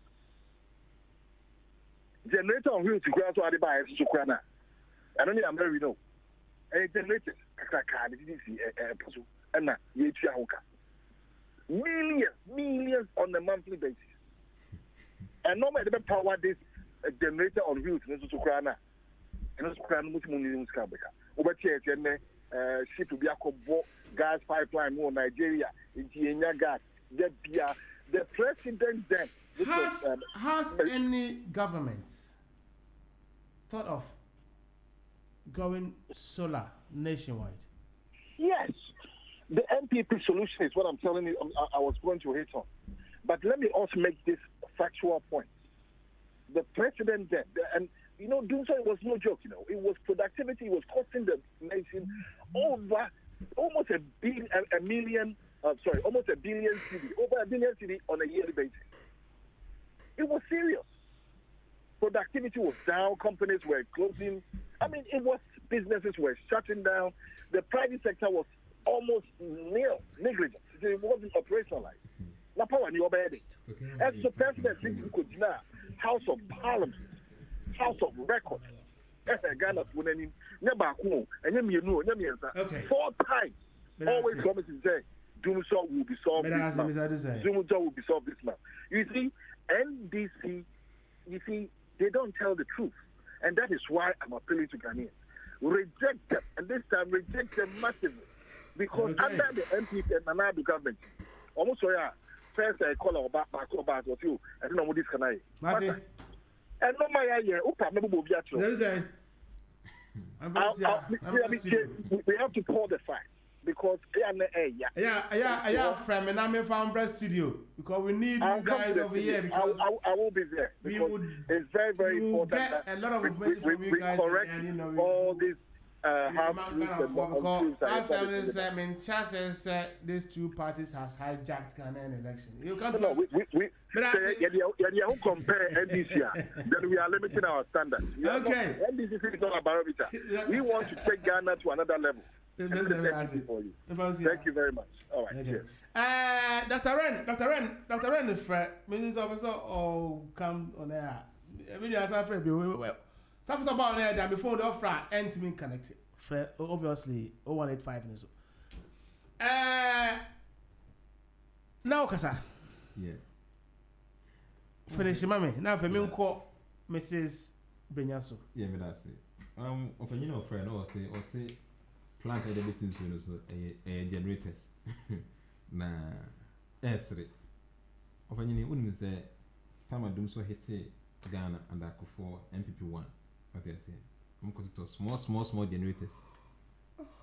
Generator on wheels to go to Adiba to Krana. I don't know. A generator, millions on a monthly basis. And normally they power this generator on wheels in Krana. And also Krana Muslim over here, ship to be a gas pipeline more Nigeria in gas. The president then has any government thought of going solar nationwide? Yes. The MPP solution is what I'm telling you I was going to hit on. But let me also make this factual point. The president then, and doing so was no joke, It was productivity, it was costing the nation over almost a billion cedi, over a billion cedi on a yearly basis. It was serious. Productivity was down, companies were closing. I mean, businesses were shutting down. The private sector was almost negligent. It wasn't operationalized. Now, power in your bed. As the president could now, House of Parliament, House of Records, Ghana, and 4 times, always promising say, Doomsday will be solved this month. Doomsday will be solved this month. You see, NDC, they don't tell the truth. And that is why I'm appealing to Ghanaians. Reject them, and this time reject them massively. Because under the MPP and Nanadu government, almost first I call about what you, I don't know what this can I. And no, my we have to call the facts because from and I'm from Brest Studio because we need you guys over here because I will be there because it's very, very important get a lot of information from you guys correct all these these two parties has hijacked Ghanaian election. You can't we compare NDC, then we are limiting our standards. Okay. NDC is not a barometer. We want to take Ghana to another level. Thank you very much. All right. Okay. Dr. Ren, means officer come on air. I mean, as I said, something about there that before the offer and to me connected. Obviously, 0185 and so. Now, Kasa. Yes. Finish, mommy. Now, for me, call Mrs. Brenyah. Yeah, but that's it. Opinion of friend or say plant the business generators. Na, esre. Opinion wouldn't say, Tama Dumso hit Ghana and Akufo MPP1. What they say. I'm going to small generators.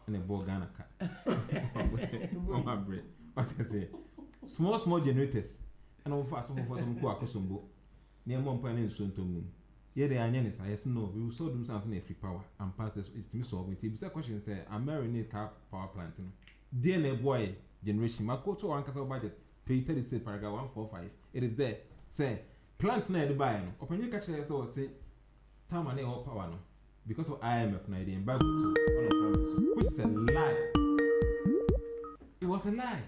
And a ball Ghana cat. On my bread. What I say? Small generators. And on fast some for some Kuakosumbo. Near Montpellier soon to moon. Yeah, the onions, I know we will so do something a free power and passes it to me solve it. If the question say, I'm marrying a car power plant. Dear boy generation, my quote to Uncle budget, pay 36 paragraph 145. It is there. Say, plant near the buy. Open your catcher, so say, time and all power. Because of IMF na the embargo to which is a lie. It was a lie.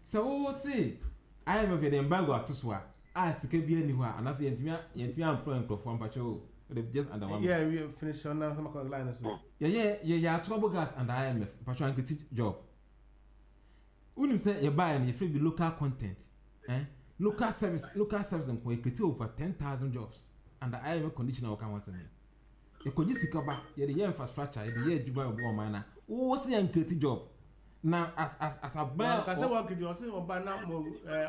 So we will say IMF the embargo to swa. As the KBN anywhere and as the Yentimia employment perform patrol just under one. Yeah, we finish on now some line as well. Yeah, trouble gas and IMF patrol and job. Unim say you buy and you free be local content. Local service and create over 10,000 jobs and the IMF conditional can once again. You could just cover the infrastructure, the year Juba Mana. What's the creative job? Now, as a buyer, because I work with you, also buy now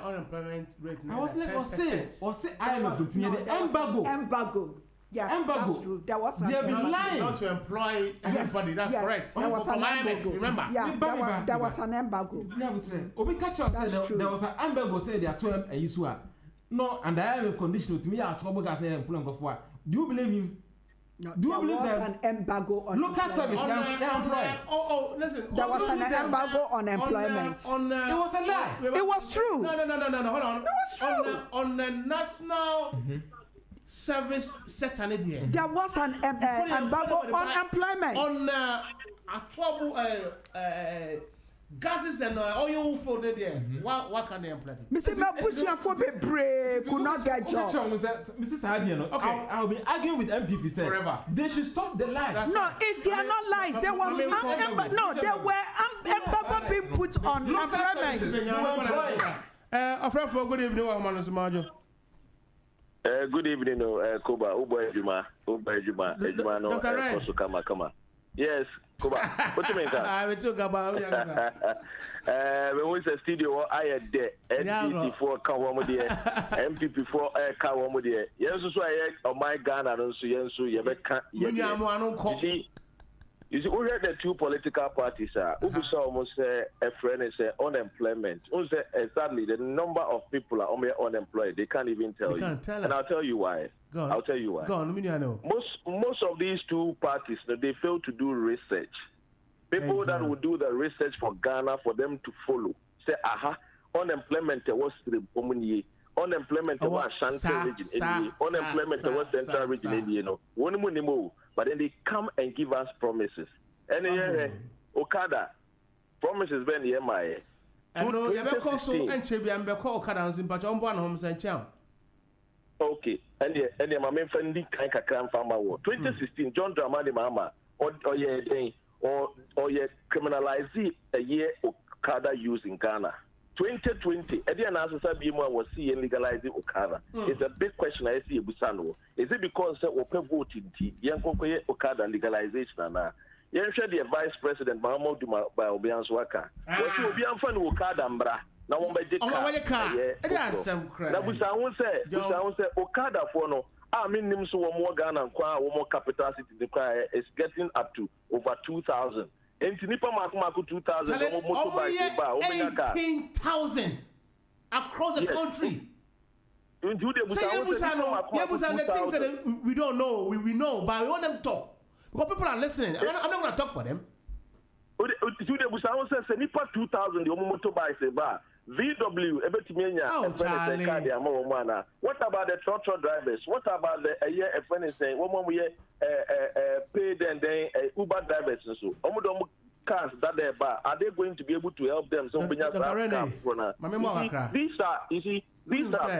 unemployment rate. I was say I was with the embargo. Yeah, embargo. That's true. There was not to employ everybody. That's correct. There was an embargo. Remember? Yeah, there was an embargo. We catch up. There was an embargo. Say they are 12 a year. No, and I have a condition with me. I trouble got there employing of what? Do you believe him? No, do you believe that an embargo on local service? Listen. There was an embargo on employment. It was a lie. It was true. No. Hold on. It was true. On the national service sector, there was an embargo on employment. On gases and oil for the there. What can they employ? Mr. Mapusia for be brave could not get jobs. Mrs. Hadiano, okay. I'll be arguing with MPP forever. They should stop the lies. No, they are not lies. There was there were embargo being put on employment. Good evening, Majo. Good evening, Koba, Ejuma, no, Kama. Yes, Koba. What do you mean, sir? We talk about when we say studio, I had there, NPP for Kawamudia, MPP for Kawamudia. Yes, so I on my Ghana and so Yensu, Yabeka. You see, we had the two political parties, who saw almost a friend is unemployment. Sadly, the number of people are unemployed. They can't even tell you. And I'll tell you why. I'll tell you why. Go on, I know. Most of these two parties, they fail to do research. People that will do the research for Ghana for them to follow. Say, unemployment was the Omuni. Unemployment was Ashanti region. Unemployment was Central region. But then they come and give us promises. And Okada promises when the MIA. And no, you have also and Chibi and Beko Okada in Pachombo and Homes and Chow. Okay, and my main friend kind of cram farmer war. 2016, John Dramani Mama or criminalize a year Okada use in Ghana. 2020, Edian Asasa Bima was seeing legalizing Okada. It's a big question I see Busano. Is it because open voting young Okada legalization? You should the vice president Mahmoud by Obian's worker. What you be on Okada Mbra. Now one by the car. That's some crap. Now Busan say Okada for no. I mean, names one more Ghana and more capital city is getting up to over 2,000. And Nipa Makumaku 2,000, 18,000 across the country. Say Yebusan, the things that we don't know, we know, but we want them to talk. Because people are listening. I'm not going to talk for them. Nipa 2,000, the motorbike bar. VW, what about the truck drivers? What about the friend is saying, paid and then Uber drivers and so cars that they buy, are they going to be able to help them? So these are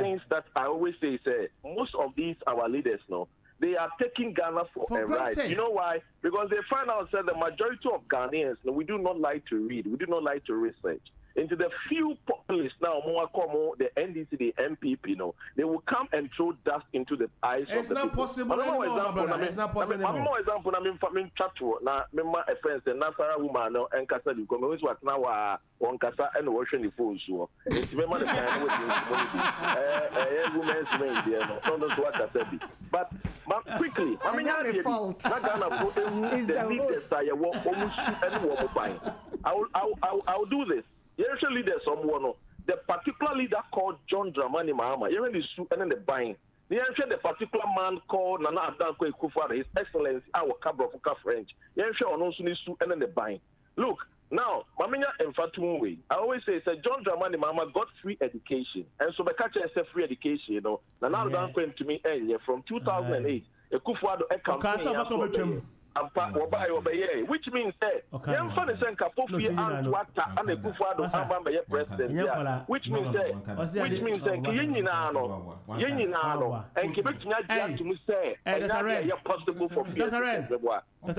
things that I always say, most of these our leaders know. They are taking Ghana for a ride. You know why? Because they find out that the majority of Ghanaians, we do not like to read. We do not like to research. into the few populists now, the NDC, the MPP, they will come and throw dust into the eyes of the people. It's not possible anymore, my brother. It's not possible anymore. For example, I'm chatting now, a friend, the Nasara woman, and Casa, you come with what now, one Casa and washing the food. So, it's remember the kind of women's main there, no, what I said. But quickly, I mean, I'll do this. Usually there's someone, the particular leader called John Dramani Mahama, even the suit and then the buying. The particular man called Nana Adanko Akufo-Addo, His Excellency, our Cabrofuka French. The on also the suit and then the buying. Look, now, Maminya and Fatumwe, I always say, John Dramani Mahama got free education. And so the catcher is free education, Nana Adanko to me, from 2008, Akufo-Addo a campaign. Which means that which means Dr.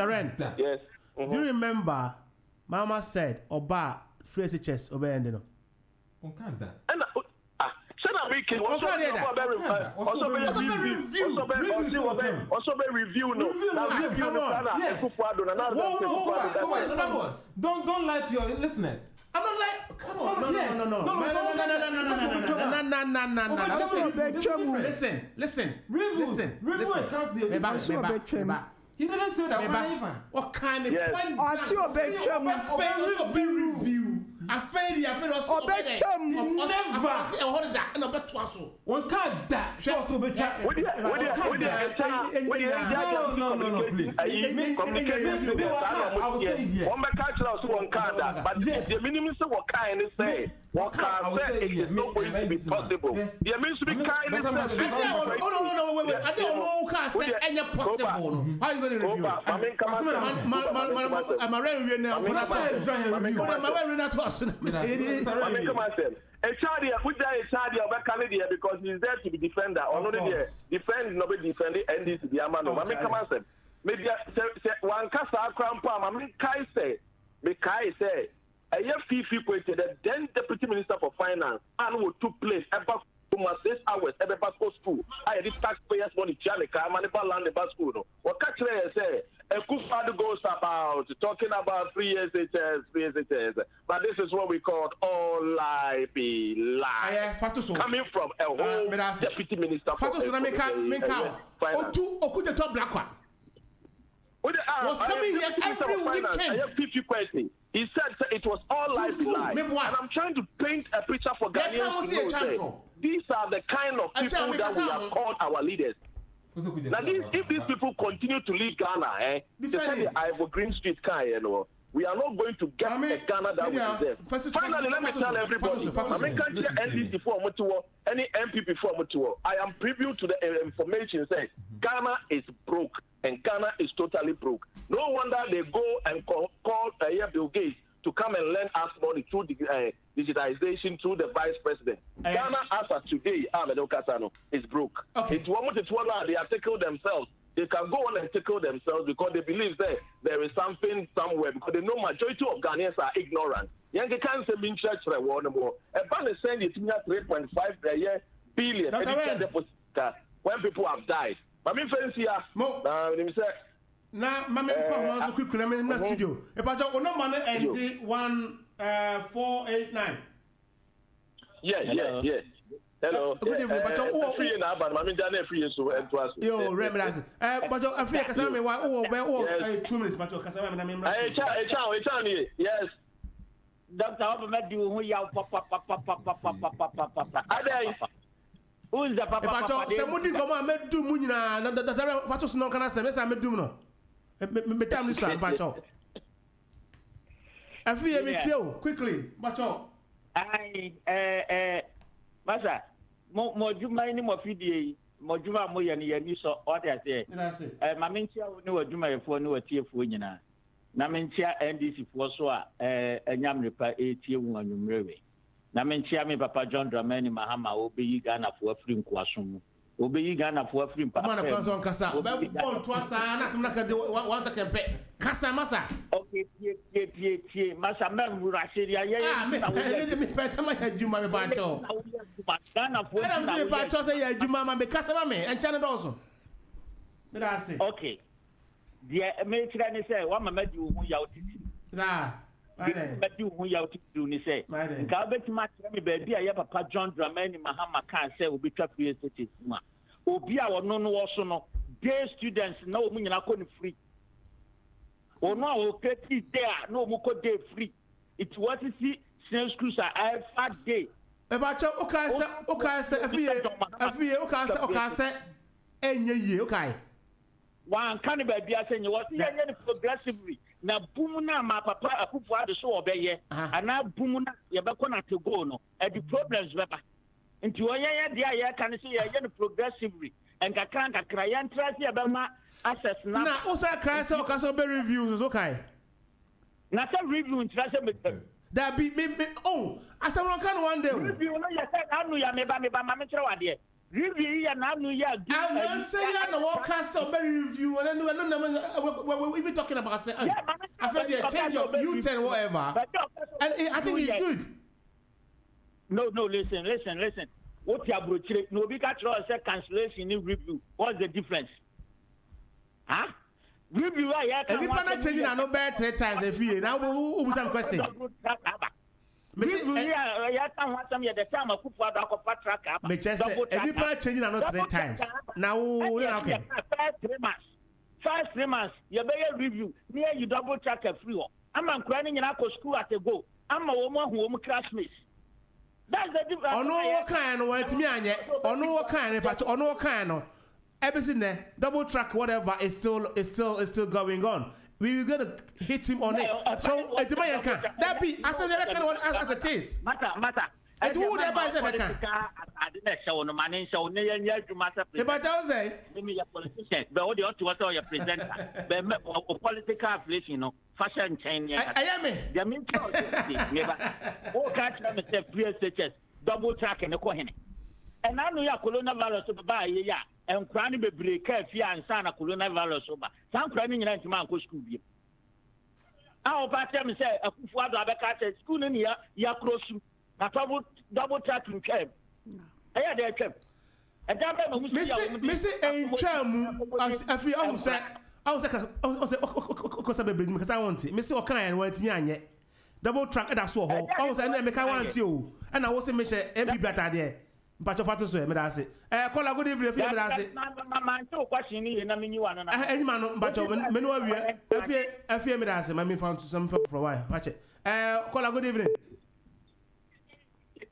Ren, yes. Do you remember Mama said Oba free SHS Oba Don't lie to your listeners. I'm not like, come on, no. Listen. He didn't say that. What kind of point? I see a big review. I failed also one can't that. No, please. But the minimum what kind of say what can say it is not going to be possible. There means to be kind of no, wait. I don't know who can say any possible. How are you going to review? I'm a review now. A child here, put there a child here about Canada because he's there to be defender. Or not there, defend, nobody defending, and this is the Amano. I mean, come on, say, maybe one Casa Crown Palm. I mean, Kai say, a year fee equated the then Deputy Minister for Finance and what took place about 6 hours at the Basco school. I did taxpayers' money, Chanica, Manipa land the Basco. What Catcher say? Akufo-Addo goes about talking about free SHS, but this is what we call all lie be lie. Coming from a whole deputy minister for finance. Was coming here every weekend. He said it was all lie be lie. And I'm trying to paint a picture for Ghanaians. These are the kind of people that we have called our leaders. Now, if these people continue to leave Ghana, they say the Ivor Green Street we are not going to get a Ghana that we deserve. Finally, let me tell everybody, NDC for any MPP for I am privy to the information saying Ghana is broke and Ghana is totally broke. No wonder they go and call Bill Gates to come and lend us money through the digitization through the vice president. Ghana, as of today, is broke. It's one they are tackle themselves. They can go on and tackle themselves because they believe that there is something somewhere because they know majority of Ghanaians are ignorant. Young can't say in church for one more. A bank is saying it's 3.5 billion when people have died. I mean, friends here, let me say. Now, Mamma, so quickly, I'm in the studio. About your number and 1489. Yes. Hello. Good evening, but free now, but I'm in free so and twice. Yo, remember but you're free because I'm 2 minutes, but you're Casam and I'm yes. Dr. Obama, you who yell papa. Who is the papa? Somebody come on, make do Munina, and the Patos no can answer, I made do no. Metam listen, Pato. I feel me too, quickly, Pato. Masa, Mojuma any more video, Mojuma Moyani, and you saw what I say. Mamintia knew a Juma for no tea for Nina. Namintia NDC for so a yam repair 81 numero. Namintia me Papa John Dramani Mahama will be Ghana for a free Kwasum. Obey Ghana for free. Man, of Casa, but twice, and as once I can pay Casa Massa. Okay, Massa Rashida, me better my head, you, my Bato. Ghana for Bato say, you, Mamma, because of me, and Channel also. Okay. The American say, one made you who out. But you who out to do, ni say. Garbage match me, baby. I have a Papa John Dramani Mahama can't say will be trapped with cities. Obia or no also no day students no meaning I couldn't free. Or no, okay, there no more day free. It's what is it? Sales schools are 5 day. About your okay, okay. One can be saying you was progressively. Now, Bumuna, my papa, a poop for the show obey, and now Bumuna, you're back on to go no, and the problems, Weber. Into a year, can see a progressively, and I can't cry and try to about my access now. Now, also, I be reviews, okay. Not a review in Trasser. That be me. Oh, I said, one day. Review, I know you may buy me by my metro idea. Review, and I know you are. I will say, I know what cast review, and then we be talking about. I feel they change your U10, whatever. And I think it's good. No, listen. What you have no big actual cancellation in review. What's the difference? Huh? Review, and if I'm not changing, I know better 3 times a year. Now, who was some question? Review, I want some at the time of track up. If people are changing, I know 3 times. Now, okay. 5 3 months, you better review. Near you double track a free. I'm crying in our school at the go. I'm a woman who am classmates. That's the difference. On what kind of what me and yet, on what kind, but on what kind of everything there, double track, whatever is still going on. We were gonna hit him on it. So it might can that be as as it is. Matter. And who would ever say can? I didn't show no man show near to matter. But I say, maybe your politician, but all the other was all your presenter. But political affiliation, you know, fashion change. I am it. The mean, all catch them say free stitches, double track in the coin. And I know your coronavirus to buy, yeah, and cranny be break fear and son of coronavirus over. Some cranning in man go school. Our party say a father of a school in here, ya cross. Double tracking came. I had a camp. And Missy ain't charm as if you said, I was because I want it. Missy O'Kane went me on yet. Double track that's so hot. I was and make I want you. And I wasn't Miss MP better there. But your father said, Medasi. Call a good evening if you Medasi. My two question in a menu one. Any man, but Menua, if you Medasi, my me found some for a while. Watch it. Call a good evening.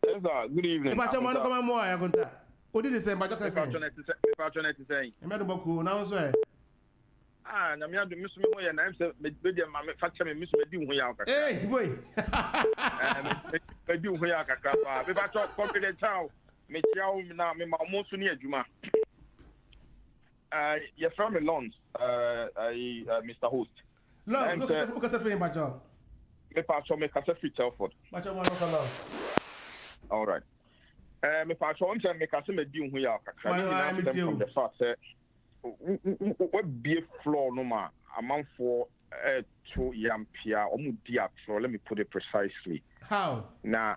Yes, sir. Good evening. But you want to come more, I'm going to. What did you say? But you're Patriotic saying. I'm not about cool now, sir. Ah, I'm not the Miss Moy and I'm saying, my factor, Miss Medu Huyaka. Hey, boy. I do Huyaka. If I talk confident town, Michelle, now, me almost near Juma. You're from a loans, Mr. Host. No, because of frame, but job. Me pass on me Cassette Telford. But you want to loss. All right. Me pass on to make a semi deal with Yaka. From the fact that what be a floor no ma amount for 2 young Pia or Mudia floor. Let me put it precisely. How? Now,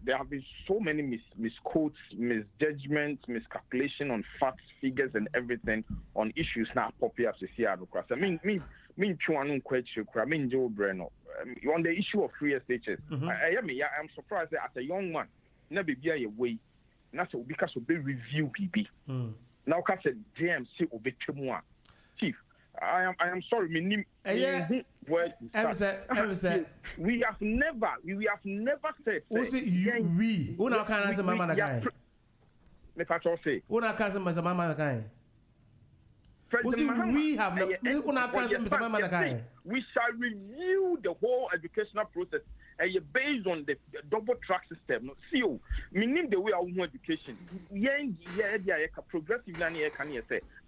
there have been so many misquotes, misjudgments, miscalculation on facts, figures, and everything on issues now popular as you I mean, Chuanun question, I mean, Joe Breno. On the issue of free SHS, I am surprised that as a young man, never be a way, not so because of the review BB. Now, because the JMC will be Chief, I am sorry, we have never said. What's it we? Who now can't answer Mama Nakai? Let us say. Who now can't answer Mama Nakai? We have we shall review the whole educational process based on the double track system. See, meaning the way our education, progressive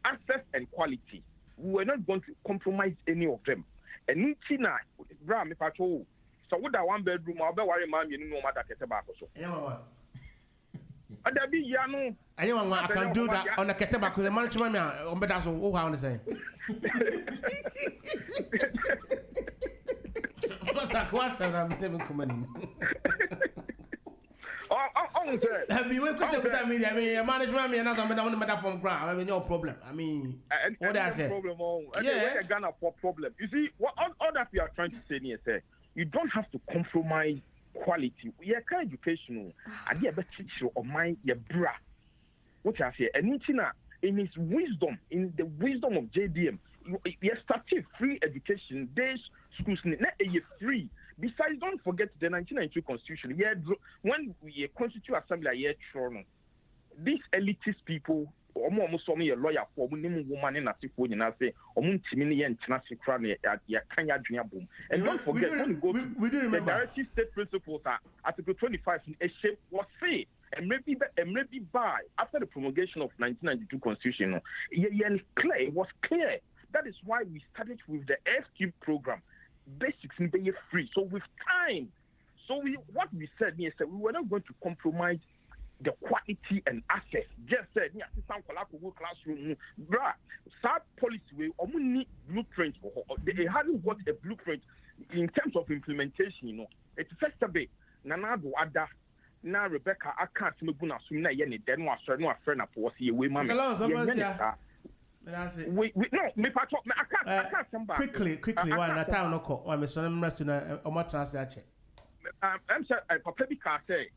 access and quality. We are not going to compromise any of them. And Nichina, Bram, if I told so, would that 1 bedroom, I'll be worried, man, you know, matter get tobacco. And there be Yano, I can do that on a keteba because the management on better so who how say. What's that question I'm never coming. Have you question media? I mean, management me another matter from ground. I mean, no problem. I mean, what I say? Yeah, Ghana for problem. You see, what all that we are trying to say here, say you don't have to compromise quality. We are kind of educational. I did a teacher of mine, your bra. What I say, and in his wisdom, in the wisdom of JDM, you started free education. Days schools not free. Besides, don't forget the 1992 Constitution. Yeah, when we constitute assembly, yeah, these elitist people, almost me a lawyer for woman in a sick woman, and I say, Omuntimini and Tenassi ya Kanya Junior Boom. And don't forget, when you go to the directive state principles, Article 25 in a shape was say, and maybe by after the promulgation of 1992 Constitution, it was clear. That is why we started with the FQ program. Basics in being free. So with time, what we said here is that we were not going to compromise the quality and access. Just said, yeah, classroom, bruh, sad policy we need blueprint for they haven't got a blueprint in terms of implementation, It's first a bit. Nanado Ada. Now Rebecca, I can't make guna swim na yeni then was no friend up was here we mama. We no me part I can't come back. Quickly why na time no call. Why me so na rest na o ma transact. I'm sure Papa bi ka say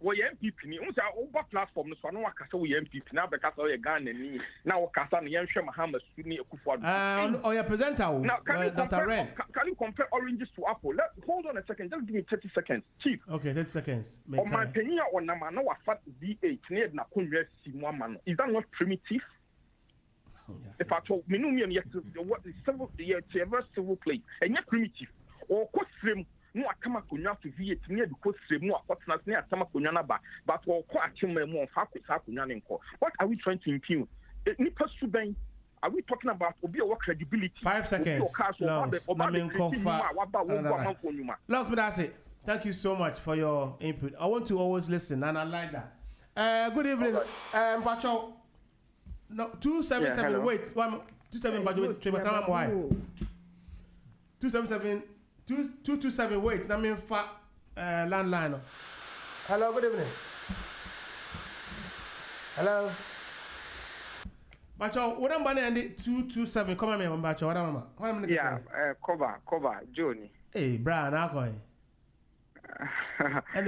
we MPP ni unsa over platform no so no akasa we MPP na be kasa we Ghana ni na we kasa no yen hwe Muhammad Suni Akufo-Addo. Oh your presenter Dr. Ren. Can you compare oranges to apple? Hold on a second, just give me 30 seconds. Chief. Okay, 30 seconds. On my penny on na man wa fat V8 near na konwe si mo man. Is that not primitive? Yes. If I told me, what is civil, the civil plate, and yet primitive, or cost stream, no, I come up to V8 near the coast stream, no, what's not near Samakunana, but or quite more Fakusakunan. What are we trying to impugn? Are we talking about Obio credibility? 5 seconds. Logs, but that's it. Thank you so much for your input. I want to always listen, and I like that. Good evening, Patriotic. No, 277. Yeah, wait, 277. But why? 277. 227. Wait, I mean, landline. Hello, good evening. Hello. Bacho, what am I going 227? Come on, man, Bacho. What am I? Yeah, cover, Johnny. Hey, Brian, I'm going. And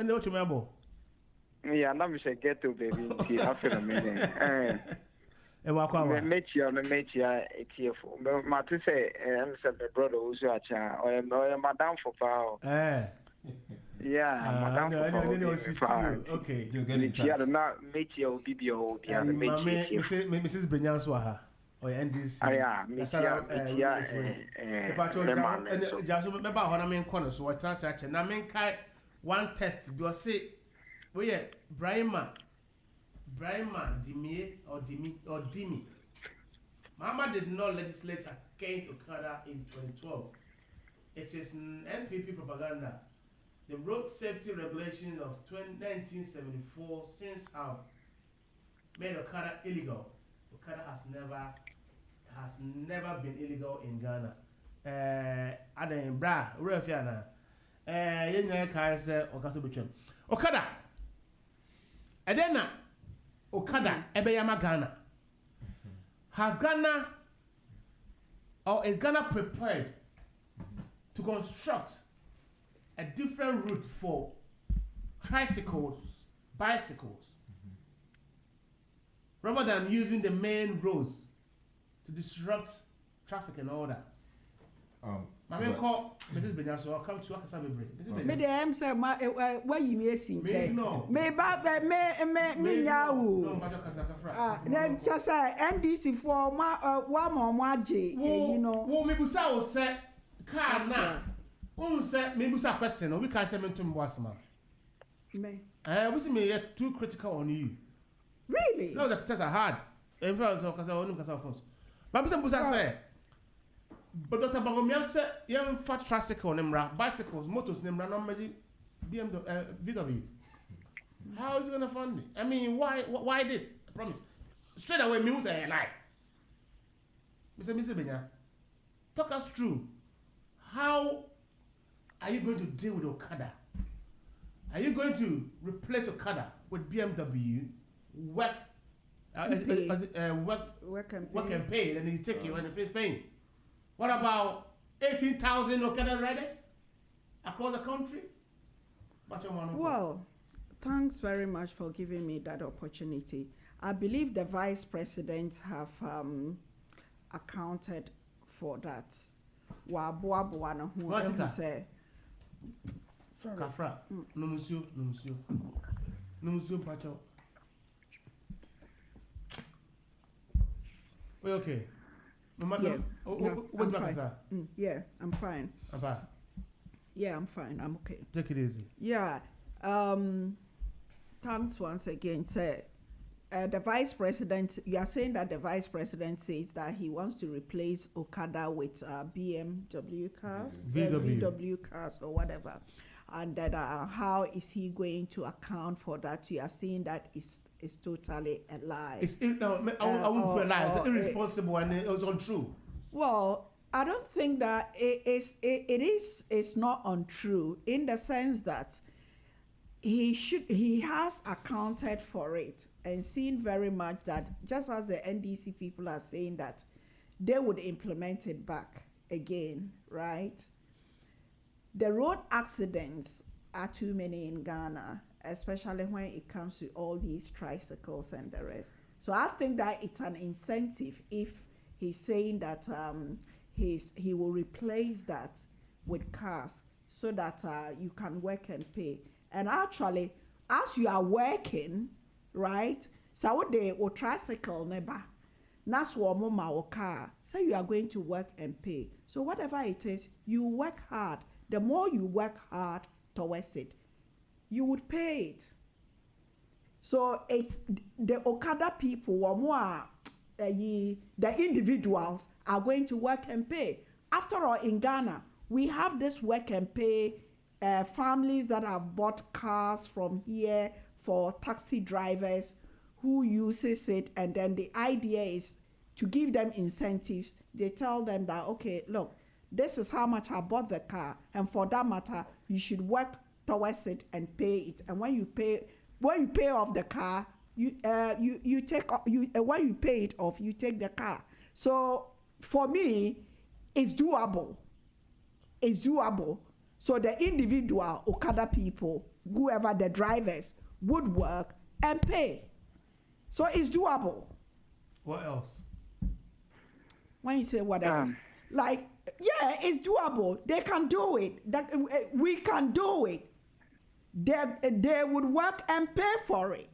what you remember? Yeah, now we say get to baby. I feel amazing. And what me meet you, Achiaw. But my to say, I'm my brother Owusu Achiaw. Or madam for power. Yeah, madam for power. Okay. You get it. Yeah, not meet you, BBO. Yeah, Mrs. Brenyah Swaha. Or NDC. Yeah, Nasara. Just remember how I mean corner. So I transact. And I mean, one test. You say. Oh yeah, Brahma, Dimi. Mama did not legislate against Okada in 2012. It is NPP propaganda. The road safety regulations of 1974 since have made Okada illegal. Okada has never been illegal in Ghana. Aden bra, Refiana. Okada. And then Okada Ebeyama Ghana. Has Ghana or is Ghana prepared to construct a different route for tricycles, bicycles, rather than using the main roads to disrupt traffic and all that? Mama call Mrs. Brenyah, so I'll come to Akasa Bebre. Me dem say why you me sinche. Me ba me nyawo. Na just say NDC for wa age, you know. Wo me busa o say car na. Who say me busa question, we can say me to Mbwasama. Me. We see me too critical on you. Really? No, that tests are hard. In fact, so Kasa onu Kasa phones. But busa say but Dr. Bagomian said, young fat tricycle, bicycles, motors, BMW, VW. How is he gonna fund it? I mean, why this? I promise. Straight away, me was a lie. Mr. Benya, talk us through. How are you going to deal with Okada? Are you going to replace Okada with BMW? Work and pay, and then you take it when you finish paying. What about 18,000 Okada riders across the country? Well, thanks very much for giving me that opportunity. I believe the vice presidents have accounted for that. Sorry. Kafra, no monsieur. No monsieur, Pacho. We okay? Yeah, I'm fine. Yeah, I'm fine. Yeah, I'm fine. I'm okay. Take it easy. Yeah. Thanks once again. Sir, the vice president, you are saying that the vice president says that he wants to replace Okada with BMW cars, VW cars or whatever. And then how is he going to account for that? You are saying that is totally a lie. I wouldn't put a lie. It's irresponsible and it's untrue. Well, I don't think that it's not untrue in the sense that he has accounted for it and seen very much that just as the NDC people are saying that they would implement it back again, right? The road accidents are too many in Ghana, especially when it comes to all these tricycles and the rest. So I think that it's an incentive if he's saying that he will replace that with cars so that you can work and pay. And actually, as you are working, right? So what they will tricycle never. That's what mama or car. So you are going to work and pay. So whatever it is, you work hard. The more you work hard towards it, you would pay it. So it's the Okada people or more, the individuals are going to work and pay. After all, in Ghana, we have this work and pay families that have bought cars from here for taxi drivers who uses it, and then the idea is to give them incentives. They tell them that, okay, look, this is how much I bought the car, and for that matter, you should work towards it and pay it. And when you pay off the car, when you pay it off, you take the car. So for me, it's doable. It's doable. So the individual Okada people, whoever the drivers, would work and pay. So it's doable. What else? When you say what else? Like, yeah, it's doable. They can do it. We can do it. They would work and pay for it.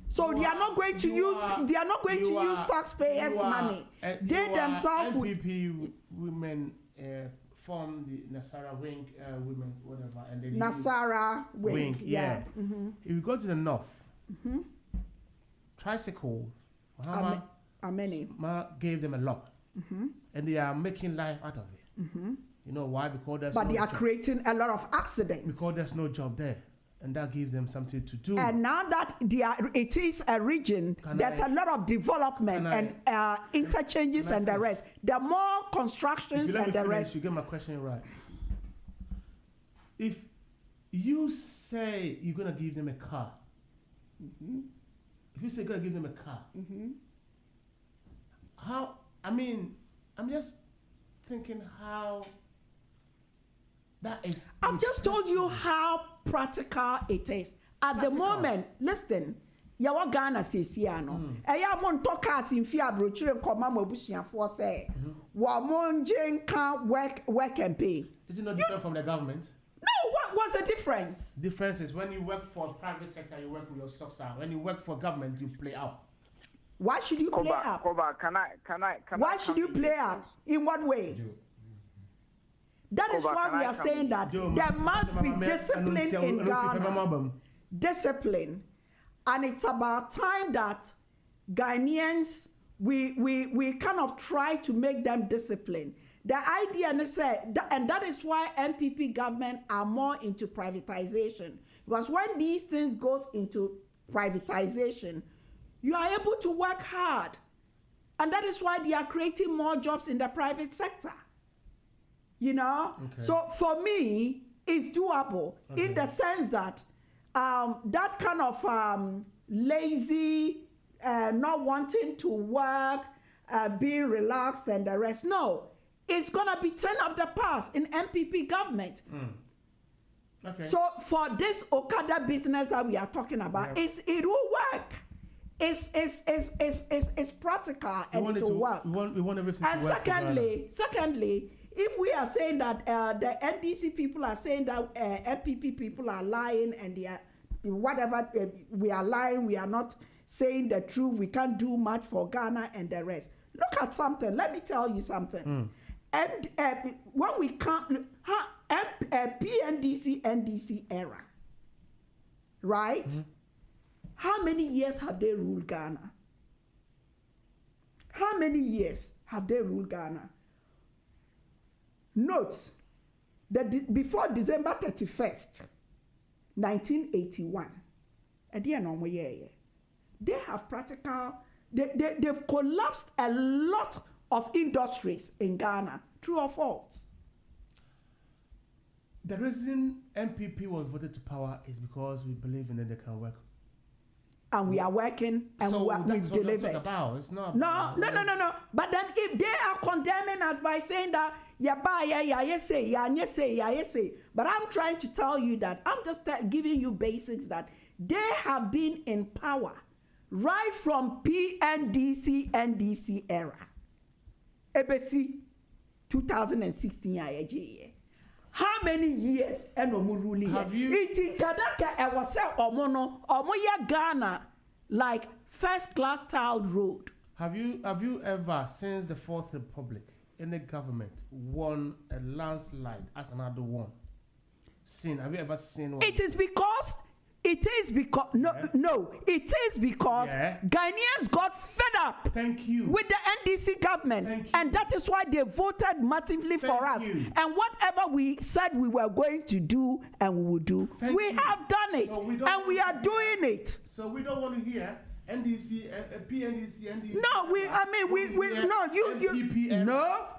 So they are not going to use taxpayers' money. They themselves MPP women form the Nasara wing, women, whatever, and then Nasara wing. Yeah. Mm-hmm. If you go to the north, tricycle, many gave them a lot. Mm-hmm. And they are making life out of it. Mm-hmm. You know why? Because they are creating a lot of accidents. Because there's no job there, and that gives them something to do. And now that it is a region, there's a lot of development and interchanges and the rest. There are more constructions and the rest. You get my question right. If you say you're gonna give them a car, if you say you're gonna give them a car, how? I mean, I'm just thinking how that is. I've just told you how practical it is. At the moment, listen, yawa Ghana says no. Eya mon talkers in fear brochire koma mabusia for say. Wa mon can work and pay. Is it not different from the government? No, what's the difference? Difference is when you work for private sector, you work with your socks out. When you work for government, you play out. Why should you play up? Why should you play up? In what way? That is why we are saying that there must be discipline in Ghana. Discipline. And it's about time that Ghanaians, we kind of try to make them disciplined. The idea is and that is why MPP government are more into privatization. Because when these things goes into privatization, you are able to work hard. And that is why they are creating more jobs in the private sector. You know? Okay. So for me, it's doable in the sense that that kind of lazy, not wanting to work, being relaxed and the rest. No, it's going to be 10 of the past in MPP government. Okay. So for this Okada business that we are talking about, it will work. It's practical and it will work. We want everything and to work. Secondly, if we are saying that the NDC people are saying that MPP people are lying and they are whatever, we are lying, we are not saying the truth, we can't do much for Ghana and the rest. Look at something. Let me tell you something. And when we come, PNDC, NDC era, right? How many years have they ruled Ghana? How many years have they ruled Ghana? Note that before December 31st, 1981, they have they've collapsed a lot of industries in Ghana. True or false? The reason MPP was voted to power is because we believe in that they can work. And we are working and so we've delivered. It's not no. But then if they are condemning us by saying that, but I'm trying to tell you that, I'm just giving you basics that they have been in power right from PNDC, NDC era. ABC 2016. How many years ruling? Have you? It Kadaka Omoya Ghana like first class tiled road. Have you ever, since the Fourth Republic, any government won a landslide as another one? Have you ever seen one? It is because Ghanaians got fed up with the NDC government, and that is why they voted massively for us. And whatever we said we were going to do and we will do, we have done it, and we are doing it. So we don't want to hear NDC, PNDC, NDC.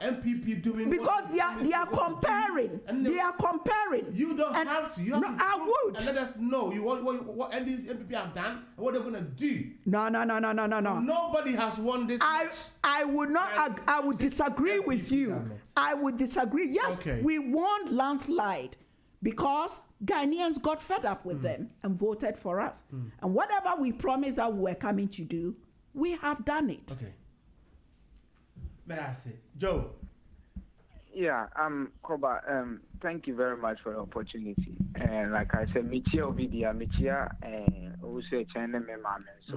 MPP doing because they are comparing. They are comparing. You don't have to. You have to. I would. And let us know what MPP have done and what they're gonna do. No. Nobody has won this. I would not. I would disagree with you. Government. I would disagree. Yes, we won landslide because Ghanaians got fed up with them and voted for us. And whatever we promised that we were coming to do, we have done it. Okay. That's it. Joe. Yeah, Koba, thank you very much for the opportunity. And like I said, Michia Ovidia, Michia, and Owusu China me mame so.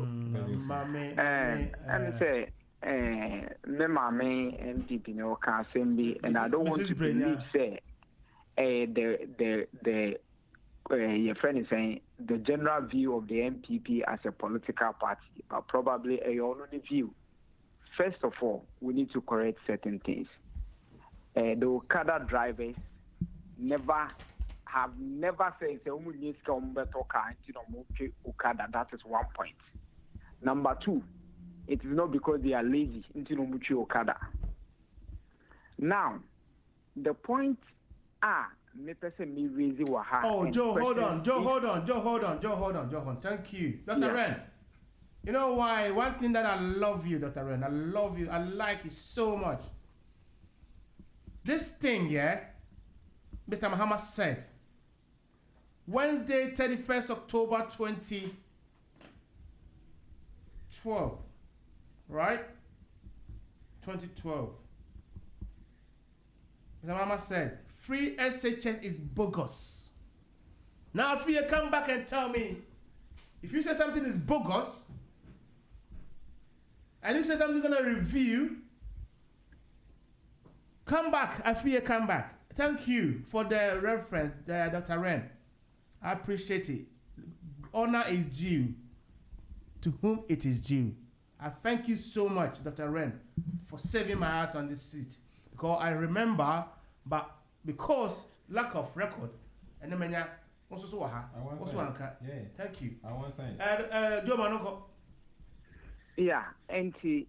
And say, me mame MPP no can assembly, and I don't want to believe say your friend is saying the general view of the MPP as a political party, but probably a only view. First of all, we need to correct certain things. The Okada drivers have never said Okada. That is one point. Number two, it is not because they are lazy into Okada. Now, the point Joe, hold on. Thank you. Dr. Ren. You know why? One thing that I love you, Dr. Ren. I love you. I like you so much. This thing, Mr. Muhammad said, Wednesday, 31st October 2012. Right? 2012. Mr. Muhammad said, free SHS is bogus. Now, if you come back and tell me, if you say something is bogus, and you say something you're going to review, come back. Come back. Thank you for the reference, Dr. Ren. I appreciate it. Honor is due to whom it is due. I thank you so much, Dr. Ren, for saving my ass on this seat. Because I remember, but because lack of record, and then Also so ha. Also anka. Yeah. Thank you. I want sign. Joe Manoko. Yeah, and the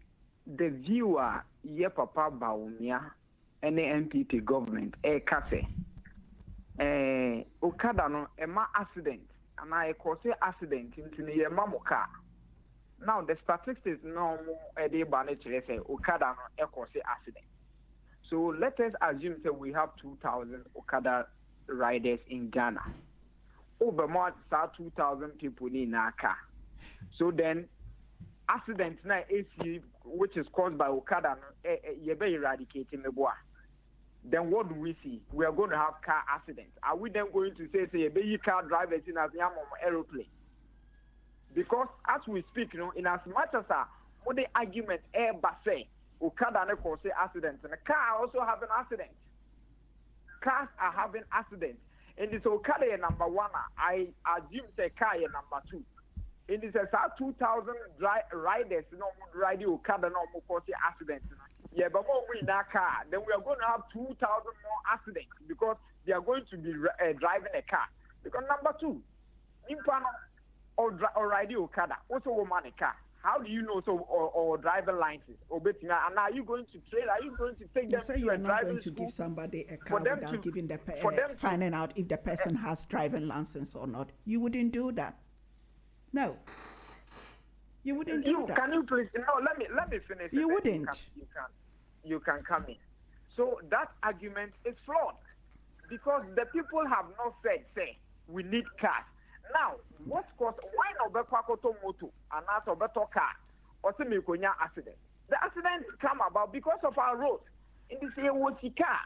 viewer ye papa Baumia any MPP government cafe. Okada no accident and I cause accident into the mamuka. Now the statistics no more day banage say Okada no cause accident. So let us assume that we have 2,000 Okada riders in Ghana. Over more than 2,000 people in our car. So then accident na AC which is caused by Okada you be eradicating the boy. Then what do we see? We are going to have car accidents. Are we then going to say be car drivers in as aeroplane? Because as we speak, in as much as what the argument say Okada ne cause accidents and the car also have an accident. Cars are having accidents. And this Okada number 1, I assume say car number 2. In this 2,000 riders no ride Okada no more cause accidents. Yeah, but more we in that car, then we are going to have 2,000 more accidents because they are going to be driving a car. Because number 2, Impano or ride Okada, also woman a car. How do you know or driver licenses or betting? And are you going to train? Are you going to take them? You say you are not going to give somebody a car without giving the finding out if the person has driving license or not. You wouldn't do that. No. You wouldn't do that. Can you please? No, let me finish. You wouldn't. You can come in. So that argument is flawed because the people have not said, we need cars. Now, why not be kwakoto moto and also better car or say me konya accident? The accidents come about because of our roads. In this area, car.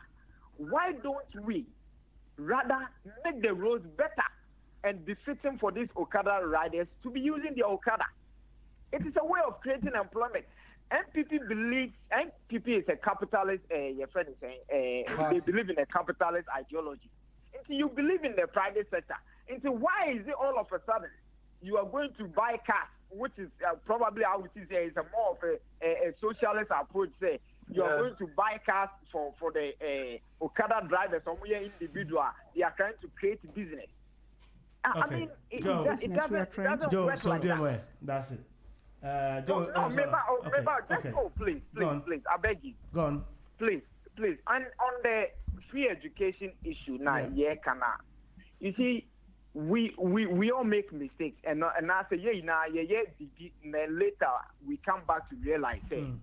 Why don't we rather make the roads better and befitting for these Okada riders to be using the Okada? It is a way of creating employment. MPP believes MPP is a capitalist. Your friend is saying they believe in a capitalist ideology. Until you believe in the private sector, into why is it all of a sudden you are going to buy cars, which is probably I would say is a more of a socialist approach. Say you are going to buy cars for the Okada drivers, some individual. They are trying to create business. I mean, it doesn't work like that. That's it. Joe, please, I beg you. Go on. Please. And on the free education issue now, you see, we all make mistakes, and I say, and then later we come back to realize, it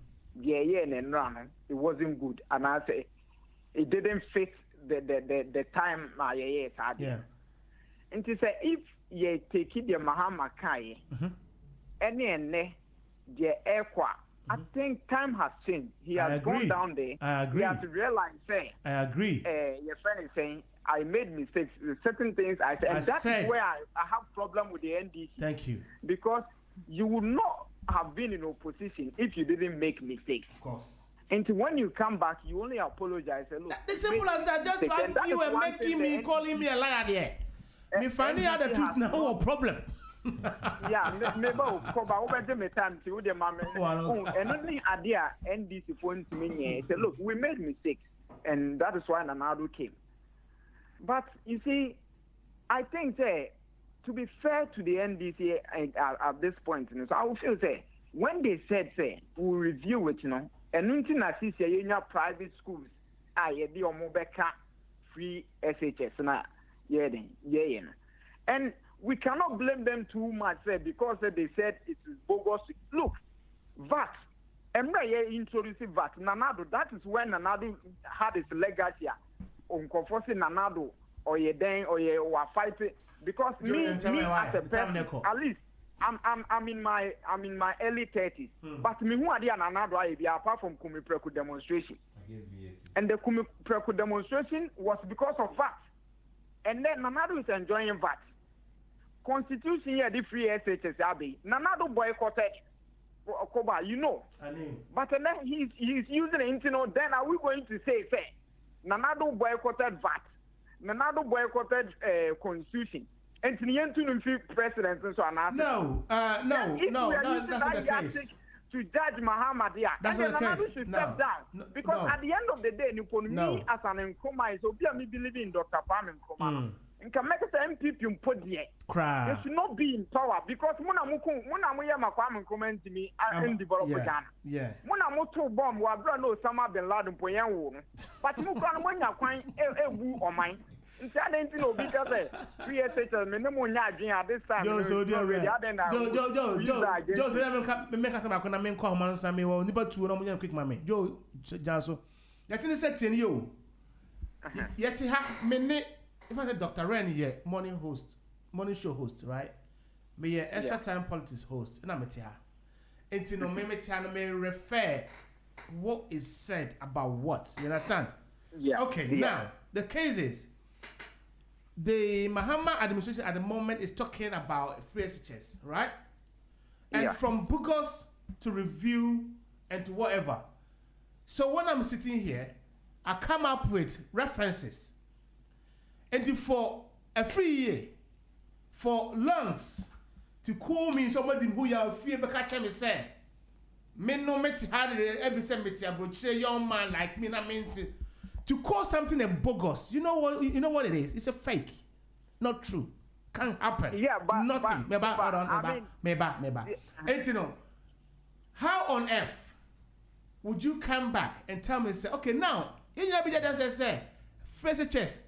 wasn't good, and I say, it didn't fit the time it had. Yeah. And to say, if you take it the Mahama Kai, the Equa, I think time has changed. He has gone down there. I agree. He has realized, I agree. Your friend is saying, I made mistakes. Certain things I said. And that's where I have problem with the NDC. Thank you. Because you would not have been in opposition if you didn't make mistakes. Of course. And when you come back, you only apologize. Say, look, the simple as that. Just like you were making me, calling me a liar there. Me finding out the truth now, no problem. Yeah, maybe over me time to the mama. And only idea NDC phone to me say, look, we made mistakes, and that is why Nanado came. But you see, I think to be fair to the NDC at this point, so I would feel when they said we'll review it, and nothing as if you private schools, the Omobeka free SHS na and we cannot blame them too much because they said it is bogus. Look, VAT. And introducing VAT. Nanado, that is when Nanado had his legacy on confessing Nanado or ye then or ye were fighting because me as a person, at least I'm in my early 30s. But me who are the Nanado apart from Kumi Preku demonstration. And the Kumi Preku demonstration was because of VAT. And then Nanado is enjoying VAT. Constitution here the free SHS Abbey. Nanado boycotted Okoba, But then he's using the internet. Then are we going to say Nanado boycotted VAT? Nanado boycotted Constitution. And to president and so on. No, that's not the case. To judge Muhammad, that's not the case. Should step down because at the end of the day, me as an Nkoma is me believing in Dr. Pam Nkoma. Nka make say MPP mpodie. They should not be in power because muna muya makwam comment me in develop Ghana. Yeah. Muna mutu bomb wa bra no Osama bin Laden poyan wo no. But mu kwa no nya kwan ebu oman. Nti adenti no bi ka say PSH me no nya adwen at this time. Joe, so there. Joe, so me make some akona me nkwa homan sa me wo nipa tuo no nya quick mame. Joe, janso. Yati ni set ten yo. Yeti ha me ne if I say Dr. Ren here, morning show host, right? Me extra time politics host, and I'm here. It's no me refer what is said about what. You understand? Yeah. Okay, now the case is the Mahama administration at the moment is talking about free SHS, right? And from bogus to review and to whatever. So when I'm sitting here, I come up with references. And for a free year, for lungs, to call me somebody who you have fear, but catch me say, me no meti hard every time meti abroche young man like me na mean to call something a bogus. You know what it is? It's a fake, not true. Can't happen. Yeah, but nothing. Meba. And you know, how on earth would you come back and tell me say, okay, now you just say, face a chest.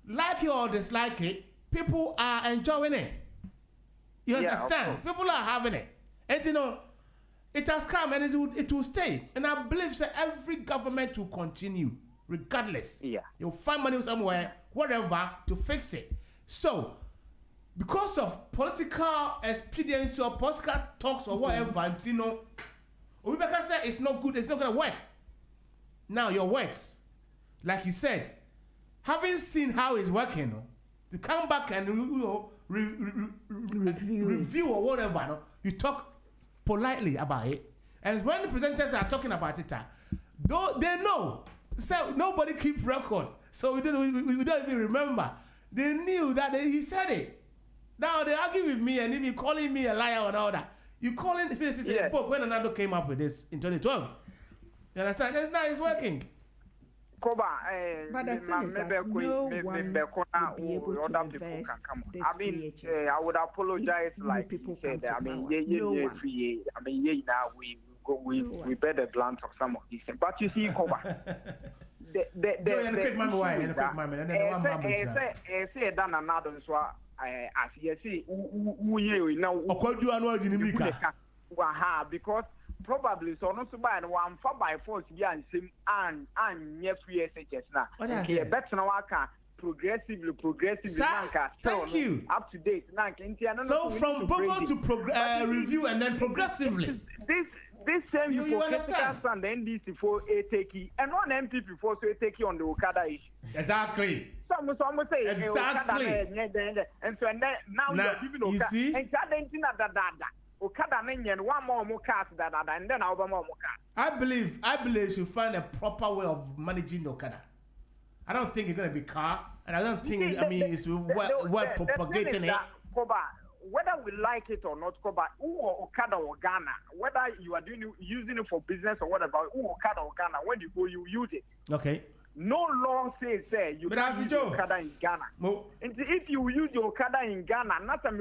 Like it or dislike it, people are enjoying it. You understand? People are having it. And you know, it has come and it will stay. And I believe that every government will continue, regardless. Yeah. You'll find money somewhere, whatever, to fix it. So, because of political expediency or political talks or whatever, you know, Obibeka said it's not good, it's not going to work. Now, your words, like you said, having seen how it's working, to come back and review or whatever, you talk politely about it. And when the presenters are talking about it, though they know, so nobody keeps record, so we don't even remember. They knew that he said it. Now they argue with me and even calling me a liar and all that. You calling this is a book when another came up with this in 2012. You understand? That's not it's working. But the thing is that no one will be able to invest this VHS. I would apologize like people said, come I mean, we bear the blunt of some of these things. But you see, Koba. Because probably so not to buy one 4x4 to be and sim and yes free SHS now. Okay, better now I can progressively thank you up to date now. So from bogus to review and then progressively. This same you understand the NDC for a takey and one MPP for so a takey on the Okada issue. Exactly. Some say exactly. And so now you're giving you see and Okada and one more cars and then I'll more cars. I believe you should find a proper way of managing the Okada. I don't think it's gonna be car, and I don't think it's well propagating it. Whether we like it or not, Koba, Okada or Ghana, whether you are using it for business or whatever, Okada or Ghana, when you go, you use it. Okay. No law says you can use Okada in Ghana. And if you use your Okada in Ghana, not a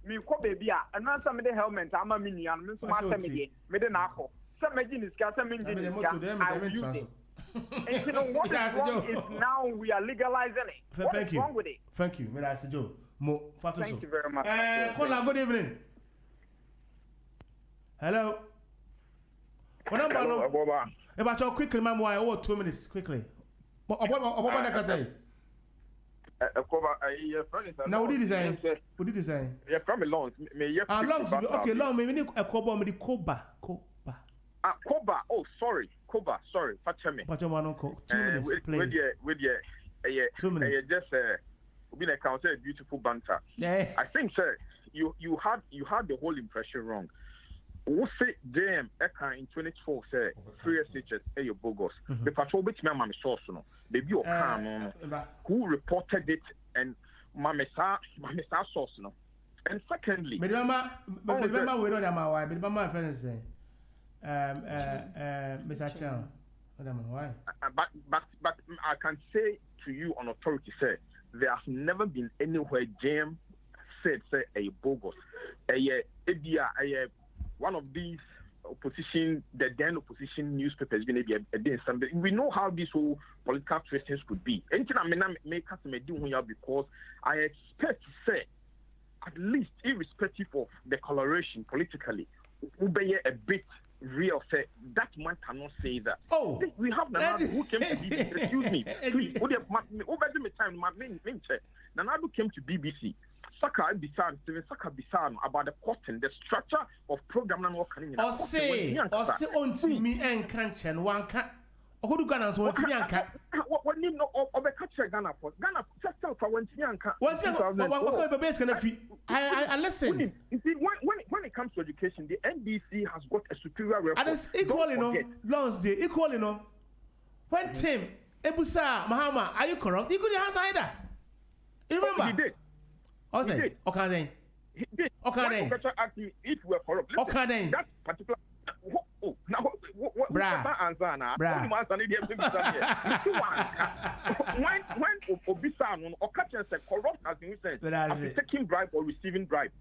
me ko baby and not some of the helmet, I'm a minion, Miss Master me the narco. Some imagine this guy, some engine I will use it. And you know what is wrong is now we are legalizing it. What is wrong with it? Thank you, Mr. Joe. Thank you very much. Good evening. Hello. About your quickly, ma'am. Why? 2 minutes, quickly. What can I say? Now, what did you say? What did you say? Yeah, from a long. Long. Okay, long. Me need a Koba. Me the Koba. Koba. Oh, sorry. Koba. Sorry. Fatchame. 2 minutes, please. With your 2 minutes. Just been a council beautiful banter. Yeah. I think, sir, you had the whole impression wrong. Who say them in 24 say free SHS your bogus. The patrol which my source no. Baby or who reported it and mamesa source no. And secondly, remember we don't have my wife. Remember friend say Mr. Achiaw. Why? But I can say to you on authority, sir, there has never been anywhere Jam said say a bogus. One of these opposition, the then opposition newspapers, we know how this whole political questions could be. Anything I make customer do because I expect to say, at least irrespective of the coloration politically, be a bit real. Say that man cannot say that. Oh, we have Nanado who came to BBC. Excuse me, please. Nanado came to BBC. Saka Bisan about the cotton, the structure of program and work. Or say on me and Cranchan one cat. Who do Ghana want to be a cat? What need no of a catcher Ghana for Ghana just out for 1 year. I listen. You see, when it comes to education, the NDC has got a superior record. And it's equal, you know, Lonsdale, equal, you know. When Tim, Ebusa, Mahama, are you corrupt? You couldn't answer either. You remember? He did. Okay. Okay. He did. Okay. Ask me if we were corrupt. Okay. That particular. Now, what answer now? When Obisan or catchers say corrupt as you said, taking bribe or receiving bribe.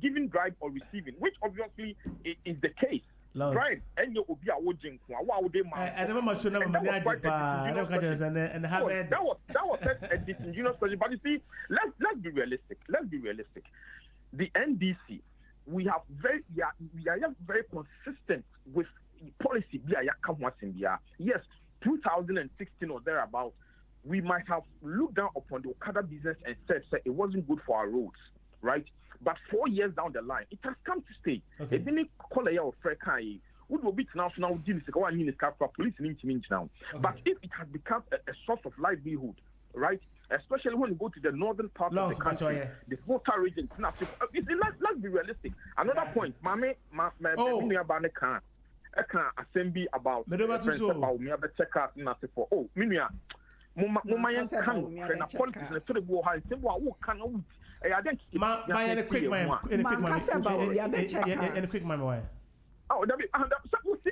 Giving bribe or receiving, which obviously is the case. Right, and you will be a wooding. I never much know and that was a disingenuous question. But you see, let's be realistic. The NDC, we are very consistent with policy. Yes, 2016 or thereabout, we might have looked down upon the Okada business and said it wasn't good for our roads, right? But 4 years down the line, it has come to stay. Okay. But if it has become a source of livelihood, right? Especially when you go to the northern part of the country, the Volta region. Let's be realistic. Another point, assembly about in a quick mind. Oh, that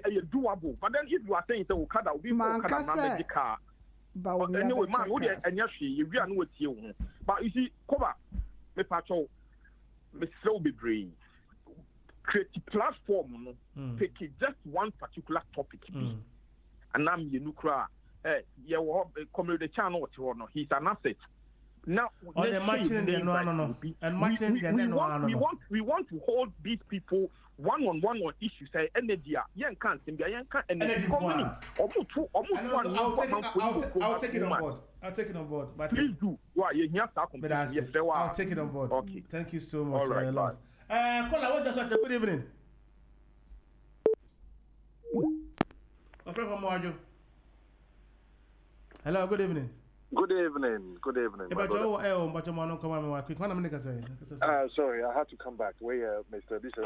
is doable. But then if you are saying the Okada will be Okada car. But anyway, man, and yes, you are not you. But you see, cover me patrol, me so be brave. Create a platform, pick just one particular topic, and I'm you cry. You come to the channel or no, he's an asset. Now, the matching no, and matching we want to hold these people one-on-one on issues. Say energy, young can't be young can't energy. I'll take it on board. I'll take it on board. But please do. Why you here? I'll take it on board. Okay. Thank you so much. All right, Kola, what just watch? Good evening. Hello. Good evening. Good evening. Sorry, I had to come back. Where Mr. This is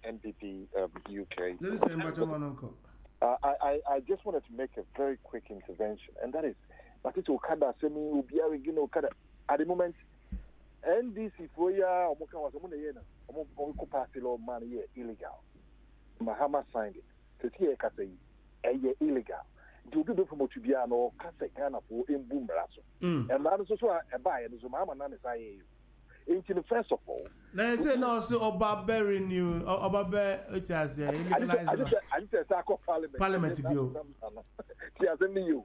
NPP UK. I just wanted to make a very quick intervention, and that is, at the moment, NDC for ya illegal. Mahama signed it. Illegal. Do from Motubiano, Casacana for in Boombrasso. And that is also a buy and Zumama Nanis. In first of all, let's say no, so barbarian you or barbar, it has a Parliamentary bill. She has only you.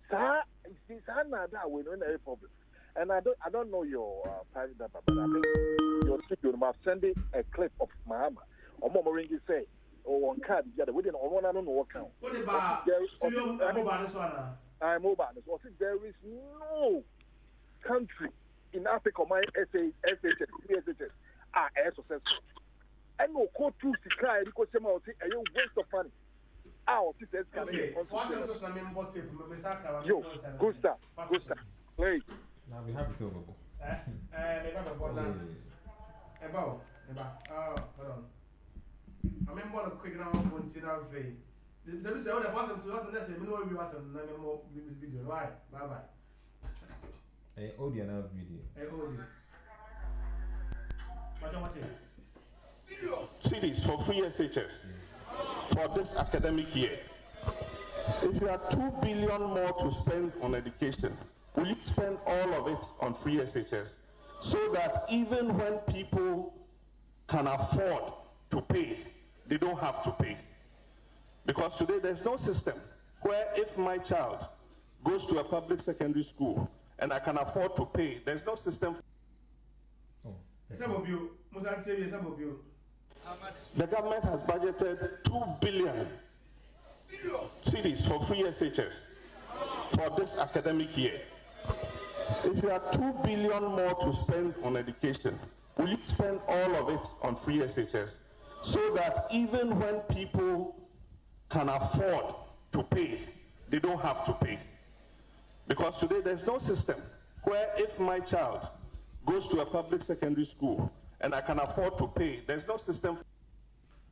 Sir, it's that we don't have a problem. And I don't know your private number, but I think your studio must send a clip of Mahama. Or Mama Ringy say, or on card together within one I don't know what count. What about I'm mobile. There is no country in Africa, my SHS are air successful. And no code to Sky because some of a waste of money. Our sisters can Yo, good stuff. Wait. Now we have a silver book. Hold on. I remember a quick round of one sit out vein. The say, oh, the wasn't to us, and that's a minimum we wasn't more video. Why? Bye bye. Hey, audio now video. Hey, audio. Cities for free SHS for this academic year. If you have 2 billion more to spend on education, will you spend all of it on free SHS so that even when people can afford to pay, they don't have to pay? Because today there's no system where if my child goes to a public secondary school and I can afford to pay, there's no system. The government has budgeted 2 billion cedis for free SHS for this academic year. If you have 2 billion more to spend on education, will you spend all of it on free SHS so that even when people can afford to pay, they don't have to pay? Because today there's no system where if my child goes to a public secondary school and I can afford to pay, there's no system.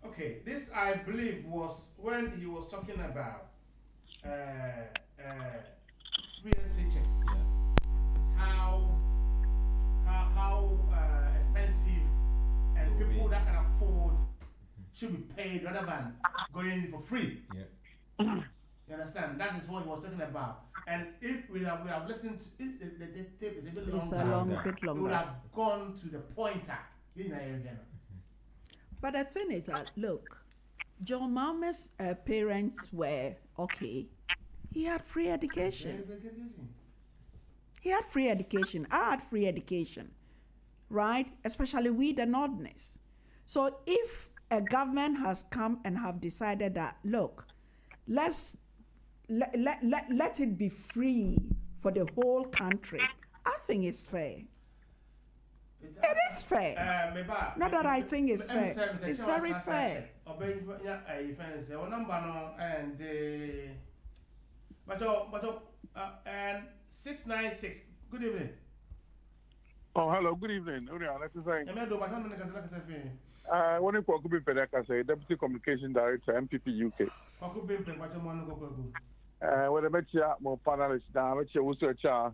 Okay, this I believe was when he was talking about free SHS. How expensive and people that can afford should be paid rather than going for free. Yeah. You understand? That is what he was talking about. And if we have listened to it, the tape is a bit longer. Bit longer. We would have gone to the pointer. But the thing is that, look, John Malma's parents were okay. He had free education. He had free education. I had free education, right? Especially we, the Northerners. So if a government has come and have decided that, look, let it be free for the whole country, I think it's fair. It is fair. Not that I think it's fair. It's very fair. And 696. Good evening. Oh, hello. Good evening. When you could be Deputy Communication Director, MPP UK. When I met you, my panelists now, I met you also Achiaw.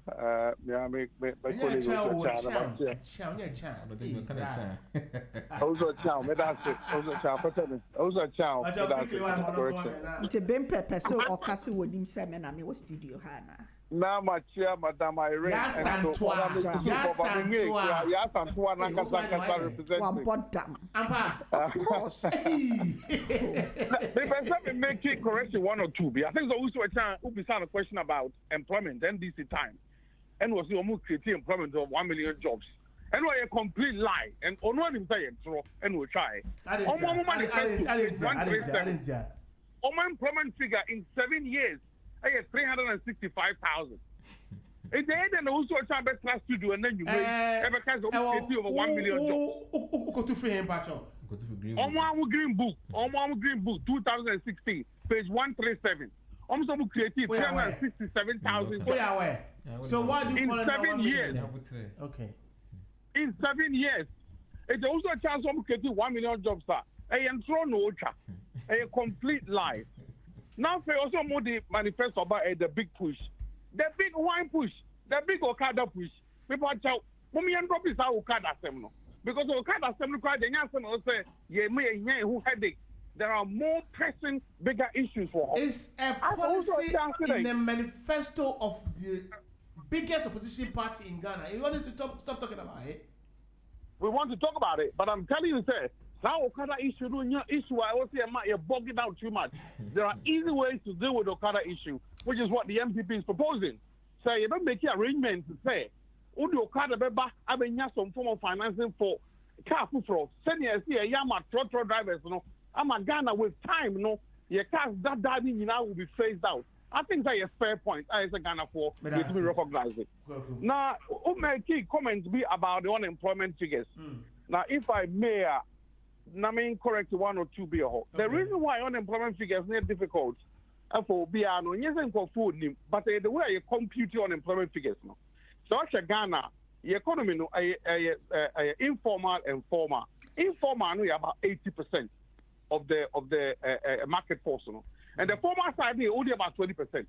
Now, my chair, Madam Irene. Yaa Asantewaa. Yaa Asantewaa, Nankasa representing. Of course. If I'm making correction one or two, I think also a question about employment, NDC time, and was almost creating employment of 1 million jobs. And we're a complete lie, and on one employment, and we'll try. I didn't. On my employment figure in 7 years. 365,000. It's the end and also a chamber class studio, and then you make over 1 million jobs. On one green book, 2016, page 137. Almost creative 367,000. So why do you in 7 years? Okay. In 7 years, it's also a chance of creating 1 million jobs. A complete lie. Now, for also more the manifesto about the big push, the big wine push, the big Okada push. People tell me and drop is our Okada seminar because Okada seminar the Yasan say who headache. There are more pressing, bigger issues for us. It's a policy in the manifesto of the biggest opposition party in Ghana. You want us to stop talking about it? We want to talk about it, but I'm telling you, sir. Now, Okada issue, I will say you're bogging down too much. There are easy ways to deal with Okada issue, which is what the MPP is proposing. So you don't make arrangements to say, Udo Okada beba, I mean, some form of financing for car fraud. Send you see a Yama truck drivers, I'm a Ghana with time, your cars that diving now will be phased out. I think that's a fair point. As a Ghana for you to be recognized. Now, my key comments be about the unemployment figures. Now, if I may, I mean, correct one or two be a whole. The reason why unemployment figures are difficult for Biano, yes, for food, but the way you compute your unemployment figures. So, as Ghana, the economy, informal and formal. Informal, we about 80% of the market force, and the formal side is only about 20%.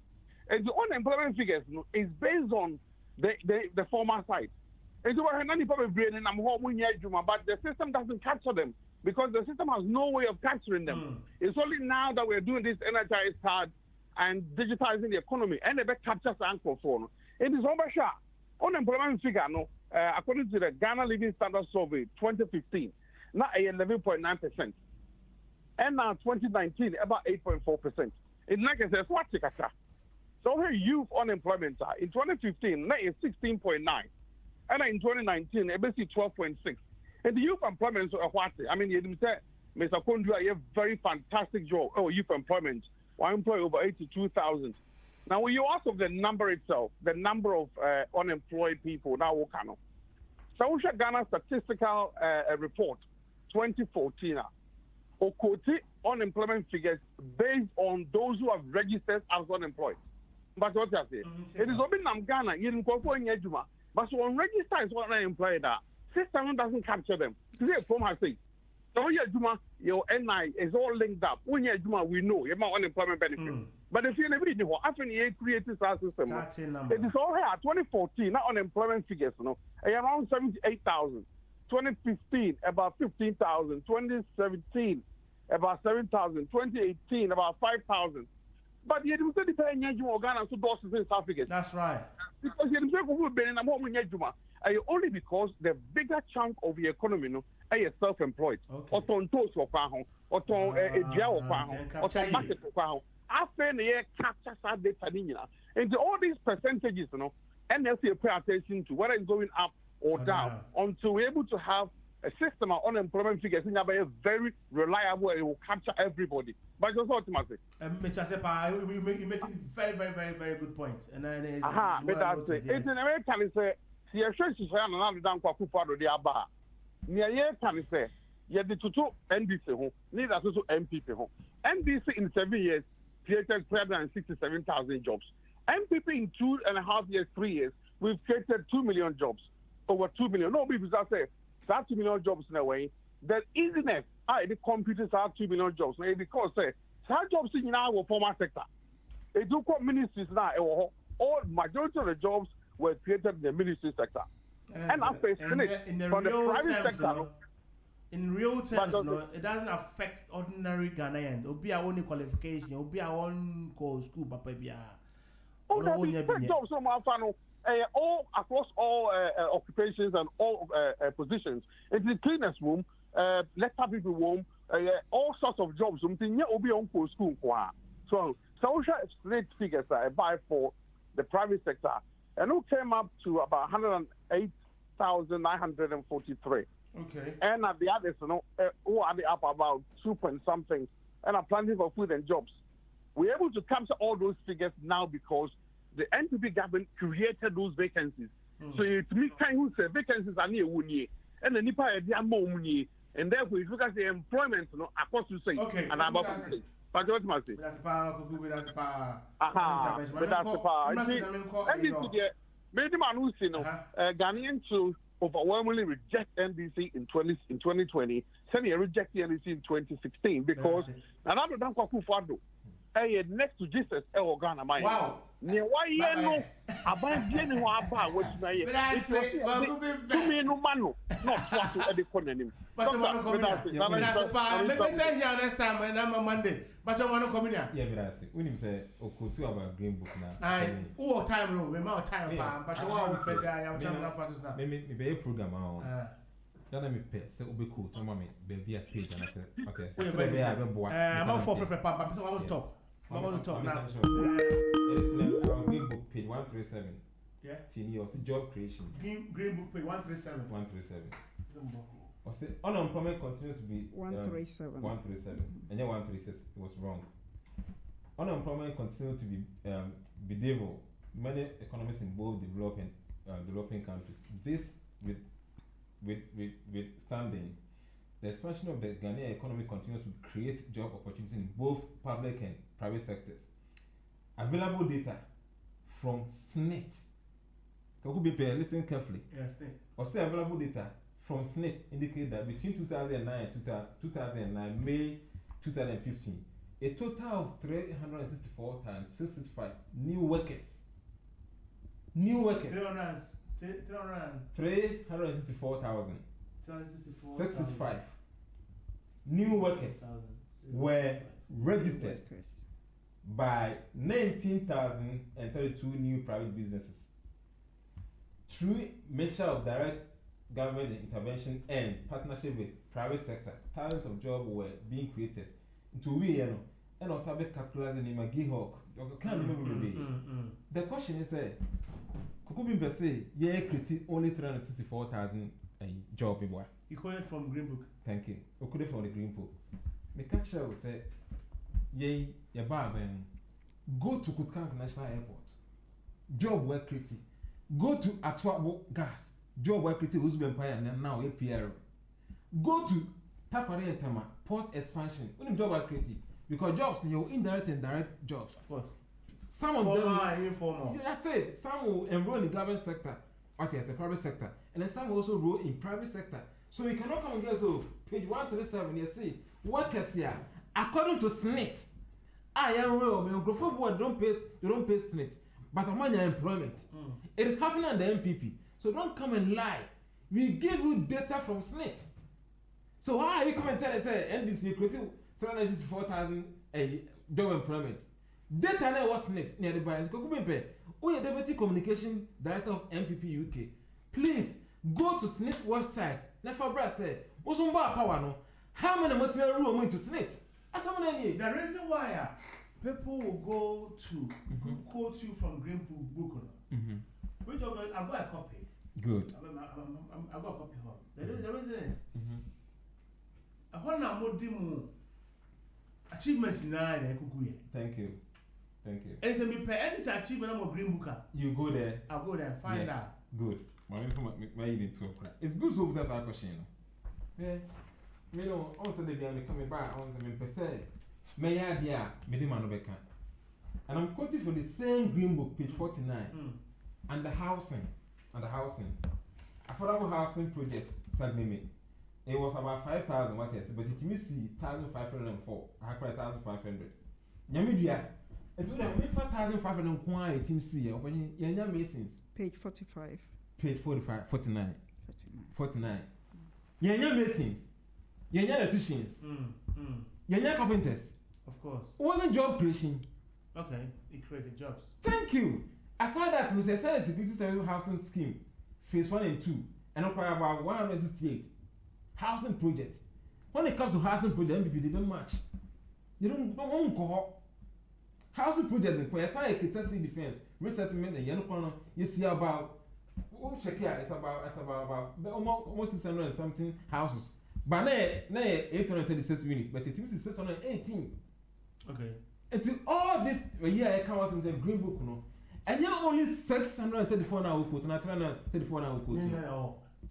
And the unemployment figures is based on the formal side. And so, but the system doesn't capture them. Because the system has no way of capturing them. It's only now that we're doing this energized card and digitizing the economy, and they capture the anchor phone. It is overshot. Unemployment figure, no, according to the Ghana Living Standard Survey 2015, now 11.9%. And now 2019, about 8.4%. In like I said, what's it? So here youth unemployment in 2015, now is 16.9. And in 2019, it is 12.6. And the youth employment, so what? I mean, you say, Mr. Kondua, you have very fantastic job. Oh, youth employment. I employ over 82,000. Now, when you ask of the number itself, the number of unemployed people, now what kind of? So, Ghana Statistical Report 2014, Okoti unemployment figures based on those who have registered as unemployed. But what I say, it is open in Ghana, you didn't call for any Juma, but so on register is what unemployed are. System doesn't capture them. Today, from has said, so Juma, your NI is all linked up. When you're Juma, we know you're unemployment benefit. But if you never did, after you created our system, it is all here. 2014, now unemployment figures, around 78,000. 2015, about 15,000. 2017, about 7,000. 2018, about 5,000. But you didn't say the pay you Ghana so those in South Africa. That's right. Because you didn't say who been in a moment only because the bigger chunk of the economy is self-employed. Or on toast or or on a jail or on market or after the year capture that data. And all these percentages, NLC pay attention to whether it's going up or down until we're able to have a system of unemployment figures in a very reliable and it will capture everybody. But just what you must say. Mr. Sepa, you make very, very, very, very good point. And then it's it's in American is a CSS and another down Kwakufado de Aba. Near year can say, yet the two NDC home, neither also MPP home. NDC in 7 years created 367,000 jobs. MPP in 2.5 years, 3 years, we've created 2 million jobs. Over 2 million. No people say that 2 million jobs in a way. The easiness, the computers are 2 million jobs. Because some jobs in our former sector. They do call ministries now. All majority of the jobs were created in the ministry sector. And after it's finished, from the private sector. In real terms, it doesn't affect ordinary Ghanaian. It'll be our own qualification. It'll be our own school, but maybe jobs all across all occupations and all positions. It's the cleaners room, letter people room, all sorts of jobs. Something will be on school. So social rate figures by for the private sector, and who came up to about 108,943. Okay. And at the others, who are up about 2 point something, and are planning for food and jobs. We're able to capture all those figures now because the NPP government created those vacancies. So it means who say vacancies are near 1 year, and the Nipa are more 1 year, and therefore if you look at the employment, across to say, okay, and I'm about to say. But what must say? That's power. But that's the power. And this is the man who say Ghanaians to overwhelmingly reject NDC in 2020. Send you reject the NDC in 2016 because another than Kwakufado. Next to Jesus, Ghana, my wow. Why you know about getting what about what's my year? It's to me, no man, not what to the economy. But I want to come in. Maybe say here next time, and I'm Monday. But I want to come in here. Yeah, but I say, when you say, Okutu about Green Book now. I who time, no, my time, but I want to figure I am trying to find maybe a program. Let me pay. So we cool. Tell me, baby, a page, and I said, okay. I'm not for Papa, so I want to talk. I want to talk now. Our Green Book page 137. Yeah. Senior job creation. Green Book page 137. 137. I say unemployment continue to be 137. 137. And then 136. It was wrong. Unemployment continue to be devil. Many economists in both developing countries. This with standing. The expansion of the Ghanaian economy continues to create job opportunities in both public and private sectors. Available data from SNIT. Can you be listening carefully? Yes, or say available data from SNIT indicate that between 2009 and 2009, May 2015, a total of 364,665 new workers. 364,000. 65 new workers were registered by 19,032 new private businesses through measure of direct government intervention and partnership with private sector, thousands of jobs were being created. Into we, you know, and also be capitalizing in Magihawk. Can't remember the day. The question is, Kukubin per se, yeah, created only 364,000 job in what? You call it from Green Book. Thank you. You call it from the Green Book. The catcher will say, yay, your barber, go to Kutkan International Airport. Job work created. Go to Achiaw Gas. Job work created. Who's been paying now APR. Go to Takwari and Tama port expansion. Only job work created because jobs you indirect and direct jobs. Of course. Some of them are informal. That's it. Some will enroll in the government sector, or yes, the private sector, and then some will also enroll in private sector. So you cannot come and get so page 137. You see workers here according to SNIT. I am real. Board don't pay SNIT, but I'm on your employment. It is happening on the MPP. So don't come and lie. We give you data from SNIT. So why are you come and tell us NDC created 364,000 job employment? Data now was SNIT near the bias. We are Deputy Communication Director of MPP UK. Please go to SNIT website. Never brass say, what's on bar power no? How many material room going to SNIT? The reason why people will go to quote you from Green Book, which of them I've got a copy. Good. I've got a copy home. The reason is, I want to more achievements in Thank you. Thank you. And so, me pay any achievement of Green Book. You go there. I'll go there and find out. Good. It's good to ask a question. Yeah. Me know, also the day I'm coming back, on the per se. May I dear, Medimanobeca. And I'm quoting for the same Green Book, page 49. And the housing. Affordable housing project, Sagnimi. It was about 5,000, what is, but it missed 1,504. I have 1,500. Yamidia. It would have been 4,500 quiet team C, opening Yanya Masons. Page 45. Page 45, 49. 49. Yanya Masons. Yanya electricians. Yanya carpenters. Of course. It wasn't job creation. Okay, it created jobs. Thank you. Aside that, we said security service housing scheme, phase 1 and 2, and acquire about 168 housing projects. When it comes to housing projects, MPP, they don't match. They don't go. Housing projects require a courtesy defense, resettlement, and yellow you see about, check here, it's about almost 600 and something houses. But now 836 units, but it is 618. Okay. Until all this year, ECOWAS in the Green Book, and you're only 634 now, and 334 now.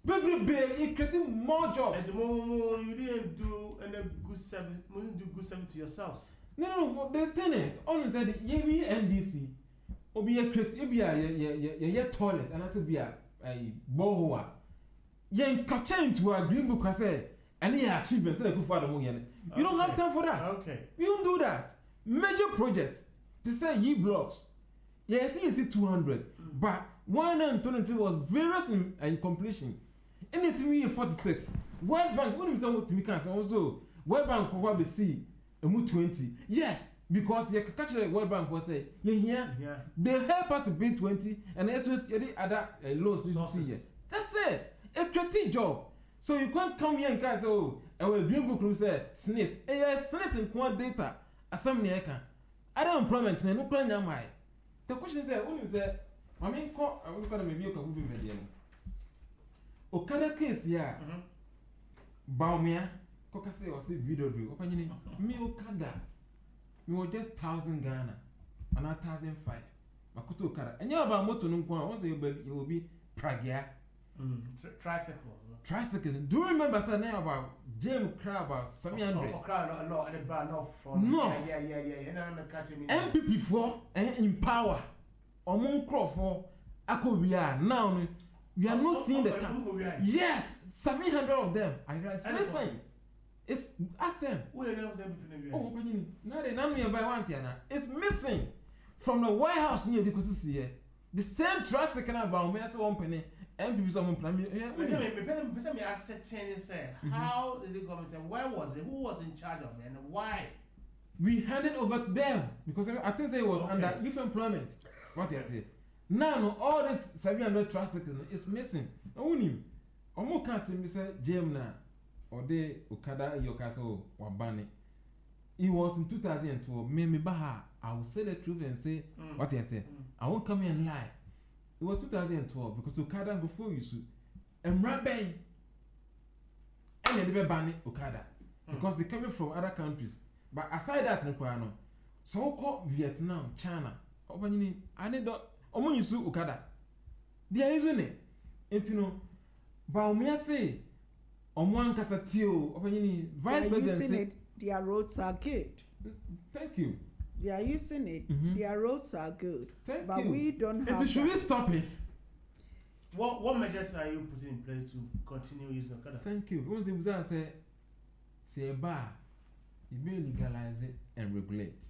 You're creating more jobs. At the moment, you didn't do any good service. You didn't do good service to yourselves. No, the thing is, only said, you NDC, or be a creative, your toilet, and I said, be a bohoa. You capture into a Green Book, I said, and your achievements, and a good father. You don't have time for that. Okay. You don't do that. Major projects, to say ye blocks. Yes, you see 200, but 123 was various in completion. Anything we 46. World Bank, what is to me can say also? World Bank will be see a 20. Yes, because you catch the World Bank for say, yeah. They help us to build 20, and as well as the other loans this year. That's it. A creative job. So you can't come here and say, oh, our Green Book room say, SNIT. SNIT in quant data. Assembly can. Other employment, and no plan your mind. The question is, when you say, I mean, I will call maybe a couple of million. Okada case, yeah. Baumia, Kokase or see video do. Opening me Okada. We were just 1,000 Ghana, and 1,005. Makuto Okada. And you're about motor no one. Once you will be Pragia. Tricycle. Do you remember something about James Crab about 700? No, the bar no from. No. Yeah. MPP4 in power. Among Crawford, we are now. We are not seeing the camp. Yes, 700 of them. I listen. It's ask them. Oh, now they know me by one tiana. It's missing from the White House near the Cosia. The same tricycle about me as one penny. MPP someone plan me. Me ascertain say how did the government say where was it? Who was in charge of it and why? We handed over to them because I think it was under youth employment. What I say? Now all this 700 tricycles is missing. Only Omo can say Mr. Jemna or de Okada Yokaso or Bani. It was in 2012. Mimi Baha, I will say the truth and say what I say. I won't come here and lie. It was 2012 because Okada before you so and Rabbi and they never ban Okada because they coming from other countries. But aside that, no, so called Vietnam, China, I need Omo Yusu Okada. They are using it. And you know, but me say, Omo Kasatio, Vice President. Their roads are good. Thank you. They are using it. Their roads are good. But we don't have. Should we stop it? What measures are you putting in place to continue using Okada? Thank you. Once you say a bar, you may legalize it and regulate.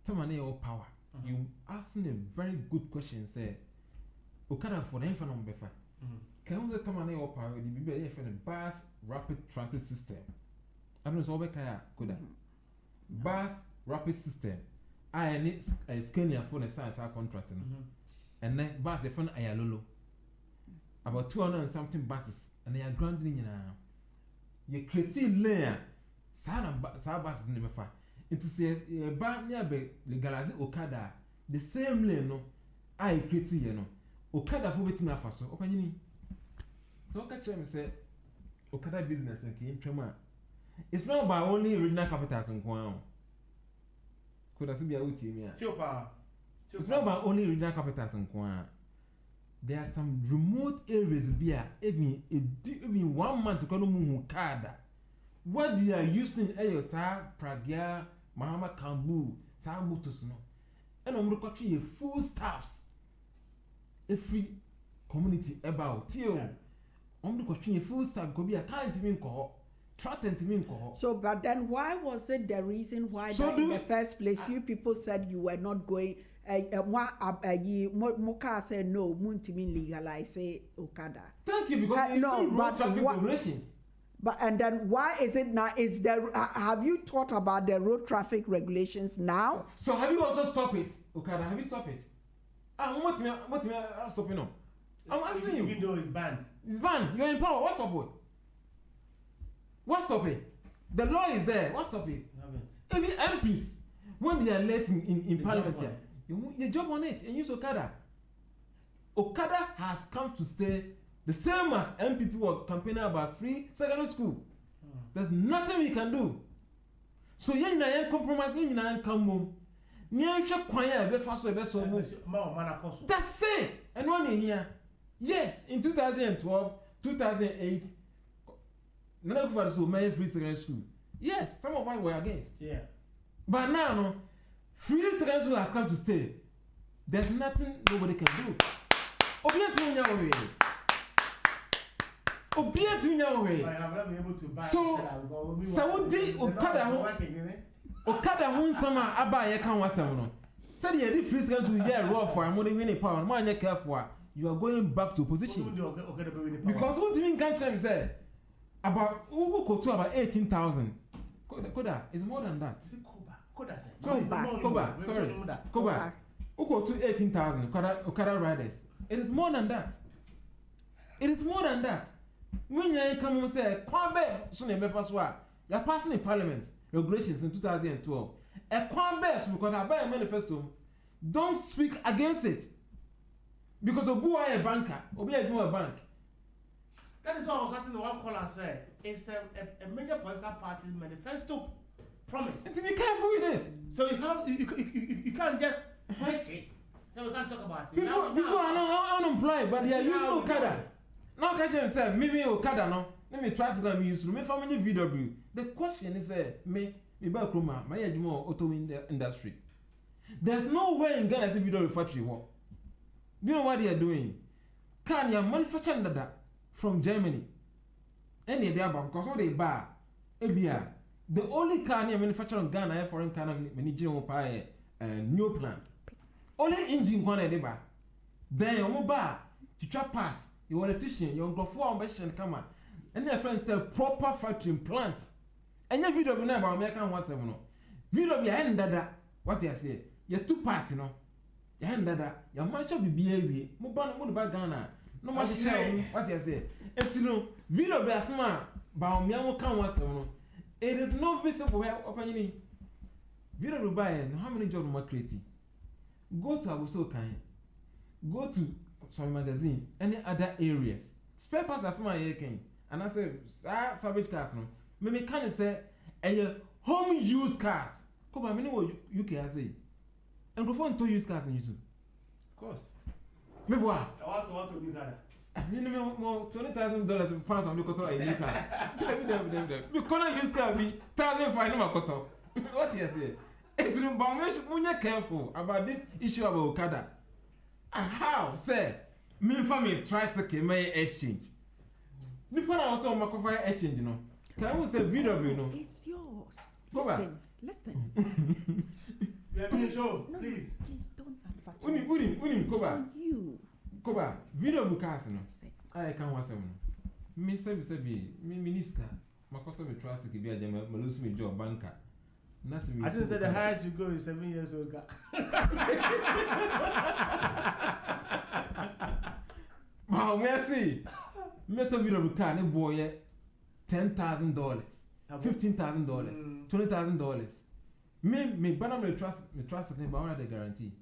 Someone your power. You asking a very good question. Say, Okada for the infant number. Can you tell me your power? You be better for the bus rapid transit system. I don't know kaya koda. Bus rapid system. I need a scanner for the science contract. And then bus the phone ayalolo. About 200 and something buses, and they are grounding in you create layer. Sana buses never far. It says a bar nearby legalize Okada. The same lane no. I create Okada for waiting for so. Open so catch me say Okada business and came trema. It's not about only regional capitals in Kwao. Could I be a team? It's not about only regional capitals in Kwao. There are some remote areas here, even 1 month to call them Okada. What they are using Ayosa, Pragia, Mahama Kambu, Sabutus, no. And I'm looking at full staffs. A free community about Tio. I'm looking at full staff could be a kind of call. So, but then why was it the reason why so in the first place you people said you were not going? Moka said no, Muntimin legalize Okada. Thank you because no, but traffic regulations. But and then why is it now? Is there? Have you thought about the road traffic regulations now? So have you also stopped it, Okada? Have you stopped it? What me stopping on? I'm asking you. Even though it's banned. It's banned. You're in power. What's up, boy? What's up it? The law is there. What's up it? Even MPs, when they are late in Parliament, you jump on it and use Okada. Okada has come to stay the same as MPP were campaigning about free secondary school. There's nothing we can do. So you na compromise, you na come home. That's it. And one in here. Yes, in 2012, 2008. None of us will make free secondary school. Yes, some of us were against. Yeah. But now, no, free secondary school has come to stay. There's nothing nobody can do. So, Saudi Okada won sama aba ye kan wasem no. Said you free secondary school yeah raw for am winning power. Man you careful. You are going back to position. Because what do you mean can't say? About who go to about 18,000. Koda is more than that. Koda. Sorry. Koba. Who go to 18,000 Okada riders. It is more than that. When you come and say, Kwambe soon you are passing in Parliament regulations in 2012. A Kwambe because I buy a manifesto. Don't speak against it. Because Obu are a banker, Obi a bank. That is why I was asking the one caller said it's a major political party manifesto promise. And to be careful with it. So you can't just ditch it. So we can't talk about it. People are not unemployed, but they are using Okada. Now catch them say, maybe Okada no. Let me try to them use me for many VW. The question is me back home, my auto industry. There's no way in Ghana as a VW factory work. Do you know what they are doing? Can you manufacture that from Germany? Any day about because what they buy, the only car they manufacture in Ghana, foreign car managing buy new plan. Only engine one they buy. Then you buy to trap pass. You electrician, you go for ambition come on. And your friends sell proper factory plant. And your video about American 17. Video behind that. What you say? You're two parts, you know. Yandada, your man shall be behavior. Mubana Muba Ghana. No much shame. What you say? If you know, Vino Basma, Baomiamo can once. It is not visible opinion. Vino Rubayan, how many jobs are creating? Go to Owusu kind. Go to some magazine, any other areas. Spare parts as my king. And I say, savage cars no. Me can say, and your home use cars. Come on, many you can say. And go for 2 use cars in use. Of course. Me what? I want to new car. Minimum more $20,000 pounds on the coto a new car. You can't use car be 1,500 no coto. What you say? It's no bound when you're careful about this issue about Okada. How say me family tries to may exchange. Before I also make a exchange, you know. Can we say video, you know? It's yours. Go back. Listen. We are doing show. Please don't advertise. Unim, go back. You. Go back. Video bukas, no. I can't want some. Me say, me minister. Makoto me trust to be a jam, lose me job banker. I just said the highest you go is 7 years old. Wow, merci. Me to video bukas, ne boy, $10,000, $15,000, $20,000. Me banner me trust me, but I want the guarantee.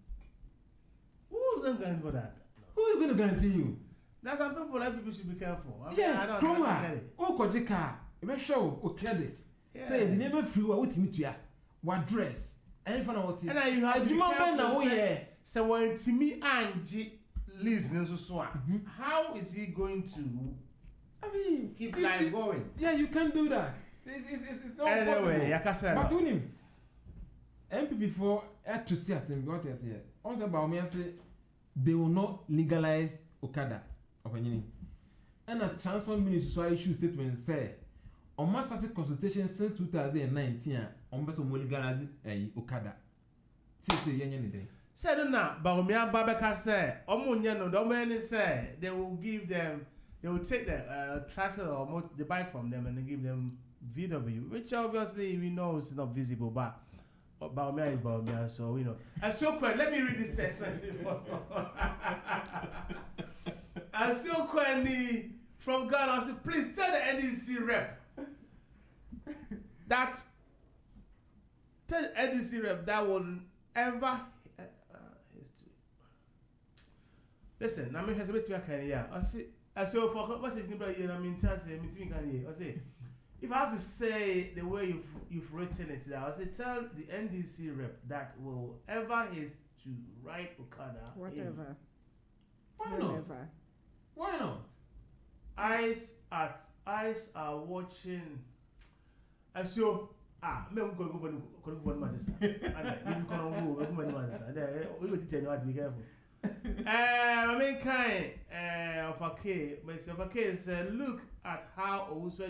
Who's going to guarantee for that? Who is going to guarantee you? There's some people that people should be careful. I mean, yes, I don't come get on. it. Oh, Kojika, you show o credit. Yeah. Say the name free what me to ya. What dress? And if I what it. And then you have to be careful. Yeah. So when Timmy Angie listen so how is he going to? I mean, keep life going. Yeah, you can do that. It's not anyway, possible. But to him, MP4 had to see us in what I say. Also about me, I say they will not legalize Okada. Opinion. And a transform ministry so issue statement say on my started consultation since 2019 on best of legalize Okada. See yen day. Said na Baumia Babeka say Omunyano don't say they will give them. They will take the tricycle or the bike from them and they give them VW, which obviously we know is not visible, but Baumia is Baumia, so we know. And so let me read this testament. And so from Ghana, I said, please tell the NDC rep that will ever listen. I mean, has a bit of I see. So for what is here, I mean, I say, if I have to say the way you've written it down, I say tell the NDC rep that will ever is to write Okada. Whatever. Why not? Why not? Eyes are watching. I so me go for the master. And you can go for the master. We will tell you what to be careful. I mean, kind of a case. Myself, a case. Look at how Owusu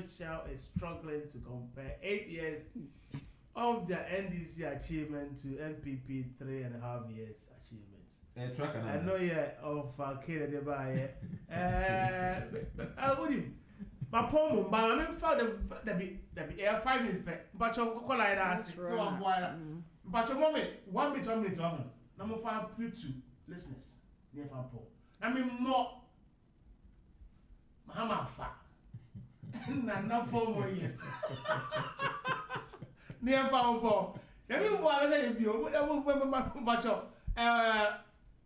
is struggling to compare 8 years of the NDC achievement to NPP 3.5 years achievements. I know, yeah, of a case they buy. I would him. My poem, but I mean, for the be 5 minutes back. But you call like that, so I'm wild. But your moment, 1 minute, number 5, Pluto. Listeners, near Paul. I mean, more Mahamafa. Not 4 more years. Near Paul. Everyone was saying, you would have remember my bacho.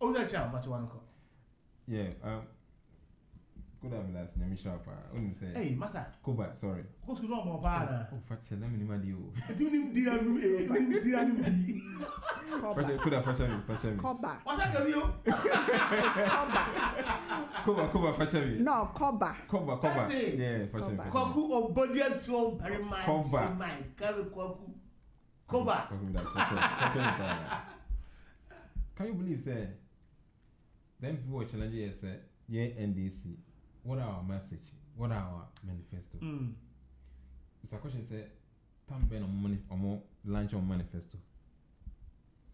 Achiaw, but one call. Yeah, good have last name Sharpa. Hey, Massa. Koba, sorry. Go to no more banner. Oh, fetch a lemon in you. Do you need Could have fashion. Koba. What's that you? It's Koba. Koba fashion. No, Koba. Koba. Yeah, fashion. Koku or body to very much. Koba. Carry Koku. Koba. Can you believe, sir? Then people were challenging us, sir. Yeah, NDC. What are our message? What are our manifesto? Mr. Question said, "Tam ben on money or more launch on manifesto."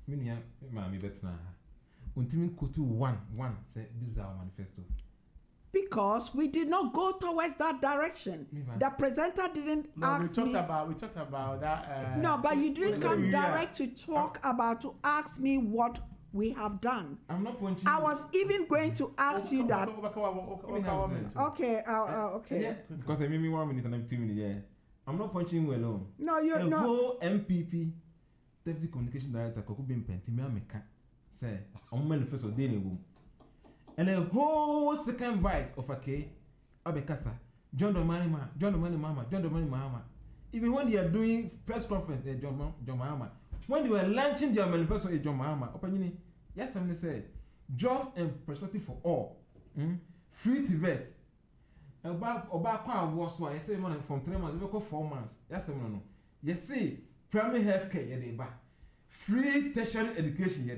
Minya, mammy better now. Until go to one say this is our manifesto. Because we did not go towards that direction. The presenter didn't ask me. We talked about that. No, but you didn't come direct to talk about to ask me what we have done. I'm not pointing. I was even going to ask you that. Okay, okay. Because I made me 1 minute and I'm 2 minutes. Yeah, I'm not punching you alone. No, you're not. The whole MPP Deputy Communication Director Koku Bimpenti me ameka say on manifesto dey boom. And the whole second vice of Ake Abekasa John the Money Mama. Even when they are doing press conference, John Mahama, when they were launching their manifesto, John Mahama, opinion, yes, somebody said, jobs and perspective for all, free to vet. About was why I say money from 3 months, we go 4 months. Yes, no. Yes, see, primary health care, free tertiary education,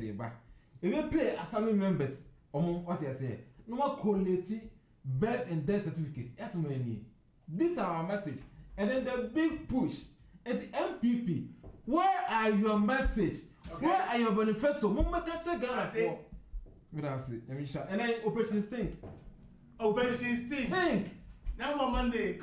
if you pay assembly members, what I say, no more quality birth and death certificate. Yes, many. This is our message. And then the big push at the MPP. Where are your message? Okay. Where are your manifesto? And then Operation Stink. Operation Stink. Now on Monday.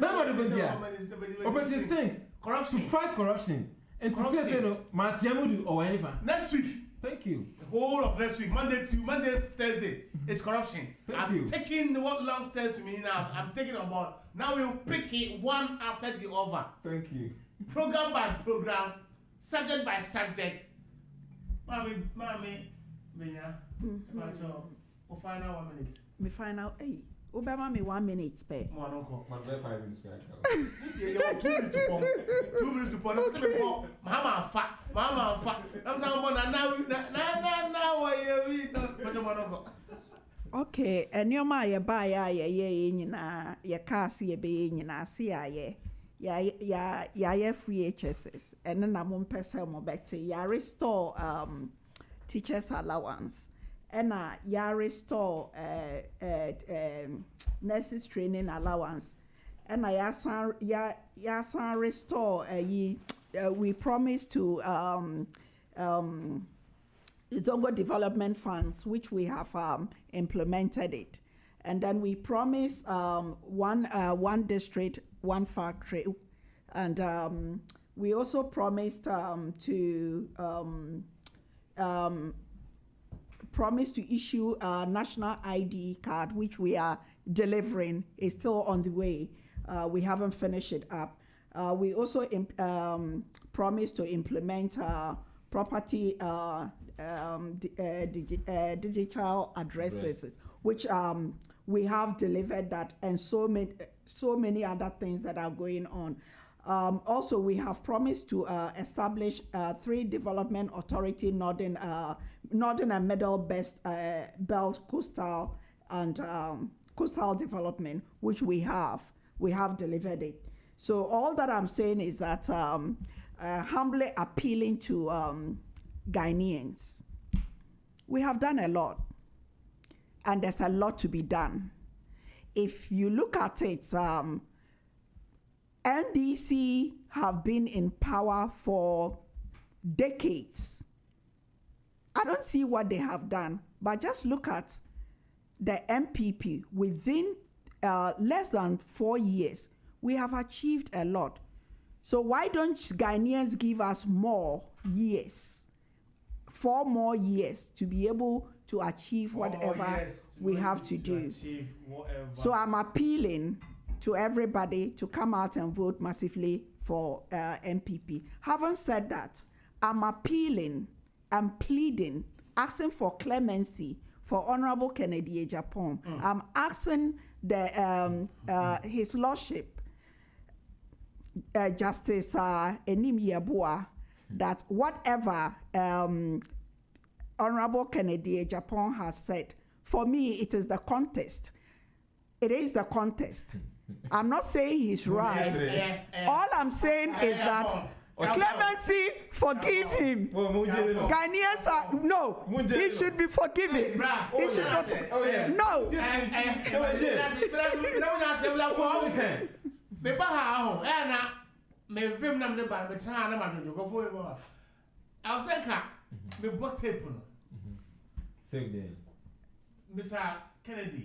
Operation Stink. Corruption. To fight corruption. And to say no, Matiamudu or anything. Next week. Thank you. The whole of next week, Monday, Thursday, it's corruption. I'm taking what long said to me now. I'm taking about. Now we'll pick it one after the other. Thank you. Program by program, subject by subject. Mommy, Benya. We'll find out 1 minute. Me find out, hey. Obama me 1 minute spare. More uncle. 5 minutes back. Yeah, 2 minutes to pump. 2 minutes to pump. Mama fat. I'm saying, now, okay, and your my buy ya car see a being in a CIA. Ya free HSS, and then I'm on person more back to ya restore teachers allowance. And ya restore nurses training allowance, and ya restore we promise to Zongo development funds, which we have implemented it, and then we promise one district, one factory, and we also promised promised to issue a national ID card, which we are delivering. Is still on the way. We haven't finished it up. We also promised to implement property digital addresses, which we have delivered that, and so many other things that are going on. Also, we have promised to establish 3 development authority, northern and middle belt coastal and coastal development, which we have delivered it. So all that I'm saying is that humbly appealing to Ghanaians, we have done a lot, and there's a lot to be done. If you look at it, NDC have been in power for decades. I don't see what they have done, but just look at the MPP. Within less than 4 years, we have achieved a lot. So why don't Ghanaians give us more years, 4 more years, to be able to achieve whatever we have to do? So I'm appealing to everybody to come out and vote massively for MPP. Having said that, I'm appealing, I'm pleading, asking for clemency for Honorable Kennedy Agyapong. I'm asking His Lordship, Justice Enim Yeboah, that whatever Honorable Kennedy Agyapong has said, for me, it is the contest. It is the contest. I'm not saying he's right. All I'm saying is that clemency, forgive him. Ghanaians are, no, he should be forgiven. He should not. No.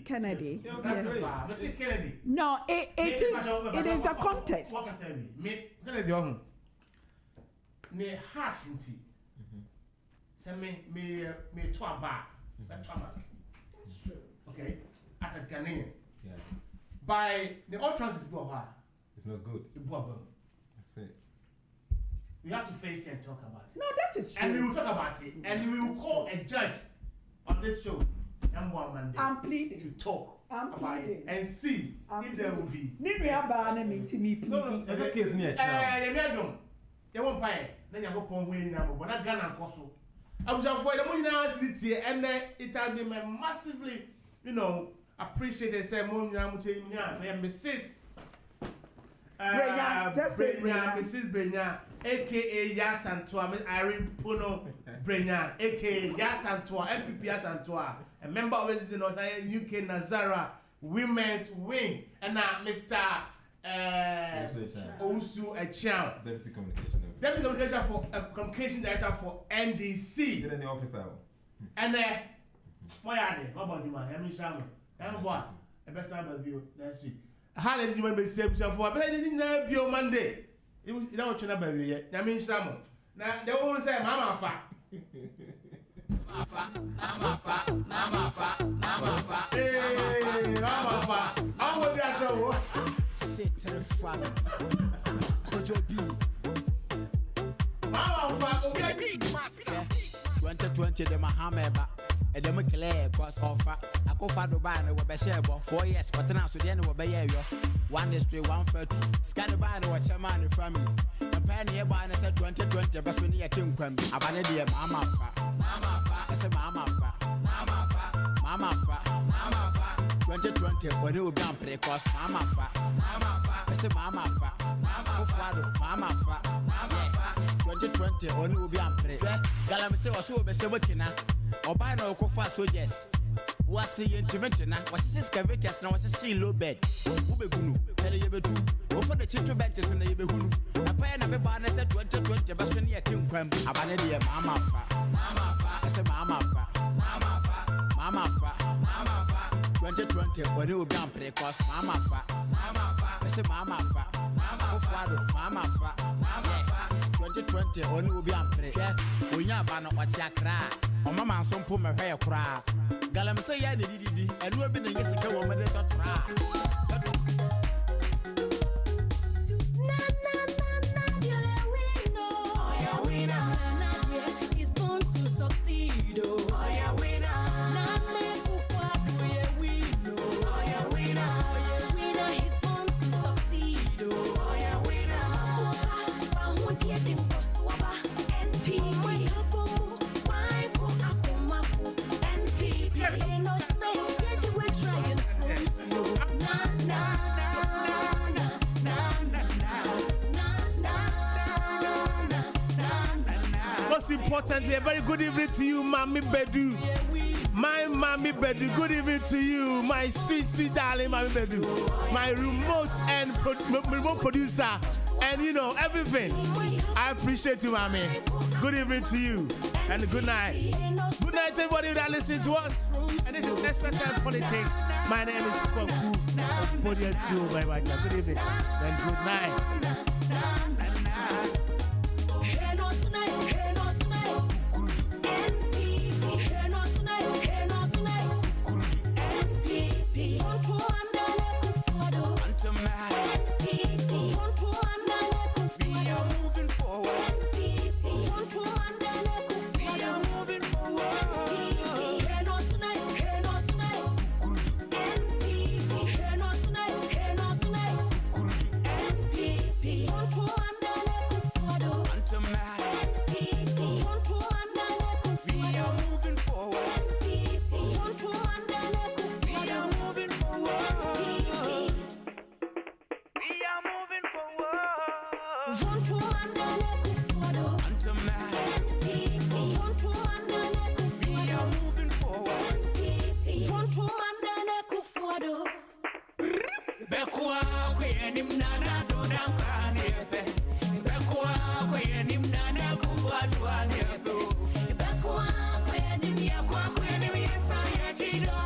Kennedy. No, it is the contest. Kennedy, ne heart inti. Send me to a bar. That's true. Okay, as a Ghanaian. Yeah. By the all transit boha. It's not good. That's it. We have to face it and talk about it. No, that is true. And we will talk about it. And we will call a judge on this show. Monday. I'm pleading to talk about it and see if there will be. No, there's a case near Achiaw. You won't pay. Then you go upon winning number, but not Ghana Koso. I was avoid the money now, and it has been massively, appreciated. Say, Mrs. Mrs. Brenyah, aka Yaa Asantewaa, Miss Irene Ponu-Brenyah, aka Yaa Asantewaa, MPP Yaa Asantewaa, a member of the UK Nasara Women's Wing, and now Mr. Owusu Achiaw, Deputy Communication Director for NDC. Get any officer. And what about you, man? I'm what? A best time of you next week. How did you remember say for? But I didn't know you Monday. You don't want to know baby yet. I mean, some. Now they won't say Mama Fa. Mama Fa. Hey, Mama Fa. I'm with that so. Sit to the front. Kojo B. Mama Fa. Okay. 2020 the Mahameba. And then we clear cross offer. I go for Dubai and we'll be share 4 years, but now so the end will be here. 1 history, 1 30. Scan by and watch a man from me. And penny about and said 2020, but soon you can come. I banner the Mama Fa. I said Mama Fa. Mama Fa. 2020, when you will be on play cost. Mama Fa. I said Mama Fa. Mama Fa. 2020, when you will be on play. Galam say, was so be working. Or by no coffee, so yes. Was the intervention? What is this cavitas now? What's a sea low bed? Ubegunu, tell you two. Over the children benches in the Ubegunu. A pen of a banner said 2020, but when you think crime, I banner the Mama Fa. I said Mama Fa. Mama Fa. 2020, when you will play cost Mama Fa. I said Mama Fa. Mama Fa. 2020, when you will be on play. When you are banner, what's your cry? Or Mama, some put my hair cry. Galam say, yeah, and we've been in Jessica woman that try. Importantly, a very good evening to you, Mami Bedu. My Mami Bedu, good evening to you, my sweet darling Mami Bedu. My remote producer, and everything. I appreciate you, Mami. Good evening to you, and good night. Good night, everybody that listens to us. And this is Extra Time Politics. My name is Kwaku. Good evening, and good night. Chino